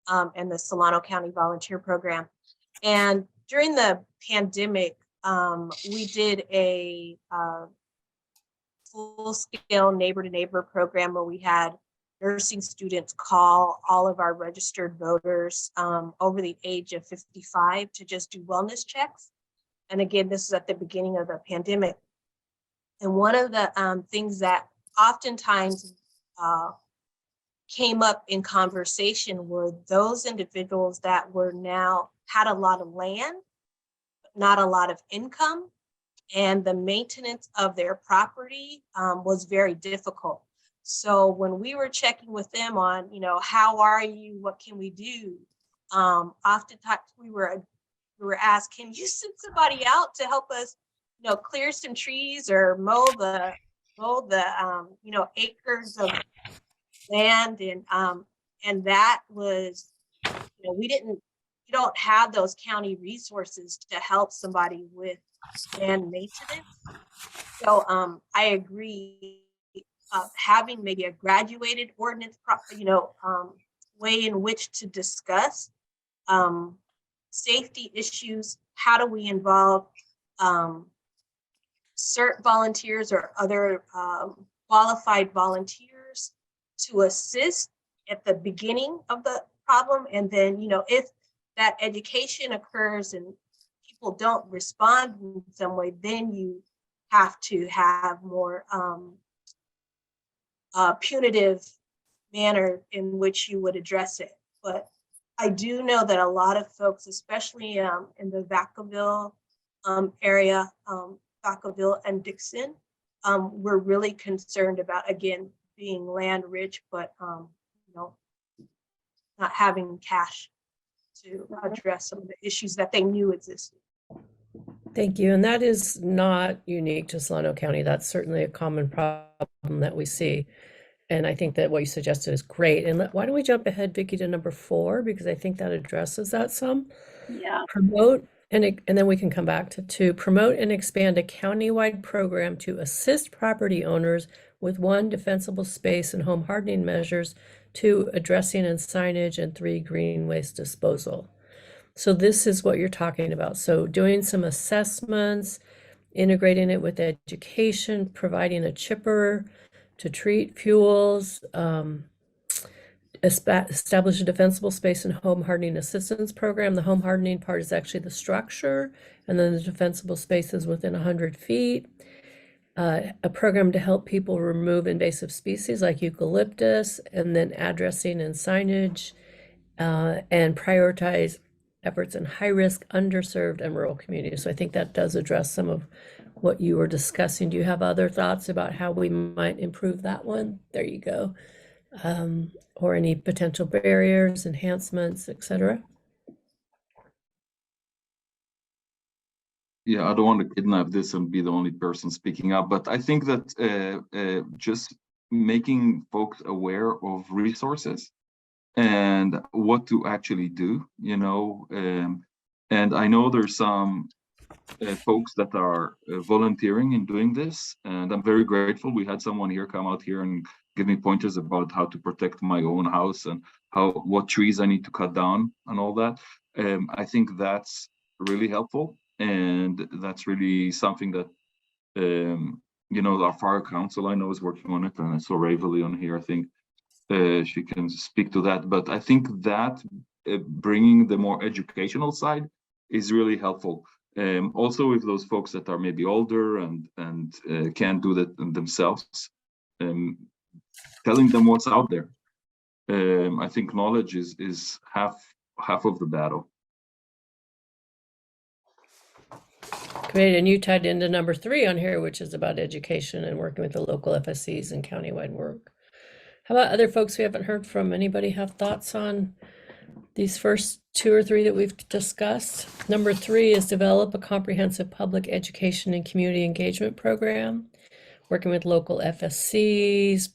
and the Solano County Volunteer Program. And during the pandemic, we did a full-scale neighbor-to-neighbor program where we had nursing students call all of our registered voters over the age of 55 to just do wellness checks. And again, this is at the beginning of the pandemic. And one of the things that oftentimes came up in conversation were those individuals that were now had a lot of land, but not a lot of income, and the maintenance of their property was very difficult. So when we were checking with them on, you know, how are you? What can we do? Oftentimes we were asked, can you send somebody out to help us, you know, clear some trees or mow the you know, acres of land, and that was, you know, we don't have those county resources to help somebody with land maintenance. So I agree, having maybe a graduated ordinance, you know, way in which to discuss safety issues. How do we involve CERT volunteers or other qualified volunteers to assist at the beginning of the problem? And then, you know, if that education occurs and people don't respond in some way, then you have to have more punitive manner in which you would address it. But I do know that a lot of folks, especially in the Vacaville area, Vacaville and Dixon, were really concerned about, again, being land rich, but you know, not having cash to address some of the issues that they knew existed. Thank you. And that is not unique to Solano County. That's certainly a common problem that we see. And I think that what you suggested is great. And why don't we jump ahead, Vicki, to number 4, because I think that addresses that some. Yeah. Promote, and then we can come back to 2, promote and expand a countywide program to assist property owners with 1, defensible space and home hardening measures, 2, addressing and signage, and 3, green waste disposal. So this is what you're talking about. So doing some assessments, integrating it with education, providing a chipper to treat fuels, establish a defensible space and home hardening assistance program. The home hardening part is actually the structure, and then the defensible space is within 100 feet. A program to help people remove invasive species like eucalyptus, and then addressing and signage, and prioritize efforts in high-risk, underserved, and rural communities. So I think that does address some of what you were discussing. Do you have other thoughts about how we might improve that one? There you go. Or any potential barriers, enhancements, etc. Yeah, I don't want to kidnap this and be the only person speaking up, but I think that just making folks aware of resources and what to actually do, you know, and I know there's some folks that are volunteering in doing this, and I'm very grateful. We had someone here come out here and give me pointers about how to protect my own house and what trees I need to cut down and all that. I think that's really helpful, and that's really something that you know, our fire council I know is working on it, and I saw Raveley on here. I think she can speak to that, but I think that bringing the more educational side is really helpful. Also with those folks that are maybe older and can't do that themselves, telling them what's out there. I think knowledge is half of the battle. Great, and you tied into number 3 on here, which is about education and working with the local FSCs and countywide work. How about other folks we haven't heard from? Anybody have thoughts on these first 2 or 3 that we've discussed? Number 3 is develop a comprehensive public education and community engagement program, working with local FSCs,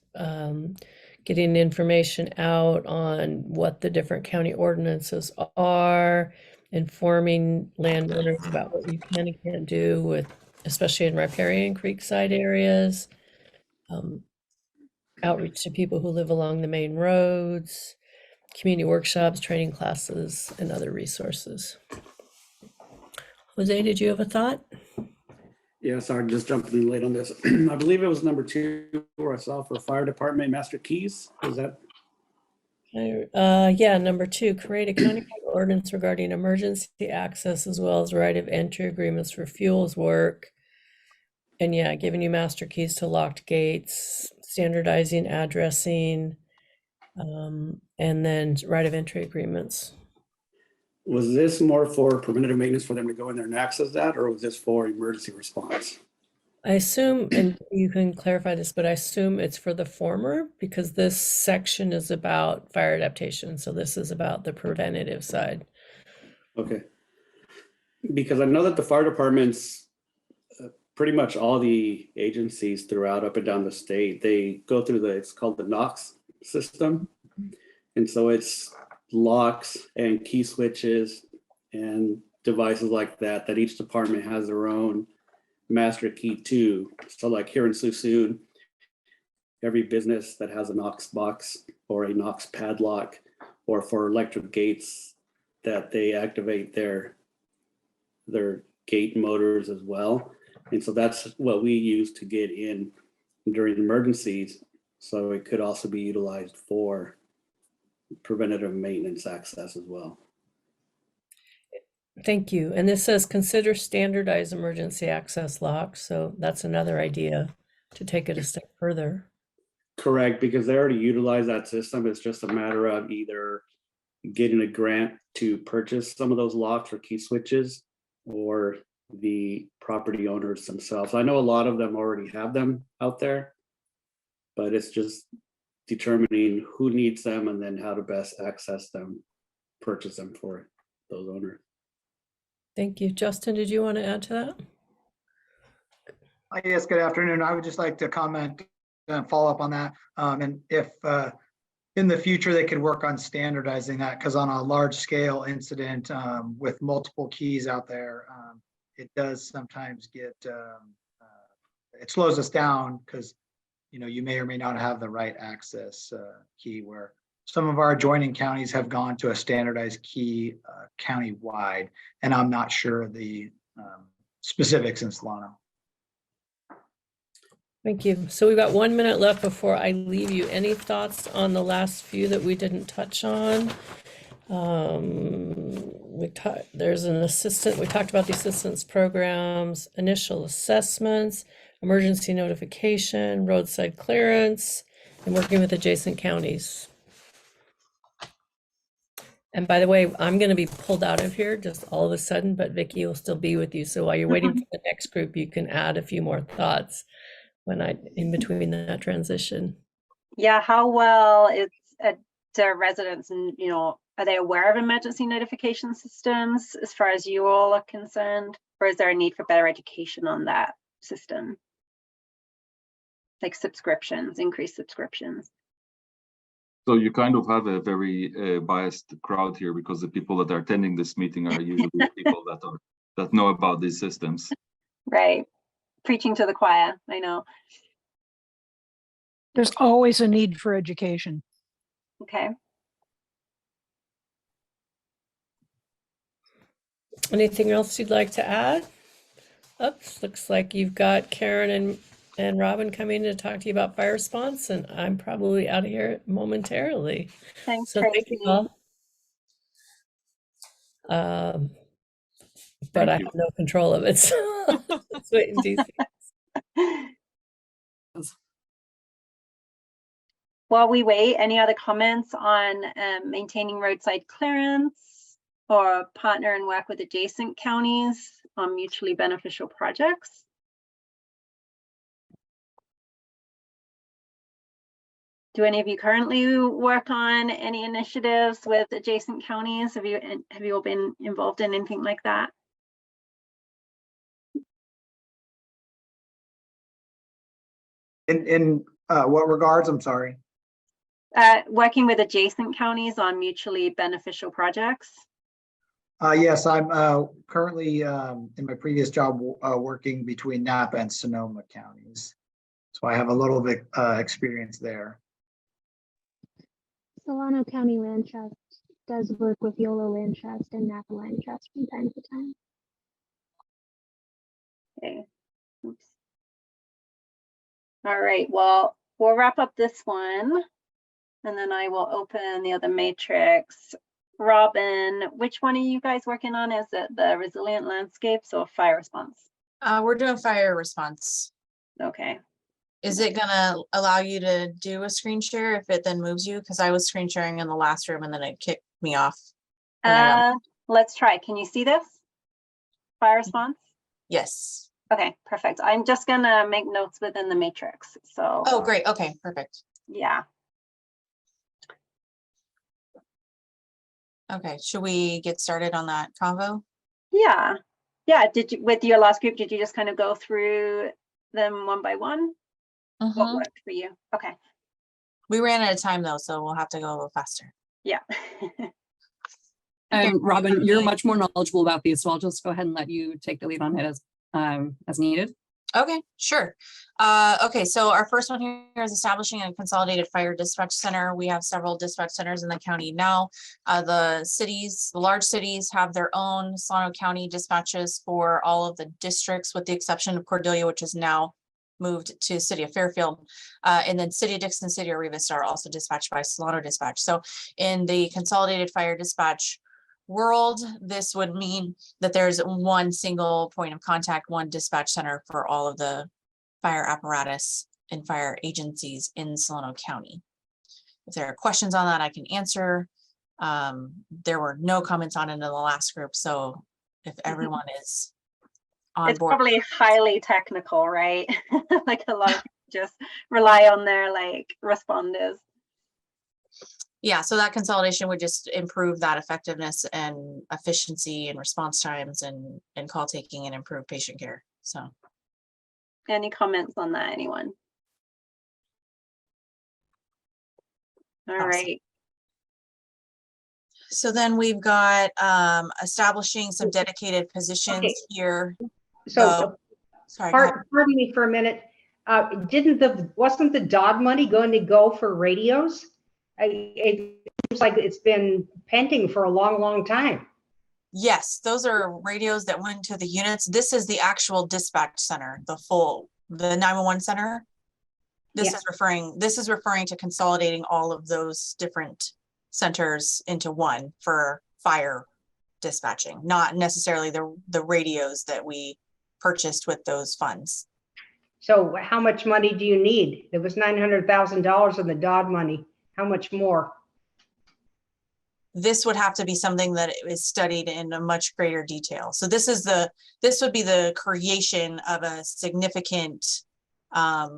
getting information out on what the different county ordinances are, informing landowners about what you can and can't do with, especially in riparian creekside areas, outreach to people who live along the main roads, community workshops, training classes, and other resources. Jose, did you have a thought? Yeah, sorry, just jumping in late on this. I believe it was number 2 where I saw for fire department master keys. Is that? Yeah, number 2, create a county ordinance regarding emergency access as well as right of entry agreements for fuels work. And yeah, giving you master keys to locked gates, standardizing addressing, and then right of entry agreements. Was this more for preventative maintenance for them to go in there and access that, or was this for emergency response? I assume, and you can clarify this, but I assume it's for the former because this section is about fire adaptation. So this is about the preventative side. Okay. Because I know that the fire departments, pretty much all the agencies throughout up and down the state, they go through it's called the NOx system. And so it's locks and key switches and devices like that each department has their own master key to. So like here in Suisun, every business that has a Knox box or a Knox padlock, or for electric gates that they activate their gate motors as well. And so that's what we use to get in during emergencies. So it could also be utilized for preventative maintenance access as well. Thank you. And this says consider standardized emergency access locks. So that's another idea to take it a step further. Correct, because they already utilize that system. It's just a matter of either getting a grant to purchase some of those locks or key switches, or the property owners themselves. I know a lot of them already have them out there, but it's just determining who needs them and then how to best access them, purchase them for those owners. Thank you. Justin, did you want to add to that? Yes, good afternoon. I would just like to comment and follow up on that. And if in the future they could work on standardizing that, because on a large scale incident with multiple keys out there, it does sometimes get, it slows us down because you may or may not have the right access key, where some of our adjoining counties have gone to a standardized key county-wide, and I'm not sure the specifics in Solano. Thank you. So we've got 1 minute left before I leave you. Any thoughts on the last few that we didn't touch on? There's an assistant. We talked about the assistance programs, initial assessments, emergency notification, roadside clearance, and working with adjacent counties. And by the way, I'm going to be pulled out of here just all of a sudden, but Vicki will still be with you. So while you're waiting for the next group, you can add a few more thoughts in between that transition. Yeah, how well is the residents, and are they aware of emergency notification systems as far as you all are concerned, or is there a need for better education on that system? Like subscriptions, increased subscriptions. So you kind of have a very biased crowd here, because the people that are attending this meeting are usually people that know about these systems. Right. Preaching to the choir, I know. There's always a need for education. Okay. Anything else you'd like to add? Oops, looks like you've got Karin and Robyn coming to talk to you about fire response, and I'm probably out of here momentarily. Thanks, so Tracy. thank you all. But I have no control of it, so let's wait and see. While we wait, any other comments on maintaining roadside clearance or partner and work with adjacent counties on mutually beneficial projects? Do any of you currently work on any initiatives with adjacent counties? Have you all been involved in anything like that? In what regards? I'm sorry. Working with adjacent counties on mutually beneficial projects. Yes, I'm currently in my previous job working between Napa and Sonoma counties. So I have a little bit experience there. Solano County Land Trust does work with YOLO Land Trust and Napa Land Trust from time to time. All right, well, we'll wrap up this one and then I will open the other matrix. Robyn, which one are you guys working on? Is it the resilient landscapes or fire response? We're doing fire response. Okay. Is it gonna allow you to do a screen share if it then moves you? Because I was screen sharing in the last room and then it kicked me off. Let's try. Can you see this? Fire response? Yes. Okay, perfect. I'm just gonna make notes within the matrix. So. Oh, great. Okay, perfect. Yeah. Okay, should we get started on that convo? Yeah. Yeah. Did you, with your last group, did you just kind of go through them one by one? What worked for you? Okay. We ran out of time though, so we'll have to go a little faster. Yeah. Robyn, you're much more knowledgeable about these, so I'll just go ahead and let you take the lead on it as needed. Okay, sure. Okay, so our first one here is establishing a consolidated fire dispatch center. We have several dispatch centers in the county now. The large cities have their own Solano County dispatches for all of the districts with the exception of Cordelia, which is now moved to City of Fairfield. And then City of Dixon, City of Rio Vista are also dispatched by Solano Dispatch. So in the consolidated fire dispatch world, this would mean that there's one single point of contact, one dispatch center for all of the fire apparatus and fire agencies in Solano County. If there are questions on that, I can answer. There were no comments on it in the last group, so if everyone is on it's board. Probably highly technical, right? Like a lot of people just rely on their like responders. Yeah, so that consolidation would just improve that effectiveness and efficiency and response times and call taking and improve patient care. So any comments on that, anyone? All right. So then we've got establishing some dedicated positions here. So sorry, pardon me for a minute. Wasn't the DOD money going to go for radios? It seems like it's been pending for a long time. Yes, those are radios that went to the units. This is the actual dispatch center, the 911 center. This is referring to consolidating all of those different centers into one for fire dispatching, not necessarily the radios that we purchased with those funds. So how much money do you need? There was $900,000 in the DOD money. How much more? This would have to be something that is studied in a much greater detail. So this would be the creation of a significant, like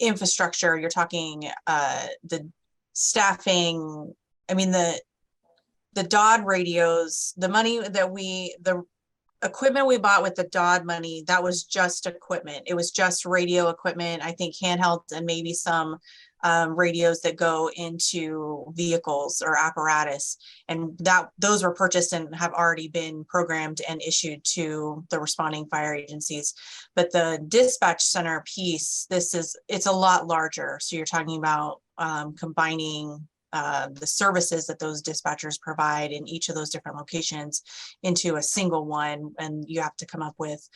infrastructure. You're talking the staffing. I mean, the DOD radios, the equipment we bought with the DOD money, that was just equipment. It was just radio equipment, I think handhelds and maybe some radios that go into vehicles or apparatus. And those were purchased and have already been programmed and issued to the responding fire agencies. But the dispatch center piece, it's a lot larger. So you're talking about combining the services that those dispatchers provide in each of those different locations into a single one. And you have to come up with,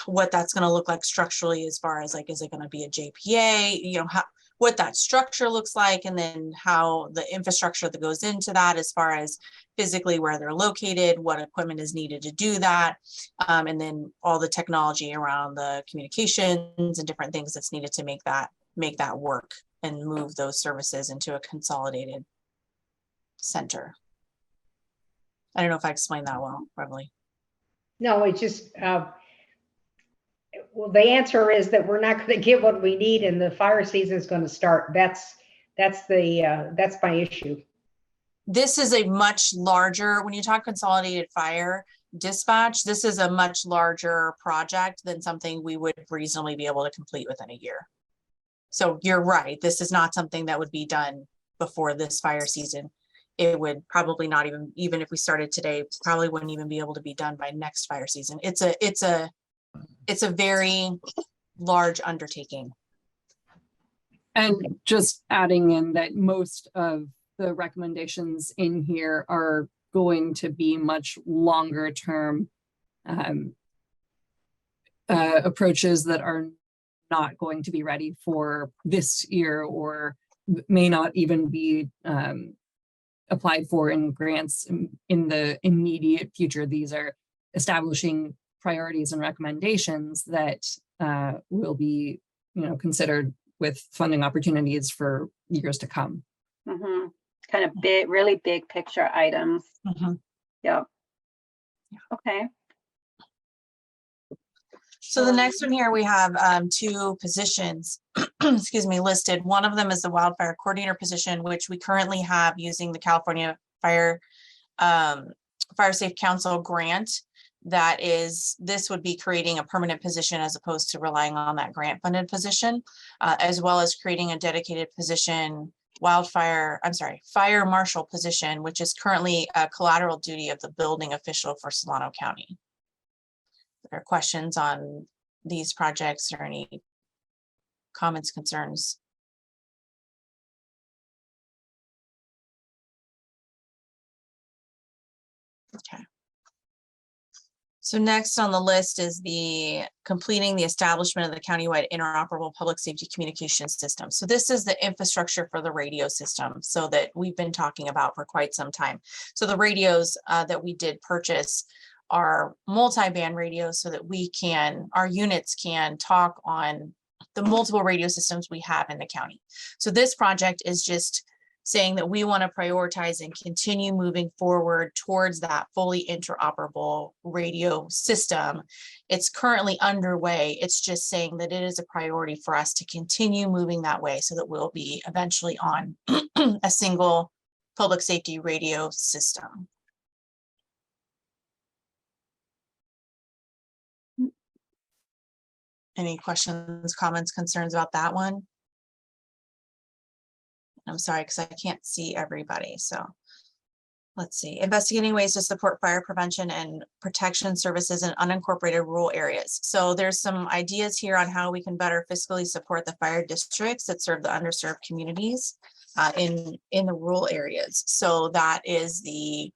what that's going to look like structurally as far as like, is it going to be a JPA, what that structure looks like, and then how the infrastructure that goes into that as far as physically where they're located, what equipment is needed to do that, and then all the technology around the communications and different things that's needed to make that work and move those services into a consolidated center. I don't know if I explained that well, probably. No, it's just, well, the answer is that we're not going to get what we need and the fire season is going to start. That's my issue. This is a much larger, when you talk consolidated fire dispatch, this is a much larger project than something we would reasonably be able to complete within a year. So you're right. This is not something that would be done before this fire season. It would probably not even if we started today, probably wouldn't even be able to be done by next fire season. It's a very large undertaking. And just adding in that most of the recommendations in here are going to be much longer term approaches that are not going to be ready for this year or may not even be applied for in grants in the immediate future. These are establishing priorities and recommendations that will be, considered with funding opportunities for years to come. Mm-hmm. Kind of big, really big picture items. Mm-hmm. Yep. Okay. So the next one here, we have 2 positions, excuse me, listed. One of them is the wildfire coordinator position, which we currently have using the California Fire Safe Council grant. This would be creating a permanent position as opposed to relying on that grant funded position, as well as creating a dedicated position, fire marshal position, which is currently a collateral duty of the building official for Solano County. There are questions on these projects or any comments, concerns? Okay. So next on the list is completing the establishment of the countywide interoperable public safety communication system. So this is the infrastructure for the radio system, so that we've been talking about for quite some time. So the radios that we did purchase are multi-band radios so that our units can talk on the multiple radio systems we have in the county. So this project is just saying that we want to prioritize and continue moving forward towards that fully interoperable radio system. It's currently underway. It's just saying that it is a priority for us to continue moving that way so that we'll be eventually on a single public safety radio system. Any questions, comments, concerns about that one? I'm sorry, because I can't see everybody. So let's see. Investigating ways to support fire prevention and protection services in unincorporated rural areas. So there's some ideas here on how we can better fiscally support the fire districts that serve the underserved communities in the rural areas. So that is the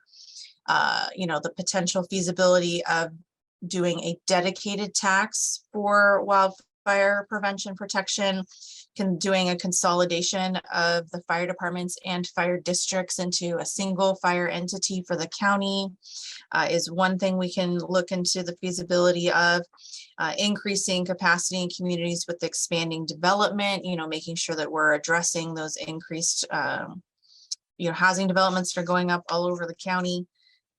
potential feasibility of doing a dedicated tax for wildfire prevention protection, doing a consolidation of the fire departments and fire districts into a single fire entity for the county is one thing we can look into the feasibility of. Increasing capacity in communities with expanding development, making sure that we're addressing those increased housing developments that are going up all over the county.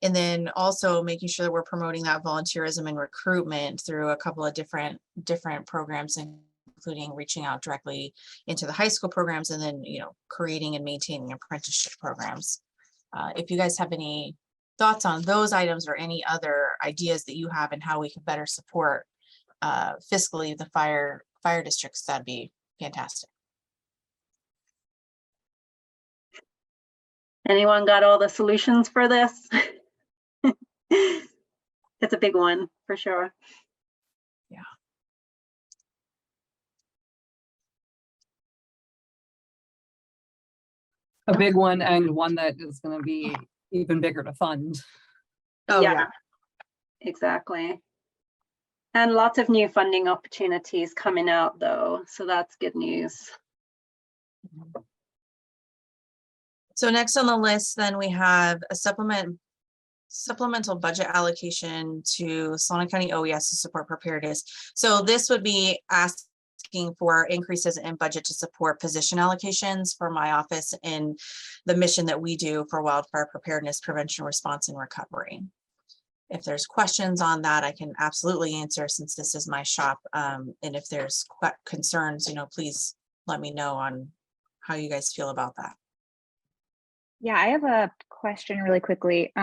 And then also making sure that we're promoting that volunteerism and recruitment through a couple of different programs, including reaching out directly into the high school programs, and then, creating and maintaining apprenticeship programs. If you guys have any thoughts on those items or any other ideas that you have and how we can better support fiscally the fire districts, that'd be fantastic. Anyone got all the solutions for this? It's a big one for sure. Yeah. A big one, and one that is going to be even bigger to fund. Oh, yeah. Exactly. And lots of new funding opportunities coming out though, so that's good news. So next on the list, then we have a supplemental budget allocation to Solano County OES to support preparedness. So this would be asking for increases in budget to support position allocations for my office in the mission that we do for wildfire preparedness, prevention, response, and recovery. If there's questions on that, I can absolutely answer since this is my shop. And if there's concerns, please let me know on how you guys feel about that. Yeah, I have a question really quickly.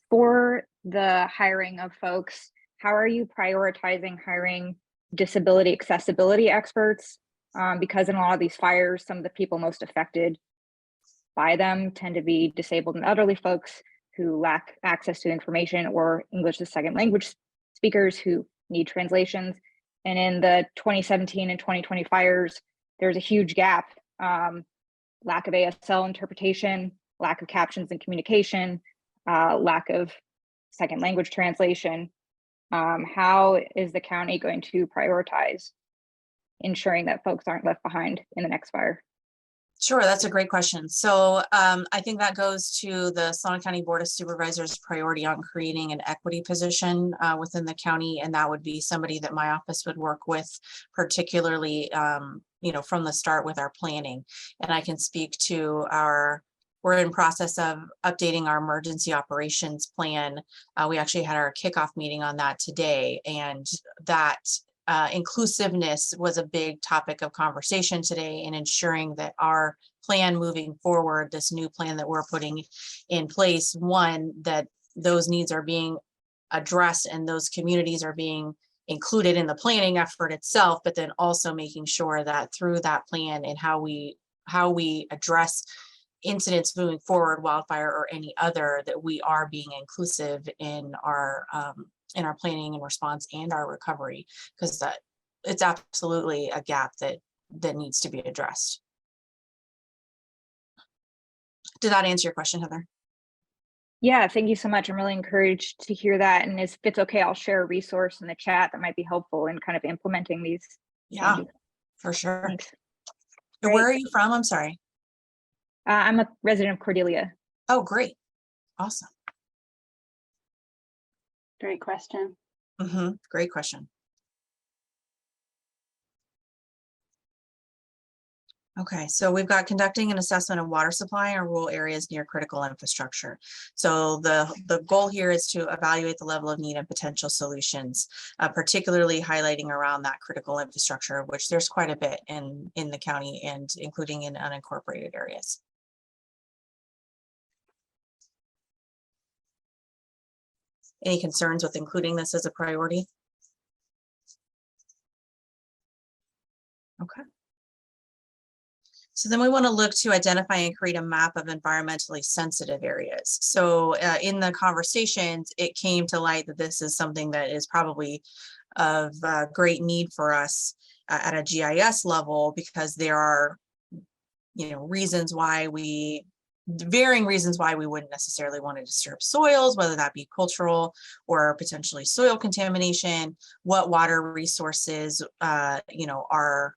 For the hiring of folks, how are you prioritizing hiring disability accessibility experts? Because in a lot of these fires, some of the people most affected by them tend to be disabled and elderly folks who lack access to information, or English as a second language speakers who need translations. And in the 2017 and 2020 fires, there's a huge gap. Lack of ASL interpretation, lack of captions and communication, lack of second language translation. how is the county going to prioritize ensuring that folks aren't left behind in the next fire? Sure, that's a great question. So I think that goes to the Solano County Board of Supervisors priority on creating an equity position within the county. And that would be somebody that my office would work with, particularly, from the start with our planning. And I can speak to we're in process of updating our emergency operations plan. We actually had our kickoff meeting on that today, and that inclusiveness was a big topic of conversation today, in ensuring that our plan moving forward, this new plan that we're putting in place, one, that those needs are being addressed and those communities are being included in the planning effort itself, but then also making sure that through that plan and how we address incidents moving forward, wildfire or any other, that we are being inclusive in our planning and response and our recovery, because it's absolutely a gap that needs to be addressed. Did that answer your question, Heather? Yeah, thank you so much. I'm really encouraged to hear that. And if it's okay, I'll share a resource in the chat that might be helpful in kind of implementing these. Yeah, changes. for sure. Thanks. Where are you from? I'm sorry. I'm a resident of Cordelia. Oh, great. Awesome. Great question. Great question. Okay, so we've got conducting an assessment of water supply in rural areas near critical infrastructure. So the goal here is to evaluate the level of need and potential solutions, particularly highlighting around that critical infrastructure, which there's quite a bit in the county and including in unincorporated areas. Any concerns with including this as a priority? Okay. So then we want to look to identify and create a map of environmentally sensitive areas. So in the conversations, it came to light that this is something that is probably of great need for us at a GIS level, because there are, varying reasons why we wouldn't necessarily want to disturb soils, whether that be cultural or potentially soil contamination, what water resources, are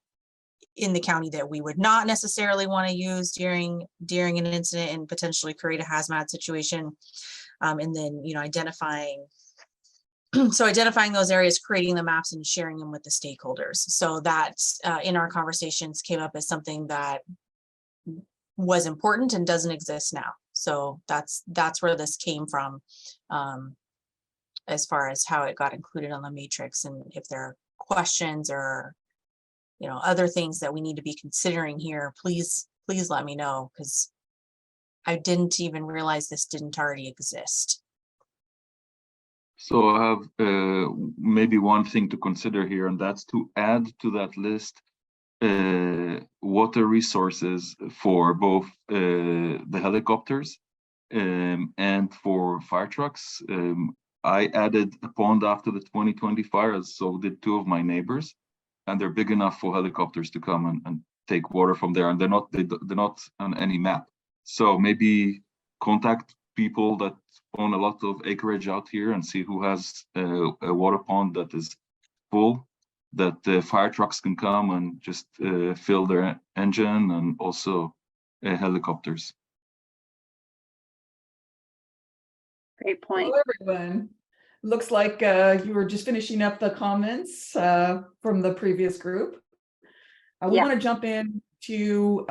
in the county that we would not necessarily want to use during an incident and potentially create a hazmat situation. And then, identifying those areas, creating the maps and sharing them with the stakeholders. So that in our conversations came up as something that was important and doesn't exist now. So that's where this came from, as far as how it got included on the matrix. And if there are questions or other things that we need to be considering here, please let me know, because I didn't even realize this didn't already exist. So I have maybe one thing to consider here, and that's to add to that list water resources for both the helicopters and for fire trucks. I added a pond after the 2020 fires, so did two of my neighbors, and they're big enough for helicopters to come and take water from there, and they're not on any map. So maybe contact people that own a lot of acreage out here and see who has a water pond that is full, that the fire trucks can come and just fill their engine, and also helicopters. Great point. Hello, everyone. Looks like you were just finishing up the comments from the previous group. We want to jump in to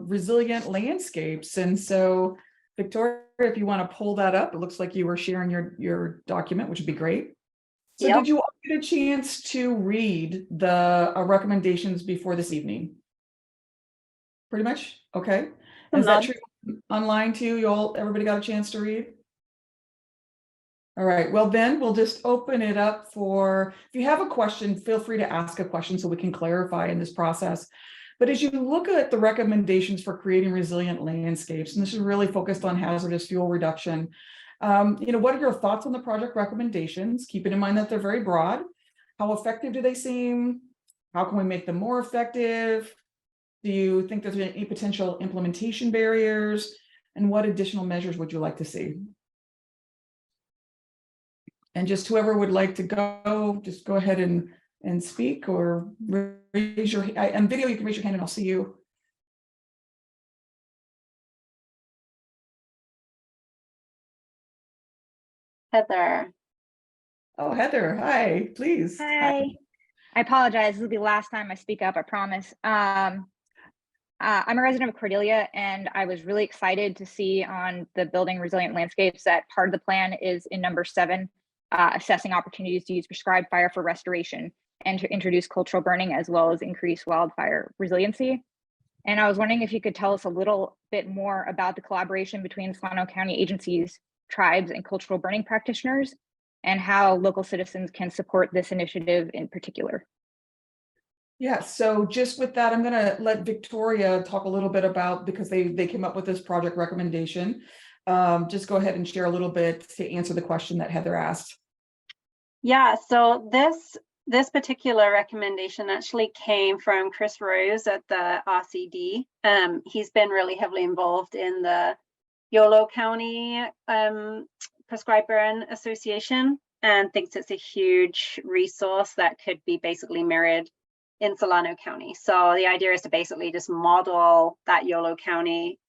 resilient landscapes. And so, Victoria, if you want to pull that up, it looks like you were sharing your document, which would be great. So did you all get a chance to read the recommendations before this evening? Pretty much? Okay. Is that true online too? Everybody got a chance to read? All right, well then we'll just open it up for, if you have a question, feel free to ask a question so we can clarify in this process. But as you look at the recommendations for creating resilient landscapes, and this is really focused on hazardous fuel reduction, what are your thoughts on the project recommendations? Keeping in mind that they're very broad. How effective do they seem? How can we make them more effective? Do you think there's any potential implementation barriers? And what additional measures would you like to see? And just whoever would like to go, just go ahead and speak, or raise your, and video, you can raise your hand and I'll see you. Heather. Oh, Heather, hi, please. Hi. I apologize. This will be the last time I speak up, I promise. I'm a resident of Cordelia, and I was really excited to see on the Building Resilient Landscapes that part of the plan is in number 7, assessing opportunities to use prescribed fire for restoration and to introduce cultural burning as well as increase wildfire resiliency. And I was wondering if you could tell us a little bit more about the collaboration between Solano County agencies, tribes, and cultural burning practitioners, and how local citizens can support this initiative in particular. Yeah, so just with that, I'm going to let Victoria talk a little bit about, because they came up with this project recommendation. Just go ahead and share a little bit to answer the question that Heather asked. Yeah, so this particular recommendation actually came from Chris Rose at the RCD. He's been really heavily involved in the Yolo County Prescribed Burn Association and thinks it's a huge resource that could be basically mirrored in Solano County. So the idea is to basically just model that Yolo County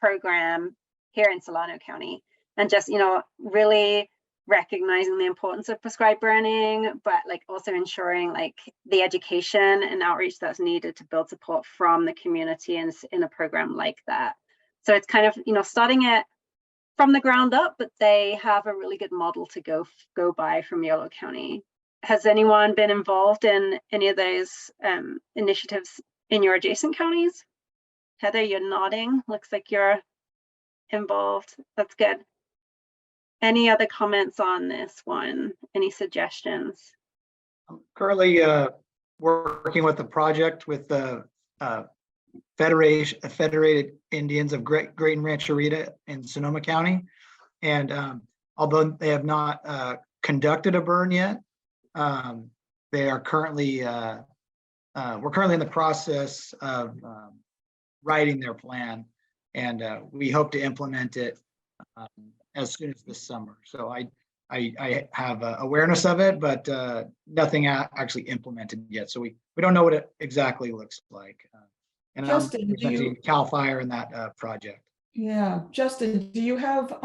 program here in Solano County, and just, you know, really recognizing the importance of prescribed burning, but like also ensuring like the education and outreach that's needed to build support from the community in a program like that. So it's kind of, you know, starting it from the ground up, but they have a really good model to go by from Yolo County. Has anyone been involved in any of those initiatives in your adjacent counties? Heather, you're nodding. Looks like you're involved. That's good. Any other comments on this one? Any suggestions? I'm currently working with the project with the Federated Indians of Great and Rancherita in Sonoma County. And although they have not conducted a burn yet, they are currently, we're currently in the process of writing their plan, and we hope to implement it as soon as this summer. So I have awareness of it, but nothing actually implemented yet. So we don't know what it exactly looks like. And Justin, I'm representing CAL FIRE in that project. Yeah, Justin, do you have,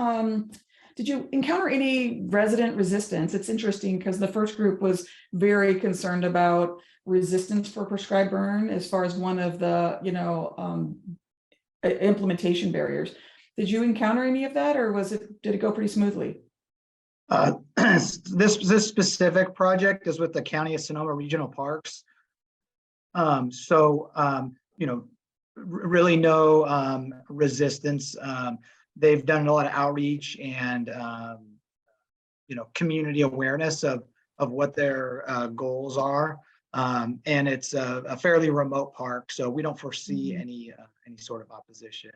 did you encounter any resident resistance? It's interesting because the first group was very concerned about resistance for prescribed burn as far as one of the, you know, implementation barriers. Did you encounter any of that, or did it go pretty smoothly? This specific project is with the County of Sonoma Regional Parks. You know, really no resistance. They've done a lot of outreach and you know, community awareness of what their goals are. And it's a fairly remote park, so we don't foresee any sort of opposition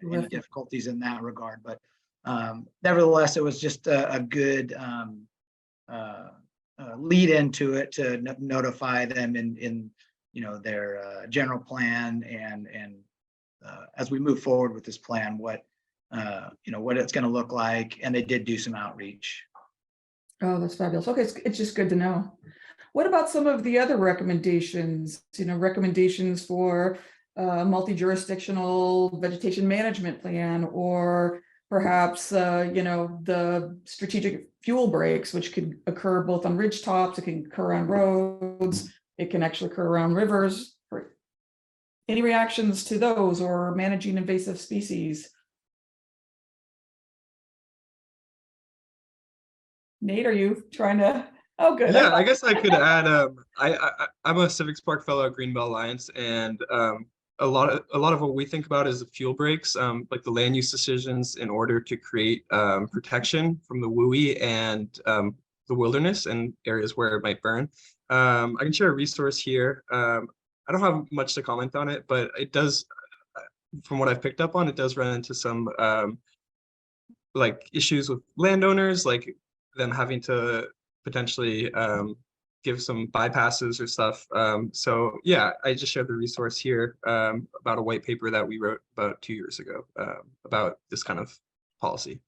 or any difficulties in that regard. But nevertheless, it was just a good lead into it to notify them in you know, their general plan, and as we move forward with this plan, what you know, what it's going to look like. And they did do some outreach. Oh, that's fabulous. Okay, it's just good to know. What about some of the other recommendations? You know, recommendations for multi-jurisdictional vegetation management plan, or perhaps you know, the strategic fuel breaks, which could occur both on ridge tops, it can occur on roads, it can actually occur around rivers. Any reactions to those, or managing invasive species? Nate, are you trying to? Oh, good. Yeah, I guess I could add. I'm a Civic Spark Fellow at Greenbelt Alliance, and a lot of what we think about is the fuel breaks, like the land use decisions in order to create protection from the WUI and the wilderness and areas where it might burn. I can share a resource here. I don't have much to comment on it, but it does, from what I've picked up on, it does run into some like issues with landowners, like them having to potentially give some bypasses or stuff. So yeah, I just shared the resource here about a white paper that we wrote about 2 years ago about this kind of policy.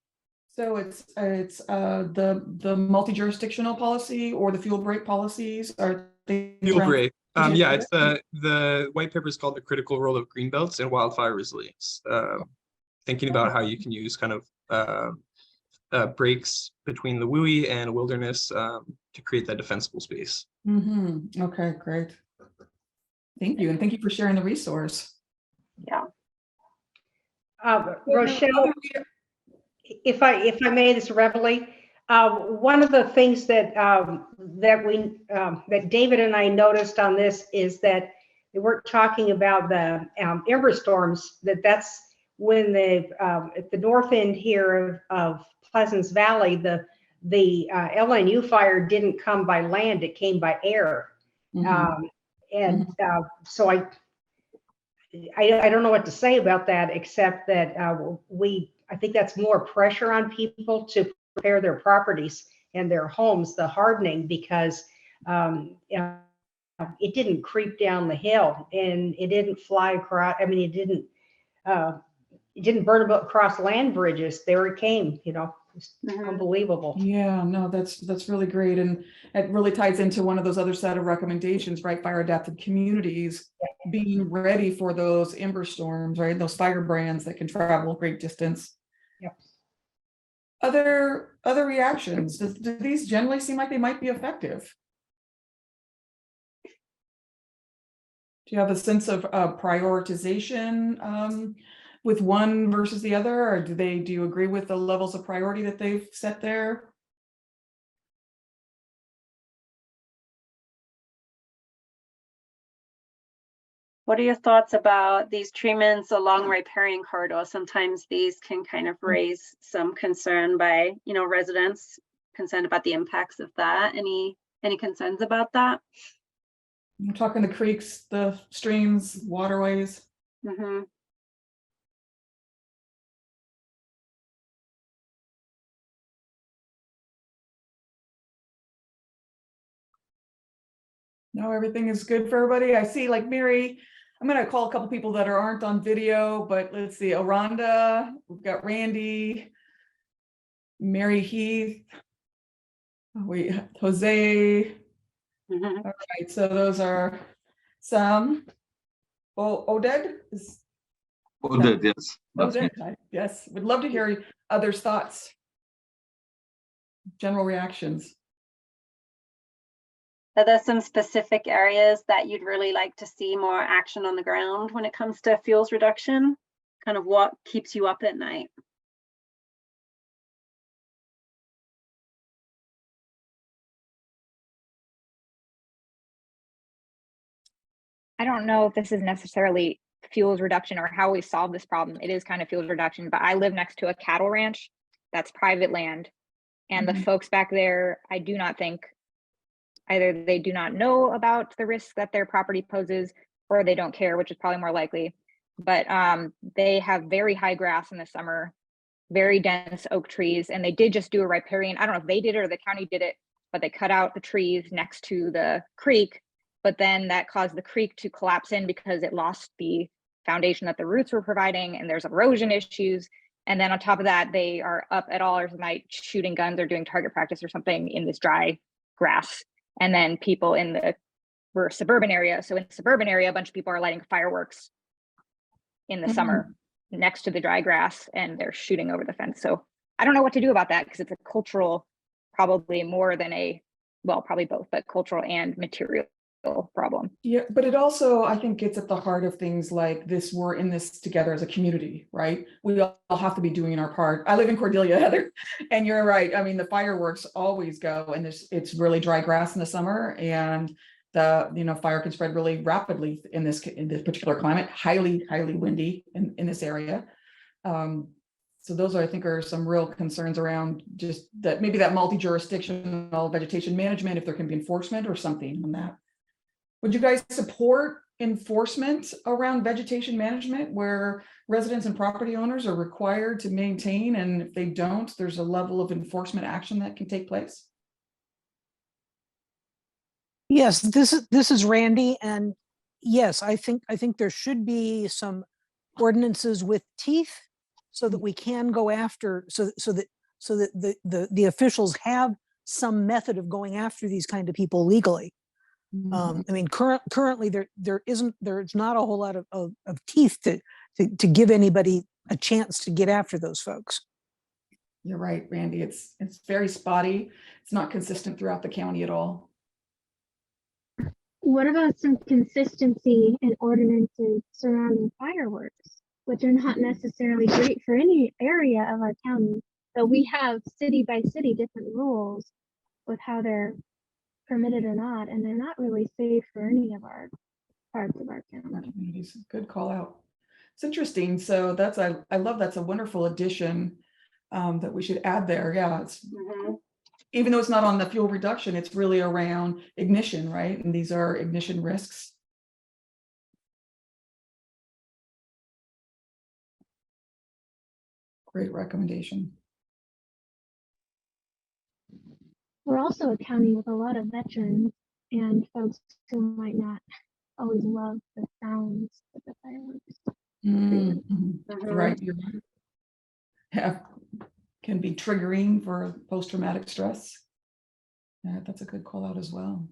So it's the multi-jurisdictional policy or the fuel break policies are things Fuel around- break. Yeah, it's the white paper is called The Critical Role of Greenbelts and Wildfire Resilience. Thinking about how you can use kind of breaks between the WUI and wilderness to create that defensible space. Okay, great. Thank you, and thank you for sharing the resource. Yeah. Rochelle, if I may, this is Reveille. One of the things that that David and I noticed on this is that they weren't talking about the ember storms. That's when at the north end here of Pleasance Valley, the LNU fire didn't come by land; it came by air. So I don't know what to say about that, except that I think that's more pressure on people to prepare their properties and their homes, the hardening, because it didn't creep down the hill and it didn't fly across. I mean, it didn't burn across land bridges. There it came, it's unbelievable. Yeah, no, that's really great. And it really ties into one of those other set of recommendations, right? Fire adapted communities being ready for those ember storms, right? Those firebrands that can travel a great distance. Yep. Other reactions, do these generally seem like they might be effective? Do you have a sense of prioritization with one versus the other, or do you agree with the levels of priority that they've set there? What are your thoughts about these treatments along riparian corridors? Sometimes these can kind of raise some concern by, residents concerned about the impacts of that. Any concerns about that? I'm talking the creeks, the streams, waterways. No, everything is good for everybody. I see, like Mary, I'm going to call a couple people that aren't on video, but let's see, Aranda, we've got Randy, Mary Heath, Jose. All right, so those are some. Oded? Oded, yes. Oded, yes. Would love to hear others' thoughts, general reactions. Are there some specific areas that you'd really like to see more action on the ground when it comes to fuels reduction? Kind of what keeps you up at night? I don't know if this is necessarily fuels reduction or how we solve this problem. It is kind of fuels reduction, but I live next to a cattle ranch that's private land. And the folks back there, I do not think either they do not know about the risk that their property poses or they don't care, which is probably more likely. But they have very high grass in the summer, very dense oak trees. And they did just do a riparian. I don't know if they did it or the county did it, but they cut out the trees next to the creek. But then that caused the creek to collapse in because it lost the foundation that the roots were providing, and there's erosion issues. And then on top of that, they are up at all hours of the night shooting guns or doing target practice or something in this dry grass. And then people in the suburban area. So in the suburban area, a bunch of people are lighting fireworks in the summer next to the dry grass, and they're shooting over the fence. So I don't know what to do about that because it's a cultural, probably more than probably both, but cultural and material problem. Yeah, but it also, I think, gets at the heart of things like this. We're in this together as a community, right? We all have to be doing our part. I live in Cordelia, Heather, and you're right. I mean, the fireworks always go, and it's really dry grass in the summer, and the fire can spread really rapidly in this particular climate. Highly windy in this area. So those I think are some real concerns around just that, maybe that multi-jurisdictional vegetation management, if there can be enforcement or something on that. Would you guys support enforcement around vegetation management where residents and property owners are required to maintain, and if they don't, there's a level of enforcement action that can take place? Yes, this is Randy, and yes, I think there should be some ordinances with teeth so that we can go after, so that so that the officials have some method of going after these kind of people legally. I mean, currently there's not a whole lot of teeth to give anybody a chance to get after those folks. You're right, Randy. It's very spotty. It's not consistent throughout the county at all. What about some consistency in ordinances surrounding fireworks, which are not necessarily great for any area of our county, but we have city by city different rules with how they're permitted or not, and they're not really safe for any of our parts of our county. Good call out. It's interesting. So I love that's a wonderful addition that we should add there. Yeah, it's even though it's not on the fuel reduction, it's really around ignition, right? And these are ignition risks. Great recommendation. We're also a county with a lot of veterans and folks who might not always love the sounds of the fireworks. Right. You're right. Yeah, can be triggering for post-traumatic stress. Yeah, that's a good call out as well.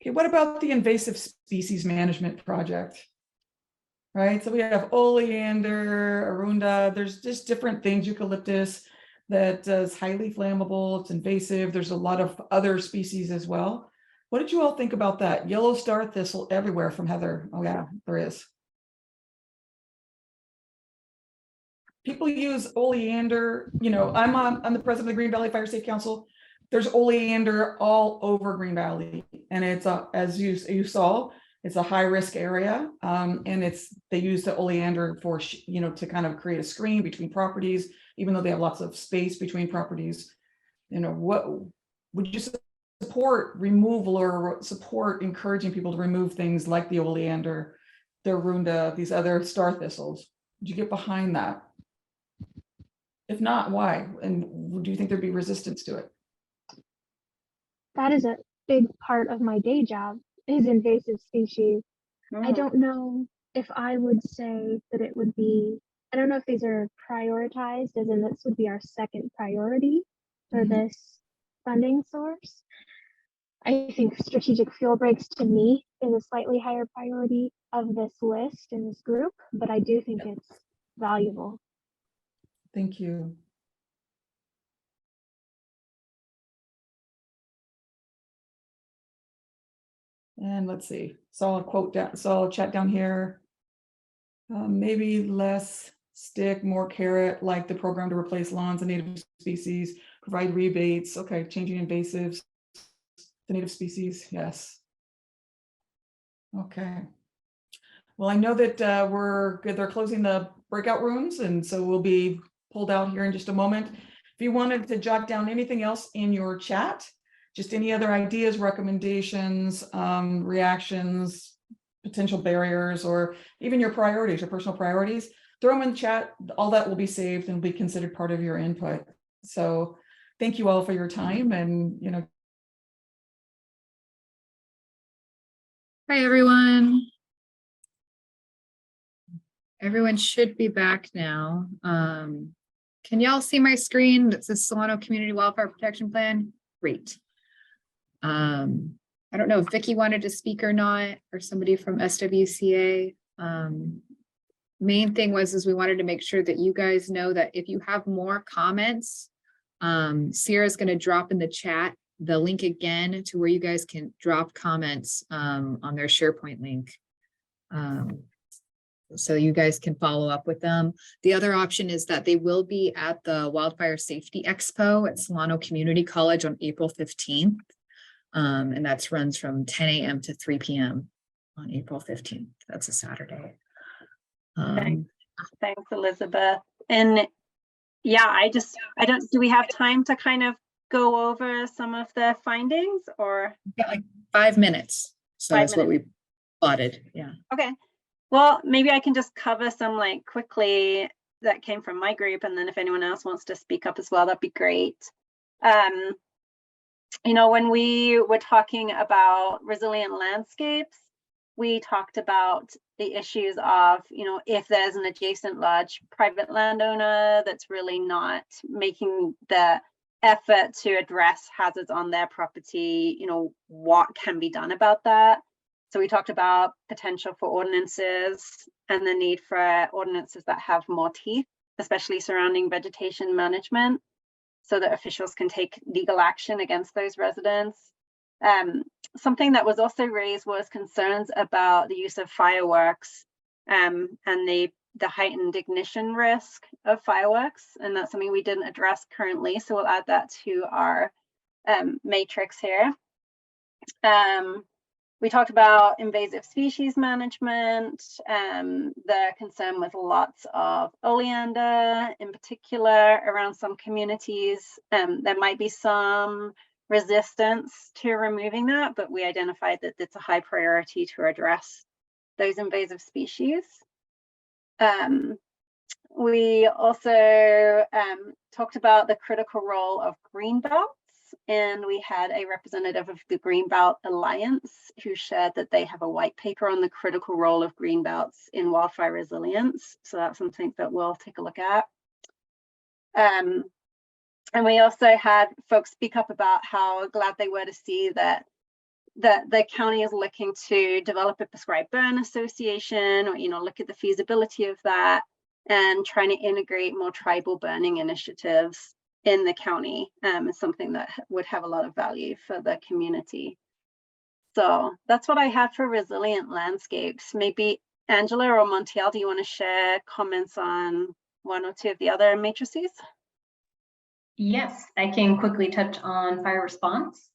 Okay, what about the invasive species management project? Right, so we have oleander, arunda, there's just different things, eucalyptus, that is highly flammable, it's invasive, there's a lot of other species as well. What did you all think about that? Yellow star thistle everywhere from Heather. Oh yeah, there is. People use oleander, you know, I'm the president of the Green Valley Fire Safe Council. There's oleander all over Green Valley, and it's as you saw, it's a high risk area, and they use the oleander for to kind of create a screen between properties, even though they have lots of space between properties. You know, what would you support removal or support encouraging people to remove things like the oleander, the arunda, these other star thistles? Would you get behind that? If not, why? And do you think there'd be resistance to it? That is a big part of my day job, is invasive species. I don't know if I would say that it would be, I don't know if these are prioritized, as in this would be our second priority for this funding source. I think strategic fuel breaks to me is a slightly higher priority of this list in this group, but I do think it's valuable. Thank you. And let's see, saw a quote down, saw a chat down here. Maybe less stick, more carrot, like the program to replace lawns and native species, provide rebates. Okay, changing invasives to native species, yes. Okay. Well, I know that they're closing the breakout rooms, and so we'll be pulled out here in just a moment. If you wanted to jot down anything else in your chat, just any other ideas, recommendations, reactions, potential barriers, or even your priorities, your personal priorities, throw them in the chat. All that will be saved and will be considered part of your input. So thank you all for your time, and Hi, everyone. Everyone should be back now. Can y'all see my screen that says Solano Community Wildfire Protection Plan? Great. I don't know if Vicki wanted to speak or not, or somebody from SWCA. Main thing is we wanted to make sure that you guys know that if you have more comments, Sierra's going to drop in the chat the link again to where you guys can drop comments on their SharePoint link. So you guys can follow up with them. The other option is that they will be at the Wildfire Safety Expo at Solano Community College on April 15th. And that runs from 10 a.m. to 3 p.m. on April 15th. That's a Saturday. Thanks, Elizabeth. And yeah, do we have time to kind of go over some of the findings, or? Yeah, like 5 minutes. So that's what we plotted. Yeah. Okay. Well, maybe I can just cover some quickly that came from my group, and then if anyone else wants to speak up as well, that'd be great. When we were talking about resilient landscapes, we talked about the issues of, if there's an adjacent large private landowner that's really not making the effort to address hazards on their property, what can be done about that? So we talked about potential for ordinances and the need for ordinances that have more teeth, especially surrounding vegetation management, so that officials can take legal action against those residents. Something that was also raised was concerns about the use of fireworks and the heightened ignition risk of fireworks. And that's something we didn't address currently. So we'll add that to our matrix here. We talked about invasive species management, the concern with lots of oleander in particular around some communities. There might be some resistance to removing that, but we identified that it's a high priority to address those invasive species. We also talked about the critical role of greenbelts, and we had a representative of the Greenbelt Alliance who shared that they have a white paper on the critical role of greenbelts in wildfire resilience. So that's something that we'll take a look at. And we also had folks speak up about how glad they were to see that the county is looking to develop a prescribed burn association, or look at the feasibility of that, and trying to integrate more tribal burning initiatives in the county is something that would have a lot of value for the community. So that's what I had for resilient landscapes. Maybe Angela or Montiel, do you want to share comments on one or two of the other matrices? Yes, I can quickly touch on fire response.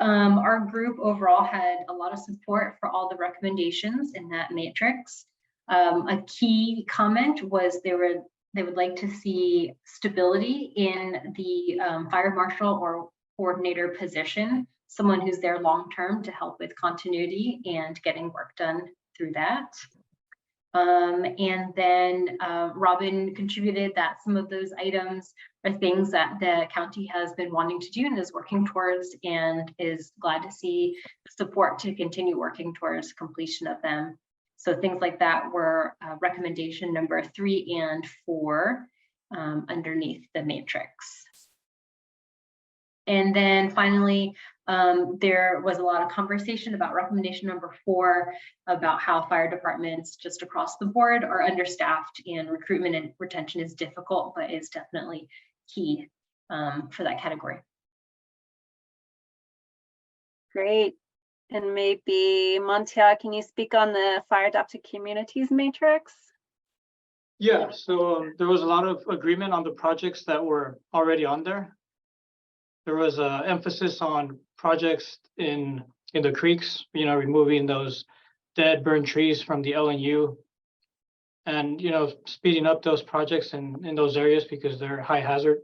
Our group overall had a lot of support for all the recommendations in that matrix. A key comment was they would like to see stability in the fire marshal or coordinator position, someone who's there long-term to help with continuity and getting work done through that. And then Robyn contributed that some of those items are things that the county has been wanting to do and is working towards, and is glad to see the support to continue working towards completion of them. So things like that were recommendation number 3 and 4 underneath the matrix. And then finally, there was a lot of conversation about recommendation number 4, about how fire departments just across the board are understaffed, and recruitment and retention is difficult, but is definitely key for that category. Great. And maybe Montiel, can you speak on the fire adapted communities matrix? Yeah, so there was a lot of agreement on the projects that were already on there. There was an emphasis on projects in the creeks, removing those dead burned trees from the LNU, and speeding up those projects in those areas because they're high hazard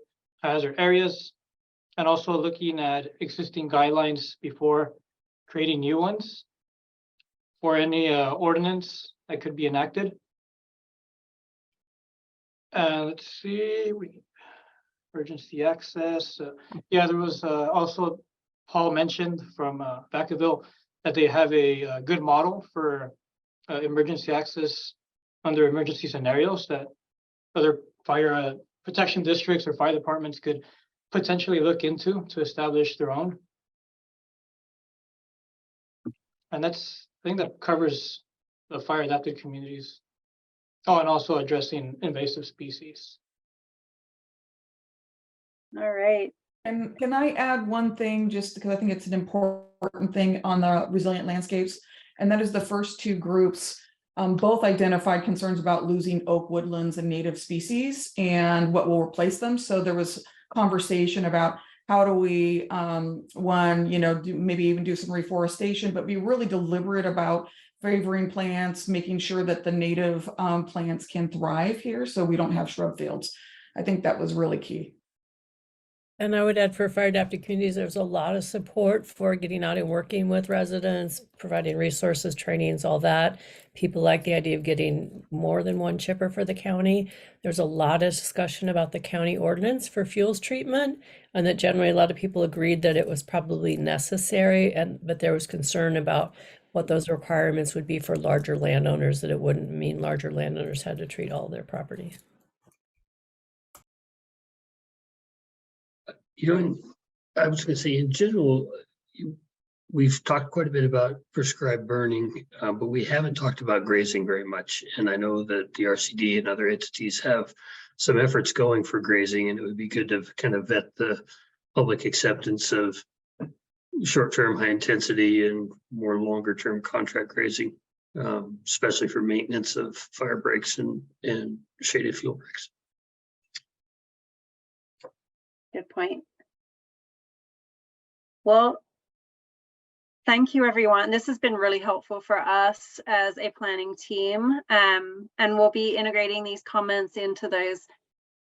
areas, and also looking at existing guidelines before creating new ones for any ordinance that could be enacted. Let's see, emergency access. Yeah, there was also, Paul mentioned from Vacaville that they have a good model for emergency access under emergency scenarios that other fire protection districts or fire departments could potentially look into to establish their own. And I think that covers the fire adapted communities. Oh, and also addressing invasive species. All right. And can I add one thing, just because I think it's an important thing on the resilient landscapes, and that is the first 2 groups both identified concerns about losing oak woodlands and native species and what will replace them. So there was conversation about how do we, maybe even do some reforestation, but be really deliberate about favoring plants, making sure that the native plants can thrive here so we don't have shrub fields. I think that was really key. And I would add, for fire adapted communities, there's a lot of support for getting out and working with residents, providing resources, trainings, all that. People like the idea of getting more than one chipper for the county. There's a lot of discussion about the county ordinance for fuels treatment, and that generally a lot of people agreed that it was probably necessary, but there was concern about what those requirements would be for larger landowners, that it wouldn't mean larger landowners had to treat all their property. I was going to say, in general, we've talked quite a bit about prescribed burning, but we haven't talked about grazing very much. And I know that the RCD and other entities have some efforts going for grazing, and it would be good to kind of vet the public acceptance of short-term, high-intensity, and more longer-term contract grazing, especially for maintenance of fire breaks and shaded fuel breaks. Good point. Well, thank you, everyone. This has been really helpful for us as a planning team, and we'll be integrating these comments into those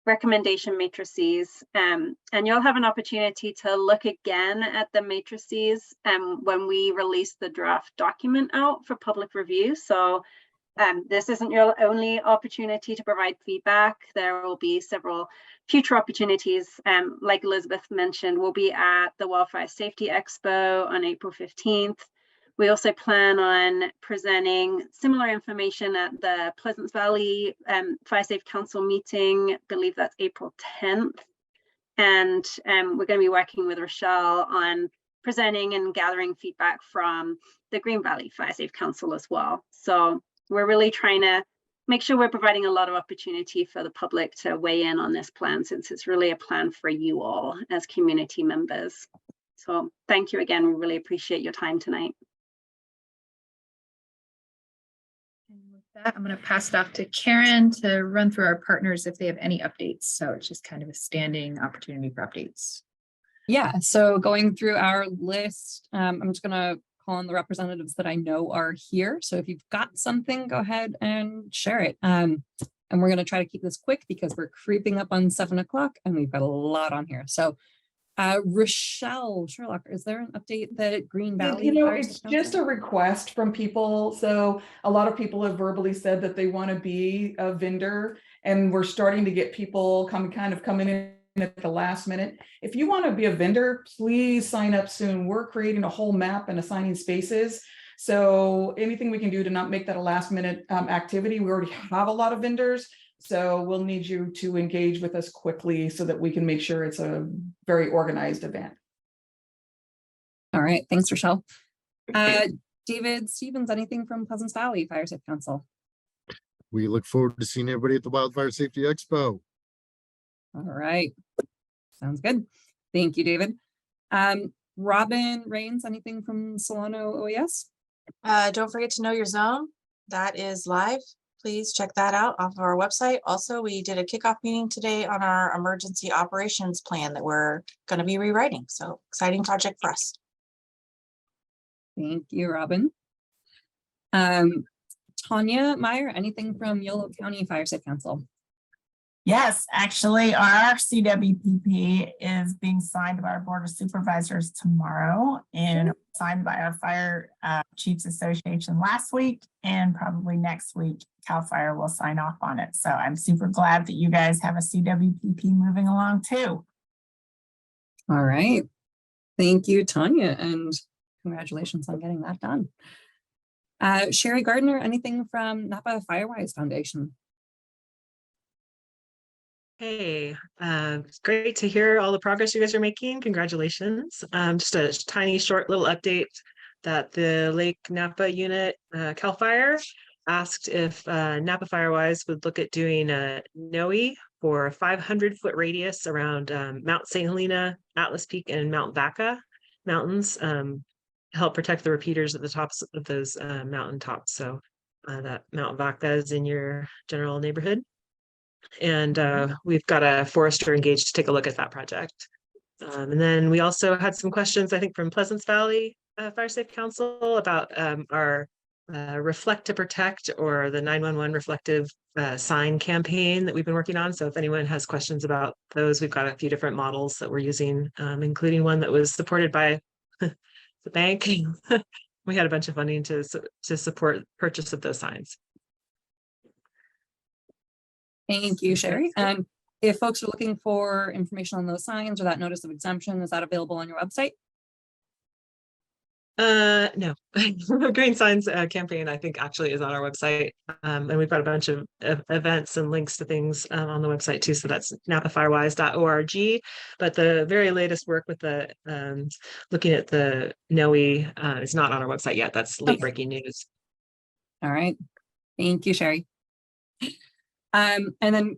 recommendation matrices, and you'll have an opportunity to look again at the matrices when we release the draft document out for public review. So this isn't your only opportunity to provide feedback. There will be several future opportunities. Like Elizabeth mentioned, we'll be at the Wildfire Safety Expo on April 15th. We also plan on presenting similar information at the Pleasants Valley Fire Safe Council meeting. I believe that's April 10th. And we're going to be working with Rochelle on presenting and gathering feedback from the Green Valley Fire Safe Council as well. So we're really trying to make sure we're providing a lot of opportunity for the public to weigh in on this plan, since it's really a plan for you all as community members. So thank you again. We really appreciate your time tonight. And with that, I'm going to pass it off to Karin to run through our partners if they have any updates. So it's just kind of a standing opportunity for updates. Yeah, so going through our list, I'm just going to call on the representatives that I know are here. So if you've got something, go ahead and share it. And we're going to try to keep this quick because we're creeping up on 7 o'clock and we've got a lot on here. So Rochelle, Sherlock, is there an update that Green Valley? You know, it's just a request from people. So a lot of people have verbally said that they want to be a vendor, and we're starting to get people coming in at the last minute. If you want to be a vendor, please sign up soon. We're creating a whole map and assigning spaces. So anything we can do to not make that a last minute activity. We already have a lot of vendors. So we'll need you to engage with us quickly so that we can make sure it's a very organized event. All right. Thanks, Rochelle. David Stevens, anything from Pleasants Valley Fire Safe Council? We look forward to seeing everybody at the Wildfire Safety Expo. All right. Sounds good. Thank you, David. Robyn Rains, anything from Solano OES? Don't forget to know your zone. That is live. Please check that out off of our website. Also, we did a kickoff meeting today on our emergency operations plan that we're going to be rewriting. So exciting project for us. Thank you, Robyn. Tanya Meyer, anything from Yolo County Fire Safe Council? Yes, actually, our CWPP is being signed by our Board of Supervisors tomorrow and signed by our Fire Chiefs Association last week, and probably next week, CAL FIRE will sign off on it. So I'm super glad that you guys have a CWPP moving along too. All right. Thank you, Tanya, and congratulations on getting that done. Sherry Gardner, anything from Napa Firewise Foundation? Hey, it's great to hear all the progress you guys are making. Congratulations. Just a tiny short little update that the Lake Napa unit, CAL FIRE, asked if Napa Firewise would look at doing a NOE for a 500-foot radius around Mount St. Helena, Atlas Peak, and Mount Vaca mountains, help protect the repeaters at the tops of those mountain tops. So that Mount Vaca is in your general neighborhood. And we've got a forester engaged to take a look at that project. And then we also had some questions, I think, from Pleasants Valley Fire Safe Council about our Reflect to Protect, or the 911 reflective sign campaign that we've been working on. So if anyone has questions about those, we've got a few different models that we're using, including one that was supported by the bank. We had a bunch of funding to support purchase of those signs. Thank you, Sherry. And if folks are looking for information on those signs or that notice of exemption, is that available on your website? No, Green Signs campaign, I think actually is on our website. And we've got a bunch of events and links to things on the website too. So that's napafirewise.org. But the very latest work with the looking at the NOEE is not on our website yet. That's late breaking news. All right. Thank you, Sherry. And then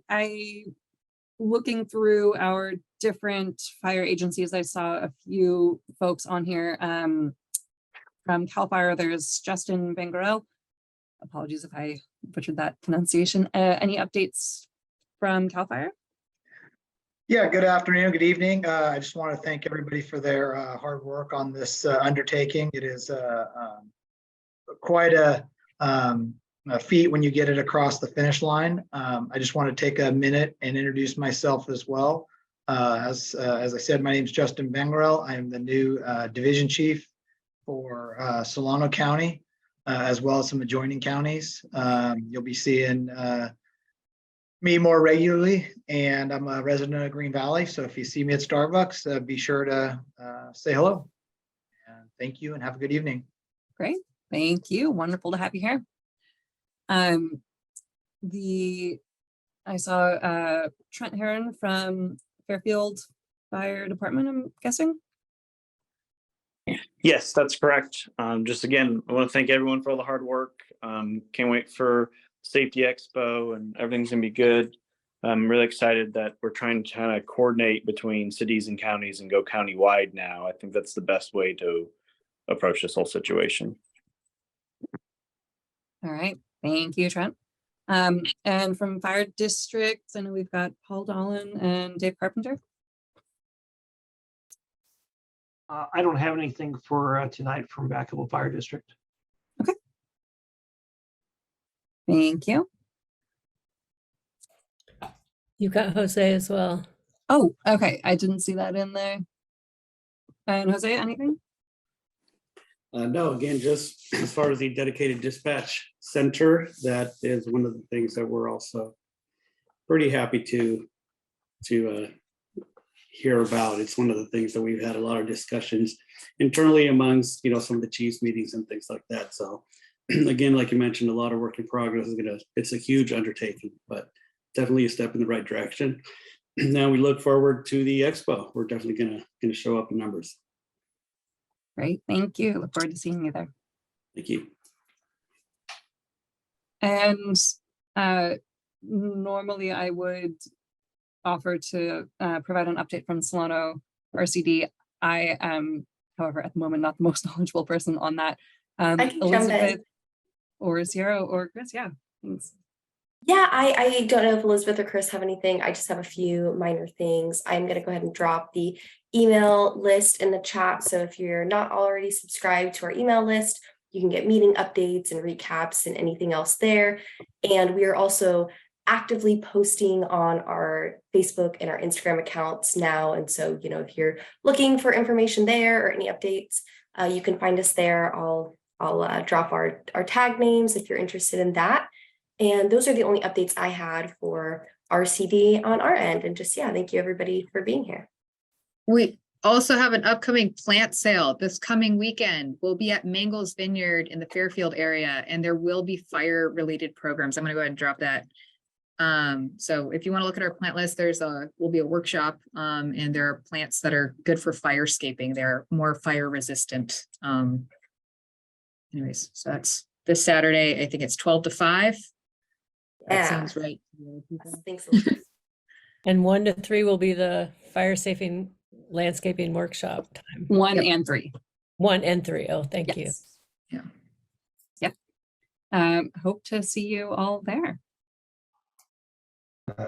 looking through our different fire agencies, I saw a few folks on here. From CAL FIRE, there's Justin Bangarel. Apologies if I butchered that pronunciation. Any updates from CAL FIRE? Yeah, good afternoon, good evening. I just want to thank everybody for their hard work on this undertaking. It is quite a feat when you get it across the finish line. I just want to take a minute and introduce myself as well. As I said, my name is Justin Bangarel. I am the new division chief for Solano County, as well as some adjoining counties. You'll be seeing me more regularly, and I'm a resident of Green Valley. So if you see me at Starbucks, be sure to say hello. And thank you and have a good evening. Great, thank you. Wonderful to have you here. I saw Trent Heron from Fairfield Fire Department, I'm guessing. Yes, that's correct. Just again, I want to thank everyone for all the hard work. Can't wait for Safety Expo, and everything's gonna be good. I'm really excited that we're trying to kind of coordinate between cities and counties and go county-wide now. I think that's the best way to approach this whole situation. All right, thank you, Trent. And from fire districts, I know we've got Paul Dolan and Dave Carpenter. I don't have anything for tonight from Backable Fire District. Okay. Thank you. You got Jose as well. Oh, okay. I didn't see that in there. And Jose, anything? No, again, just as far as the dedicated dispatch center, that is one of the things that we're also pretty happy to hear about. It's one of the things that we've had a lot of discussions internally amongst, some of the chiefs meetings and things like that. So again, like you mentioned, a lot of work in progress. It's a huge undertaking, but definitely a step in the right direction. Now we look forward to the expo. We're definitely gonna show up in numbers. Great, thank you. Look forward to seeing you there. Thank you. And normally I would offer to provide an update from Solano RCD. I am, however, at the moment, not the most knowledgeable person on that. Elizabeth or Sierra or Chris, yeah. Thanks. Yeah, I don't know if Elizabeth or Chris have anything. I just have a few minor things. I'm going to go ahead and drop the email list in the chat. So if you're not already subscribed to our email list, you can get meeting updates and recaps and anything else there. And we are also actively posting on our Facebook and our Instagram accounts now. And so, if you're looking for information there or any updates, you can find us there. I'll drop our tag names if you're interested in that. And those are the only updates I had for RCD on our end. And just, thank you everybody for being here. We also have an upcoming plant sale this coming weekend. We'll be at Mangles Vineyard in the Fairfield area, and there will be fire related programs. I'm going to go ahead and drop that. So if you want to look at our plant list, will be a workshop, and there are plants that are good for firescaping. They're more fire resistant. Anyways, so that's this Saturday. I think it's 12 to 5. That sounds right. Thanks. And 1 to 3 will be the fire safing landscaping workshop time. 1 and 3. 1 and 3. Oh, thank you. Yeah. Yep. Hope to see you all there.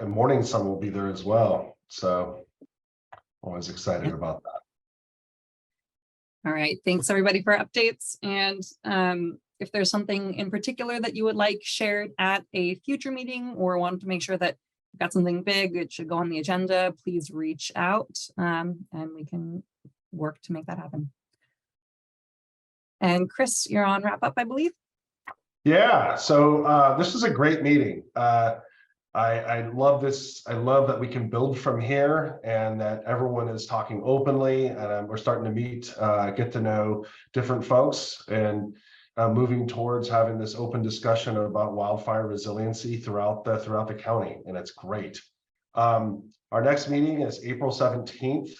Morning Sun will be there as well. So always excited about that. All right. Thanks everybody for updates. And if there's something in particular that you would like shared at a future meeting or want to make sure that you've got something big, it should go on the agenda, please reach out and we can work to make that happen. And Chris, you're on wrap up, I believe. Yeah, so this was a great meeting. I love this. I love that we can build from here and that everyone is talking openly, and we're starting to meet, get to know different folks, and moving towards having this open discussion about wildfire resiliency throughout the county, and it's great. Our next meeting is April 17th.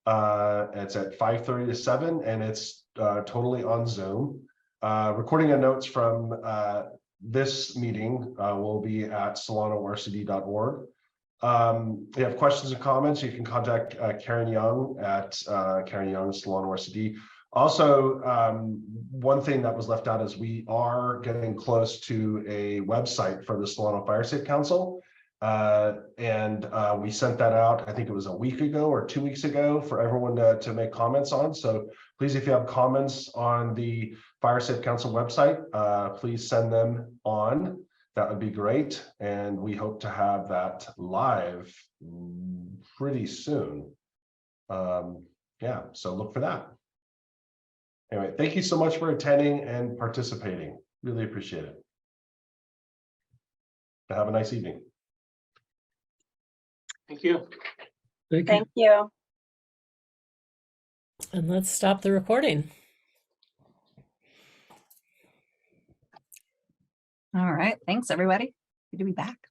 It's at 5:30 to 7, and it's totally on Zoom. Recording of notes from this meeting will be at solonorcd.org. If you have questions or comments, you can contact Karin Young at Karin Young, Solano RCD. Also, one thing that was left out is we are getting close to a website for the Solano Fire Safe Council. And we sent that out, I think it was a week ago or 2 weeks ago, for everyone to make comments on. So please, if you have comments on the Fire Safe Council website, please send them on. That would be great. And we hope to have that live pretty soon. Yeah, so look for that. Anyway, thank you so much for attending and participating. Really appreciate it. Have a nice evening. Thank you. Thank you. And let's stop the recording. All right. Thanks, everybody. Good to be back.